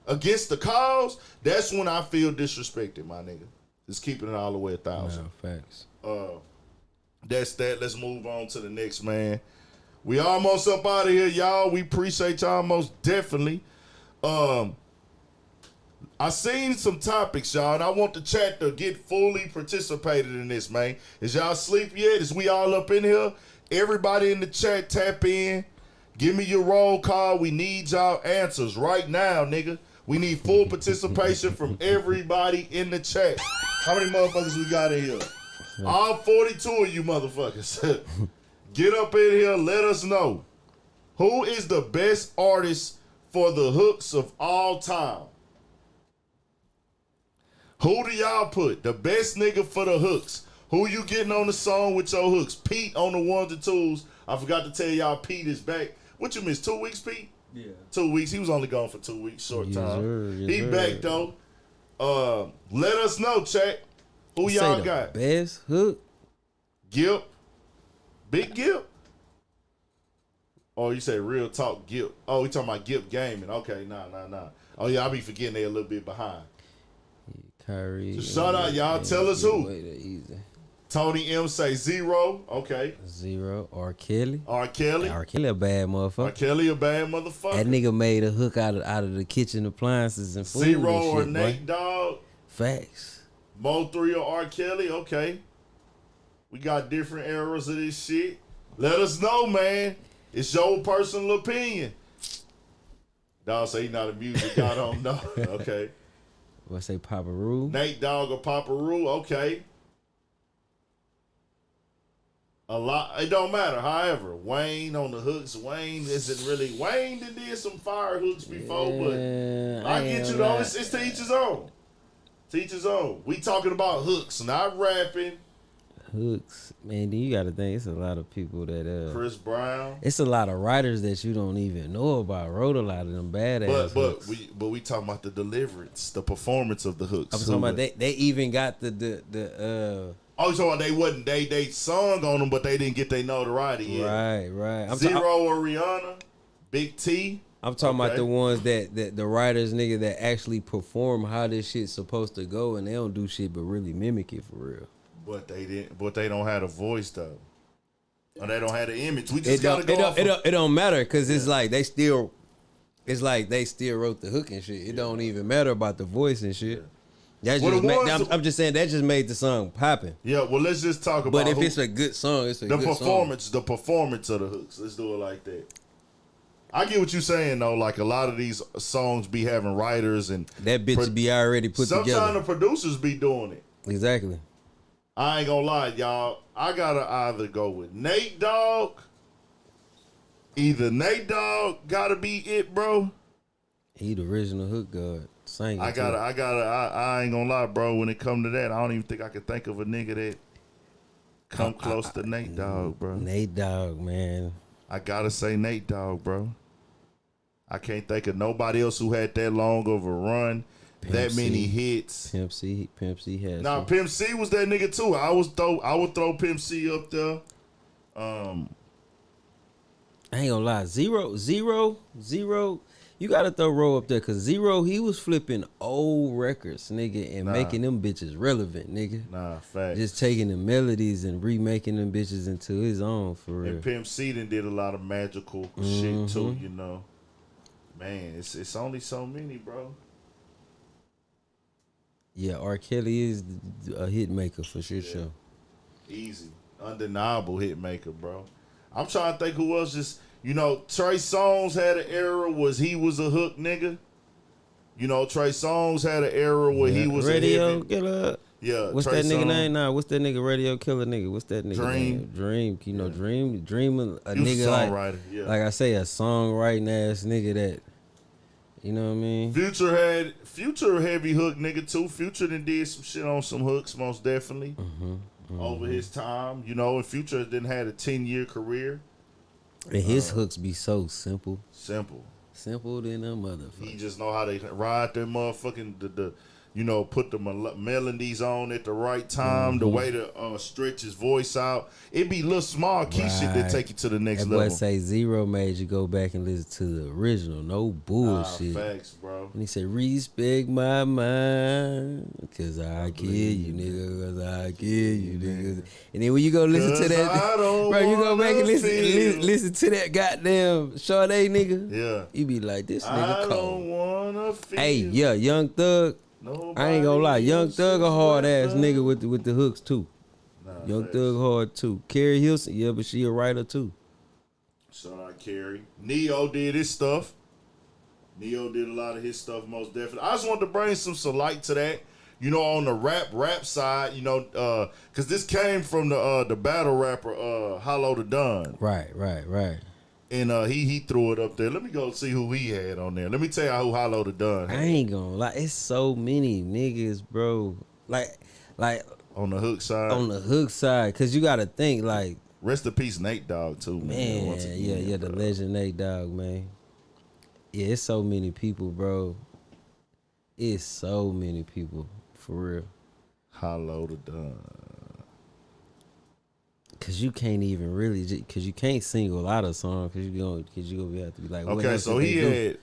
[SPEAKER 1] against the cause, that's when I feel disrespected, my nigga. Just keeping it all the way 1,000.
[SPEAKER 2] No, facts.
[SPEAKER 1] That's that. Let's move on to the next, man. We almost up out of here, y'all. We appreciate y'all most definitely. I seen some topics, y'all, and I want the chat to get fully participated in this, man. Is y'all sleep yet? Is we all up in here? Everybody in the chat, tap in. Give me your roll call. We need y'all answers right now, nigga. We need full participation from everybody in the chat. How many motherfuckers we got in here? All 42 of you motherfuckers. Get up in here. Let us know. Who is the best artist for the hooks of all time? Who do y'all put? The best nigga for the hooks. Who you getting on the song with your hooks? Pete on the ones and twos. I forgot to tell y'all Pete is back. What you miss? 2 weeks, Pete?
[SPEAKER 2] Yeah.
[SPEAKER 1] 2 weeks. He was only gone for 2 weeks. Short time.
[SPEAKER 2] Yes,
[SPEAKER 1] He back though. Let us know, chat. Who y'all got?
[SPEAKER 2] Best hook?
[SPEAKER 1] Gip. Big Gip? Oh, you say real talk Gip. Oh, we talking about Gip Gaming. Okay, nah. Oh, yeah, I be forgetting they a little bit behind.
[SPEAKER 2] Kyrie.
[SPEAKER 1] So shout out, y'all. Tell us who. Tony M say 0. Okay.
[SPEAKER 2] 0. R. Kelly.
[SPEAKER 1] R. Kelly.
[SPEAKER 2] R. Kelly a bad motherfucker.
[SPEAKER 1] R. Kelly a bad motherfucker.
[SPEAKER 2] That nigga made a hook out of the kitchen appliances and food.
[SPEAKER 1] 0
[SPEAKER 2] and
[SPEAKER 1] or
[SPEAKER 2] shit,
[SPEAKER 1] Nate
[SPEAKER 2] boy.
[SPEAKER 1] Dogg.
[SPEAKER 2] Facts.
[SPEAKER 1] Mo 3 or R. Kelly. Okay. We got different eras of this shit. Let us know, man. It's your personal opinion. Dog say he not a music guy. I don't know. Okay.
[SPEAKER 2] What say Papa Roo?
[SPEAKER 1] Nate Dogg or Papa Roo. Okay. A lot. It don't matter. However, Wayne on the hooks. Wayne isn't really. Wayne did some fire hooks before, but I get you though. It's to each his own. To each his own. We talking about hooks, not rapping.
[SPEAKER 2] Hooks, man. Then you got to think it's a lot of people that
[SPEAKER 1] Chris Brown.
[SPEAKER 2] It's a lot of writers that you don't even know about. Wrote a lot of them badass.
[SPEAKER 1] But we talking about the deliverance, the performance of the hooks.
[SPEAKER 2] I'm talking about they even got the
[SPEAKER 1] Oh, you talking about they sung on them, but they didn't get their notoriety yet.
[SPEAKER 2] Right.
[SPEAKER 1] I'm 0 or Rihanna, Big T.
[SPEAKER 2] I'm talking about the ones that the writers, nigga, that actually perform how this shit's supposed to go, and they don't do shit but really mimic it for real.
[SPEAKER 1] But they didn't. But they don't have a voice though, or they don't have the image. We just gotta go.
[SPEAKER 2] It don't matter because it's like they still wrote the hook and shit. It don't even matter about the voice and shit. That's I'm just saying that just made the song popping.
[SPEAKER 1] Yeah, well, let's just talk about.
[SPEAKER 2] But if it's a good song, it's a good
[SPEAKER 1] performance.
[SPEAKER 2] song.
[SPEAKER 1] The performance of the hooks. Let's do it like that. I get what you're saying though. Like a lot of these songs be having writers and
[SPEAKER 2] that bitch be already put together.
[SPEAKER 1] Sometimes the producers be doing it.
[SPEAKER 2] Exactly.
[SPEAKER 1] I ain't gonna lie, y'all. I gotta either go with Nate Dogg. Either Nate Dogg gotta be it, bro.
[SPEAKER 2] He the original hook god. Singing.
[SPEAKER 1] I ain't gonna lie, bro. When it come to that, I don't even think I could think of a nigga that come close to Nate Dogg, bro.
[SPEAKER 2] Nate Dogg, man.
[SPEAKER 1] I gotta say Nate Dogg, bro. I can't think of nobody else who had that long of a run, that many hits.
[SPEAKER 2] Pimp C has.
[SPEAKER 1] Nah, Pimp C was that nigga too. I would throw Pimp C up there.
[SPEAKER 2] I ain't gonna lie, Zero. You gotta throw Row up there, cause Zero, he was flipping old records, nigga, and making them bitches relevant, nigga.
[SPEAKER 1] Nah, facts.
[SPEAKER 2] Just taking the melodies and remaking them bitches into his own, for real.
[SPEAKER 1] And Pimp C done did a lot of magical shit too, you know. Man, it's only so many, bro.
[SPEAKER 2] Yeah, R. Kelly is a hit maker for sure.
[SPEAKER 1] Easy. Undeniable hit maker, bro. I'm trying to think who else just, you know, Trey Songz had an era he was a hook nigga. You know, Trey Songz had an era where he was
[SPEAKER 2] Radio Killer.
[SPEAKER 1] Yeah.
[SPEAKER 2] What's
[SPEAKER 1] Trey
[SPEAKER 2] that nigga
[SPEAKER 1] Songz.
[SPEAKER 2] name now? What's that nigga Radio Killer nigga? What's that nigga name? Dream. You know, Dream a
[SPEAKER 1] He was
[SPEAKER 2] nigga
[SPEAKER 1] a songwriter,
[SPEAKER 2] like I say, a songwriting ass nigga that, you know what I mean?
[SPEAKER 1] Future heavy hook nigga too. Future done did some shit on some hooks, most definitely. Over his time, you know, and Future didn't had a 10-year career.
[SPEAKER 2] And his hooks be so simple. Simple than a motherfucker.
[SPEAKER 1] He just know how to ride that motherfucking the you know, put the melodies on at the right time, the way to stretch his voice out. It be little small key shit that take you to the next level.
[SPEAKER 2] That boy say Zero made you go back and listen to the original. No bullshit.
[SPEAKER 1] Facts, bro.
[SPEAKER 2] And he said, respect my mind, cause I kill you, nigga, cause I kill you, nigga. And then when you go listen to that, bro, you go back and listen to that goddamn Sade nigga.
[SPEAKER 1] Yeah.
[SPEAKER 2] You be like, this nigga cold.
[SPEAKER 1] I don't wanna feel.
[SPEAKER 2] Hey, yeah, Young Thug. I ain't gonna lie, Young Thug a hard ass nigga with the hooks too. Young Thug hard too. Carrie Hilson, yeah, but she a writer too.
[SPEAKER 1] Shout out Carrie. Neo did his stuff. Neo did a lot of his stuff, most definitely. I just wanted to bring some light to that. You know, on the rap side, you know, cause this came from the battle rapper Hollow the Don.
[SPEAKER 2] Right.
[SPEAKER 1] And he threw it up there. Let me go see who he had on there. Let me tell you who Hollow the Don had.
[SPEAKER 2] I ain't gonna lie, it's so many niggas, bro. Like
[SPEAKER 1] on the hook side.
[SPEAKER 2] On the hook side, cause you gotta think like.
[SPEAKER 1] Rest in peace, Nate Dogg too, man.
[SPEAKER 2] Once again, the legend Nate Dogg, man. Yeah, it's so many people, bro. It's so many people, for real.
[SPEAKER 1] Hollow the Don.
[SPEAKER 2] Cause you can't even really, cause you can't single out a song, cause you gonna have to be like.
[SPEAKER 1] Okay, so he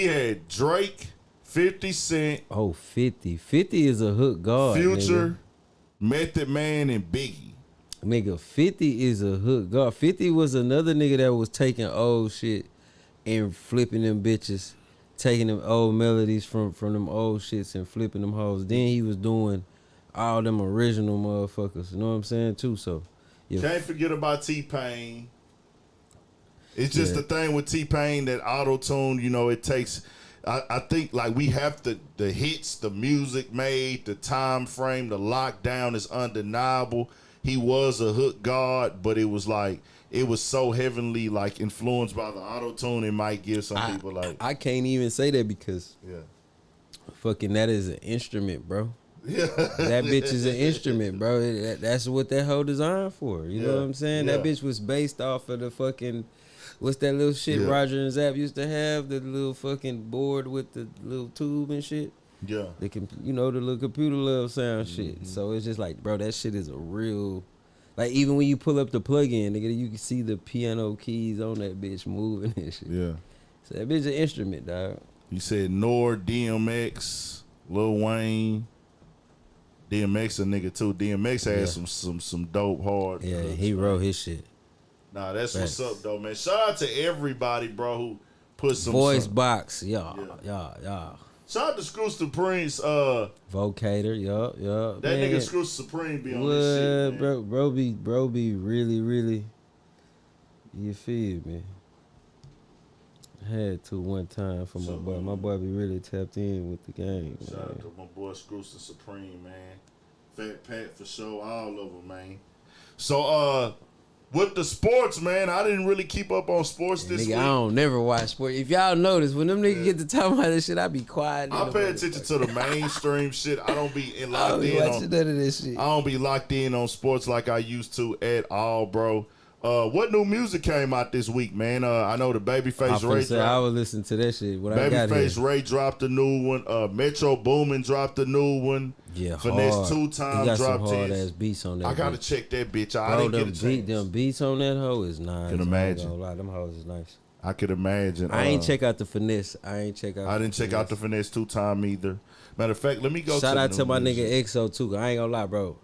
[SPEAKER 1] had Drake, 50 Cent.
[SPEAKER 2] Oh, 50 is a hook god.
[SPEAKER 1] Future,
[SPEAKER 2] nigga.
[SPEAKER 1] Method Man, and Biggie.
[SPEAKER 2] Nigga, 50 is a hook god. 50 was another nigga that was taking old shit and flipping them bitches, taking them old melodies from them old shits and flipping them hoes. Then he was doing all them original motherfuckers. You know what I'm saying too? So. Yeah.
[SPEAKER 1] Can't forget about T-Pain. It's just the thing with T-Pain that auto-tune, you know, it takes, I think like we have the hits, the music made, the time frame, the lockdown is undeniable. He was a hook god, but it was so heavily like influenced by the auto-tune, it might give some people like.
[SPEAKER 2] I can't even say that because fucking that is an instrument, bro.
[SPEAKER 1] Yeah.
[SPEAKER 2] That bitch is an instrument, bro. That's what that whole designed for. You know what I'm saying? That bitch was based off of the fucking, what's that little shit Roger and Zapp used to have? The little fucking board with the little tube and shit.
[SPEAKER 1] Yeah.
[SPEAKER 2] The little computer love sound shit. So it's just like, bro, that shit is a real, like even when you pull up the plug-in, nigga, you can see the piano keys on that bitch moving and shit.
[SPEAKER 1] Yeah.
[SPEAKER 2] So that bitch is an instrument, dog.
[SPEAKER 1] You said Nord, DMX, Lil Wayne. DMX a nigga too. DMX had some dope hard.
[SPEAKER 2] Yeah, he wrote his shit.
[SPEAKER 1] Nah, that's what's up though, man. Shout out to everybody, bro, who put some
[SPEAKER 2] voice box. Yeah.
[SPEAKER 1] Shout out to Screw Supreme's
[SPEAKER 2] Vocator, yeah.
[SPEAKER 1] That nigga Screw Supreme be on this shit, man.
[SPEAKER 2] Bro be really, you feel me? Had to one time for my boy. My boy be really tapped in with the game.
[SPEAKER 1] Shout out to my boy Screw Supreme, man. Fat Pat for sure, all of them, man. So with the sports, man, I didn't really keep up on sports this week.
[SPEAKER 2] I don't never watch sports. If y'all notice, when them niggas get to talking about this shit, I be quiet.
[SPEAKER 1] I pay attention to the mainstream shit. I don't be locked in
[SPEAKER 2] I don't be watching
[SPEAKER 1] on
[SPEAKER 2] none of this shit.
[SPEAKER 1] I don't be locked in on sports like I used to at all, bro. What new music came out this week, man? I know the Babyface Ray dropped.
[SPEAKER 2] I was listening to that shit when I got here.
[SPEAKER 1] Babyface Ray dropped a new one. Metro Boomin dropped a new one.
[SPEAKER 2] Yeah,
[SPEAKER 1] Finesse
[SPEAKER 2] hard.
[SPEAKER 1] 2 times
[SPEAKER 2] got
[SPEAKER 1] dropped
[SPEAKER 2] some hard
[SPEAKER 1] his.
[SPEAKER 2] ass beats on that.
[SPEAKER 1] I gotta check that bitch out.
[SPEAKER 2] Bro,
[SPEAKER 1] I didn't get a chance.
[SPEAKER 2] Them beats on that hoe is nice.
[SPEAKER 1] Can imagine.
[SPEAKER 2] I ain't gonna lie, them hoes is nice.
[SPEAKER 1] I could imagine.
[SPEAKER 2] I ain't check out the Finesse.
[SPEAKER 1] I didn't check out the Finesse 2 time either. Matter of fact, let me go.
[SPEAKER 2] Shout out to my nigga EXO too. I ain't gonna lie, bro.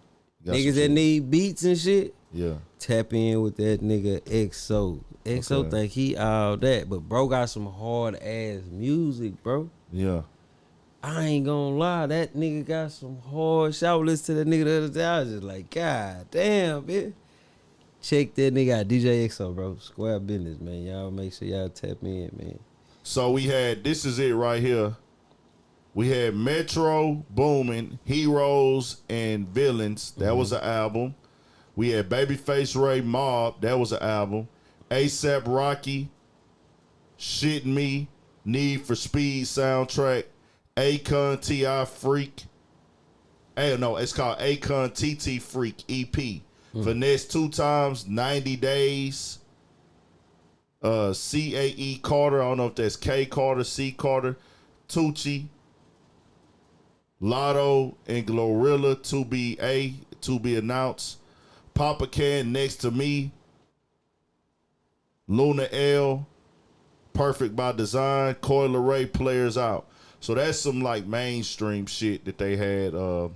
[SPEAKER 2] Niggas that need beats and shit.
[SPEAKER 1] Yeah.
[SPEAKER 2] Tap in with that nigga EXO. EXO think he all that, but bro got some hard ass music, bro.
[SPEAKER 1] Yeah.
[SPEAKER 2] I ain't gonna lie, that nigga got some hard shit. I was listening to that nigga the other day. I was just like, God damn, bitch. Check that nigga out, DJ EXO, bro. Square business, man. Y'all make sure y'all tap in, man.
[SPEAKER 1] So we had, this is it right here. We had Metro Boomin, Heroes and Villains. That was an album. We had Babyface Ray Mob. That was an album. ASAP Rocky, Shit Me, Need for Speed soundtrack. Akon T.I. Freak. No, it's called Akon TT Freak EP. Finesse 2 times, 90 Days. CAE Carter. I don't know if that's K Carter, C Carter. Tucci. Lotto and Glorilla to be announced. Papa Can Next to Me. Luna L. Perfect by Design. Coi Leray Players Out. So that's some like mainstream shit that they had. Not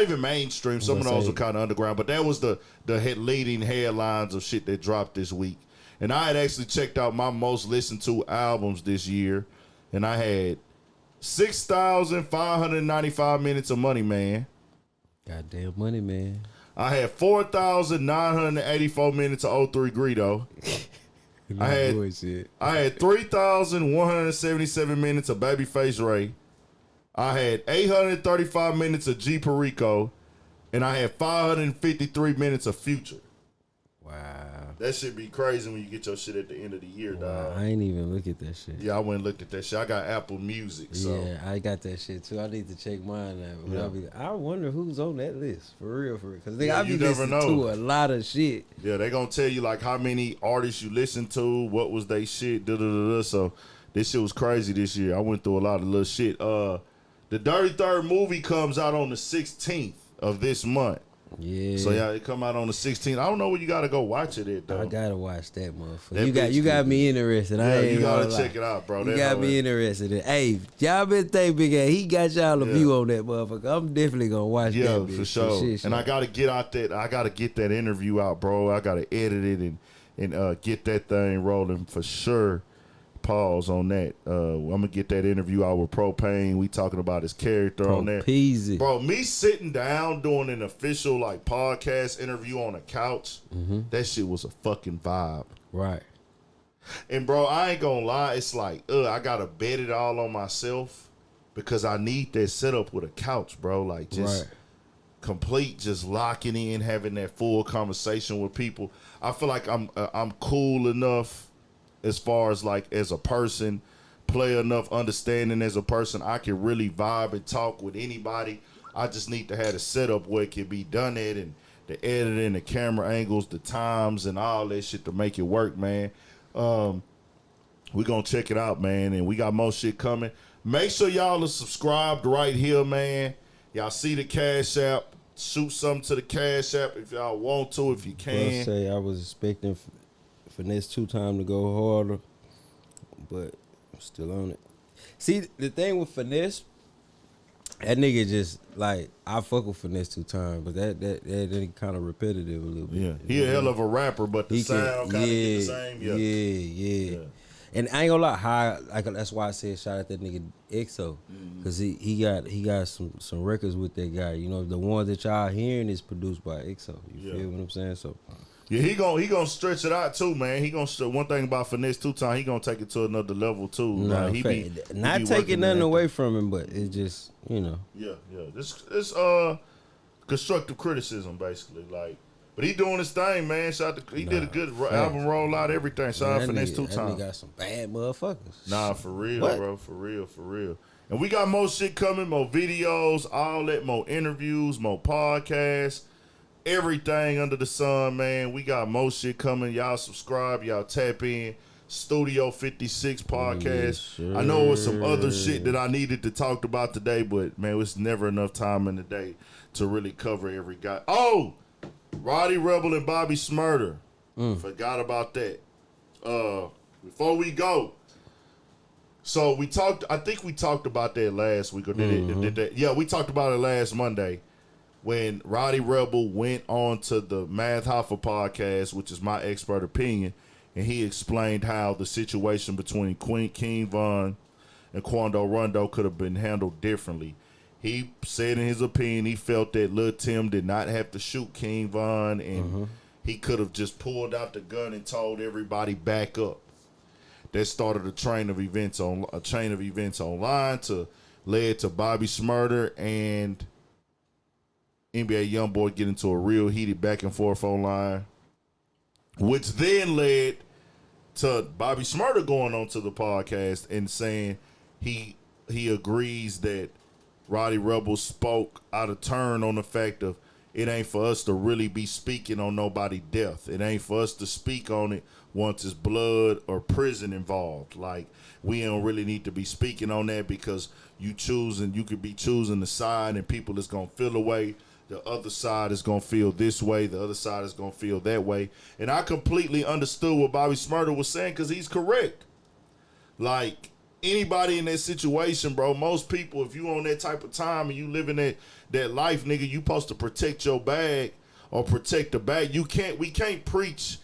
[SPEAKER 1] even mainstream. Some of those were kind of underground, but that was the leading headlines of shit that dropped this week. And I had actually checked out my most listened to albums this year, and I had 6,595 minutes of Money Man.
[SPEAKER 2] Goddamn Money Man.
[SPEAKER 1] I had 4,984 minutes of 03 Greedo. I had 3,177 minutes of Babyface Ray. I had 835 minutes of G Perico, and I had 553 minutes of Future.
[SPEAKER 2] Wow.
[SPEAKER 1] That should be crazy when you get your shit at the end of the year, dog.
[SPEAKER 2] I ain't even look at that shit.
[SPEAKER 1] Yeah, I went and looked at that shit. I got Apple Music, so.
[SPEAKER 2] Yeah, I got that shit too. I need to check mine out.
[SPEAKER 1] Yeah.
[SPEAKER 2] I wonder who's on that list, for real. Because
[SPEAKER 1] Yeah,
[SPEAKER 2] I be
[SPEAKER 1] you never
[SPEAKER 2] listening
[SPEAKER 1] know.
[SPEAKER 2] to a lot of shit.
[SPEAKER 1] Yeah, they gonna tell you like how many artists you listen to, what was they shit, da-da-da-da. So this shit was crazy this year. I went through a lot of little shit. The Dirty Third movie comes out on the 16th of this month.
[SPEAKER 2] Yeah.
[SPEAKER 1] So yeah, it come out on the 16th. I don't know where you gotta go watch it at though.
[SPEAKER 2] I gotta watch that motherfucker.
[SPEAKER 1] That
[SPEAKER 2] You got
[SPEAKER 1] bitch
[SPEAKER 2] me interested.
[SPEAKER 1] Yeah,
[SPEAKER 2] I ain't
[SPEAKER 1] you gotta
[SPEAKER 2] gonna
[SPEAKER 1] check
[SPEAKER 2] lie.
[SPEAKER 1] it out, bro.
[SPEAKER 2] You
[SPEAKER 1] That
[SPEAKER 2] got
[SPEAKER 1] hoe
[SPEAKER 2] me
[SPEAKER 1] is-
[SPEAKER 2] interested in. Hey, y'all been think Big A. He got y'all a
[SPEAKER 1] Yeah.
[SPEAKER 2] view on that motherfucker. I'm definitely gonna watch
[SPEAKER 1] Yeah,
[SPEAKER 2] that bitch.
[SPEAKER 1] for sure.
[SPEAKER 2] Shit.
[SPEAKER 1] And I gotta get out that. I gotta get that interview out, bro. I gotta edit it and get that thing rolling for sure. Pause on that. I'm gonna get that interview out with Propane. We talking about his character on that.
[SPEAKER 2] Peasy.
[SPEAKER 1] Bro, me sitting down doing an official like podcast interview on a couch, that shit was a fucking vibe.
[SPEAKER 2] Right.
[SPEAKER 1] And bro, I ain't gonna lie, it's like, I gotta bet it all on myself because I need that setup with a couch, bro. Like just complete, just locking in, having that full conversation with people. I feel like I'm cool enough as far as like as a person, play enough understanding as a person. I can really vibe and talk with anybody. I just need to have a setup where it can be done at, and the editing, the camera angles, the times, and all that shit to make it work, man. We gonna check it out, man, and we got more shit coming. Make sure y'all are subscribed right here, man. Y'all see the Cash App. Shoot something to the Cash App if y'all want to, if you can.
[SPEAKER 2] I'll say I was expecting Finesse 2 time to go harder, but I'm still on it. See, the thing with Finesse, that nigga just like, I fuck with Finesse 2 times, but that kind of repetitive a little bit.
[SPEAKER 1] Yeah, he a hell of a rapper, but the sound kind of the same.
[SPEAKER 2] Yeah. And I ain't gonna lie, that's why I said shout out that nigga EXO, cause he got some records with that guy. You know, the ones that y'all hearing is produced by EXO. You feel what I'm saying? So.
[SPEAKER 1] Yeah, he gonna stretch it out too, man. He gonna one thing about Finesse 2 time, he gonna take it to another level too.
[SPEAKER 2] No,
[SPEAKER 1] he be
[SPEAKER 2] not taking nothing away from him, but it just, you know.
[SPEAKER 1] Yeah. This constructive criticism basically. Like But he doing his thing, man. He did a good album rollout, everything. Shout out Finesse 2 times.
[SPEAKER 2] That nigga got some bad motherfuckers.
[SPEAKER 1] Nah, for real,
[SPEAKER 2] What?
[SPEAKER 1] bro. For real. And we got more shit coming, more videos, all that, more interviews, more podcasts, everything under the sun, man. We got more shit coming. Y'all subscribe, y'all tap in. Studio 56 podcast.
[SPEAKER 2] Yes,
[SPEAKER 1] I know it's some other shit that I needed to talk about today, but man, it's never enough time in the day to really cover every guy. Oh, Rowdy Rebel and Bobby Smurder. Forgot about that. Before we go, so I think we talked about that last week, or did that? Yeah, we talked about it last Monday when Rowdy Rebel went on to the Math Hoffa podcast, which is my expert opinion, and he explained how the situation between King Von and Quando Rondo could have been handled differently. He said in his opinion he felt that Lil Tim did not have to shoot King Von, and he could have just pulled out the gun and told everybody back up. That started a chain of events online to led to Bobby Smurder and NBA YoungBoy getting into a real heated back and forth online, which then led to Bobby Smurder going on to the podcast and saying he agrees that Rowdy Rebel spoke out of turn on the fact of it ain't for us to really be speaking on nobody's death. It ain't for us to speak on it once it's blood or prison involved. Like, we don't really need to be speaking on that because you could be choosing the side and people is going to feel away. The other side is going to feel this way. The other side is going to feel that way. And I completely understood what Bobby Smurder was saying because he's correct. Like, anybody in that situation, bro, most people, if you on that type of time and you living that life, nigga, you supposed to protect your bag or protect the bag. We can't preach.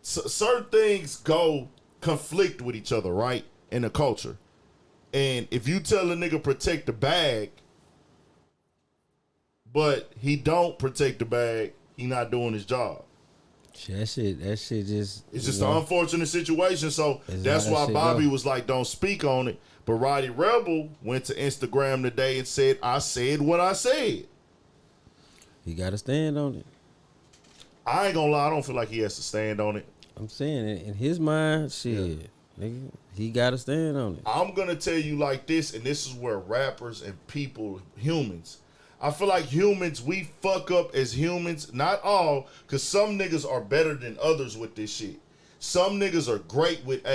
[SPEAKER 1] Certain things conflict with each other, right, in the culture. And if you tell a nigga protect the bag, but he don't protect the bag, he not doing his job.
[SPEAKER 2] That shit just...
[SPEAKER 1] It's just an unfortunate situation, so that's why Bobby was like, don't speak on it. But Rowdy Rebel went to Instagram today and said, I said what I said.
[SPEAKER 2] He got to stand on it.
[SPEAKER 1] I ain't gonna lie, I don't feel like he has to stand on it.
[SPEAKER 2] I'm saying, in his mind, shit, nigga, he got to stand on it.
[SPEAKER 1] I'm gonna tell you like this, and this is where rappers and people, humans, I feel like humans, we fuck up as humans. Not all, because some niggas are better than others with this shit. Some niggas are great with,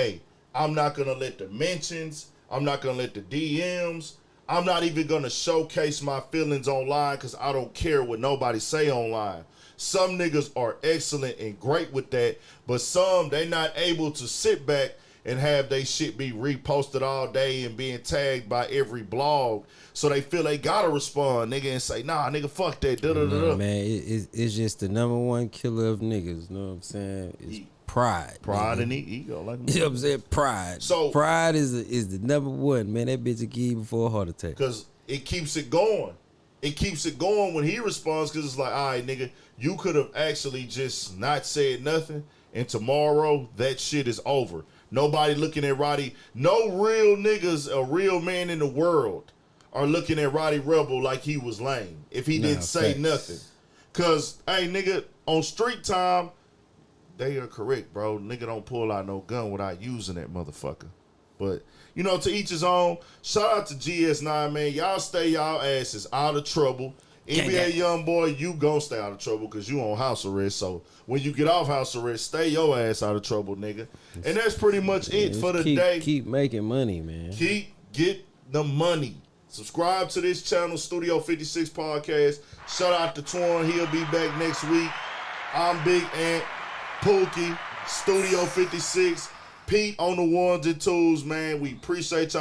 [SPEAKER 1] I'm not going to let the mentions. I'm not going to let the DMs. I'm not even going to showcase my feelings online because I don't care what nobody say online. Some niggas are excellent and great with that, but some, they not able to sit back and have they shit be reposted all day and being tagged by every blog. So they feel they gotta respond, nigga, and say, nah, nigga, fuck that.
[SPEAKER 2] Nah, man, it's just the number one killer of niggas. You know what I'm saying? It's pride.
[SPEAKER 1] Pride and ego. Like,
[SPEAKER 2] you know what I'm saying? Pride. So pride is the number one, man. That bitch will give you before a heart attack.
[SPEAKER 1] Because it keeps it going. It keeps it going when he responds because it's like, all right, nigga, you could have actually just not said nothing, and tomorrow that shit is over. Nobody looking at Rowdy. No real niggas, a real man in the world, are looking at Rowdy Rebel like he was lame if he didn't say nothing. Because, hey, nigga, on street time, they are correct, bro. Nigga don't pull out no gun without using that motherfucker. But, you know, to each his own. Shout out to GS9, man. Y'all stay y'all asses out of trouble. NBA YoungBoy, you gon' stay out of trouble because you on house arrest. So when you get off house arrest, stay your ass out of trouble, nigga. And that's pretty much it for the day.
[SPEAKER 2] Keep making money, man.
[SPEAKER 1] Get the money. Subscribe to this channel, Studio 56 Podcast. Shout out to Twan. He'll be back next week. I'm Big Ant, Pookie, Studio 56, Pete on the ones and twos, man. We appreciate y'all.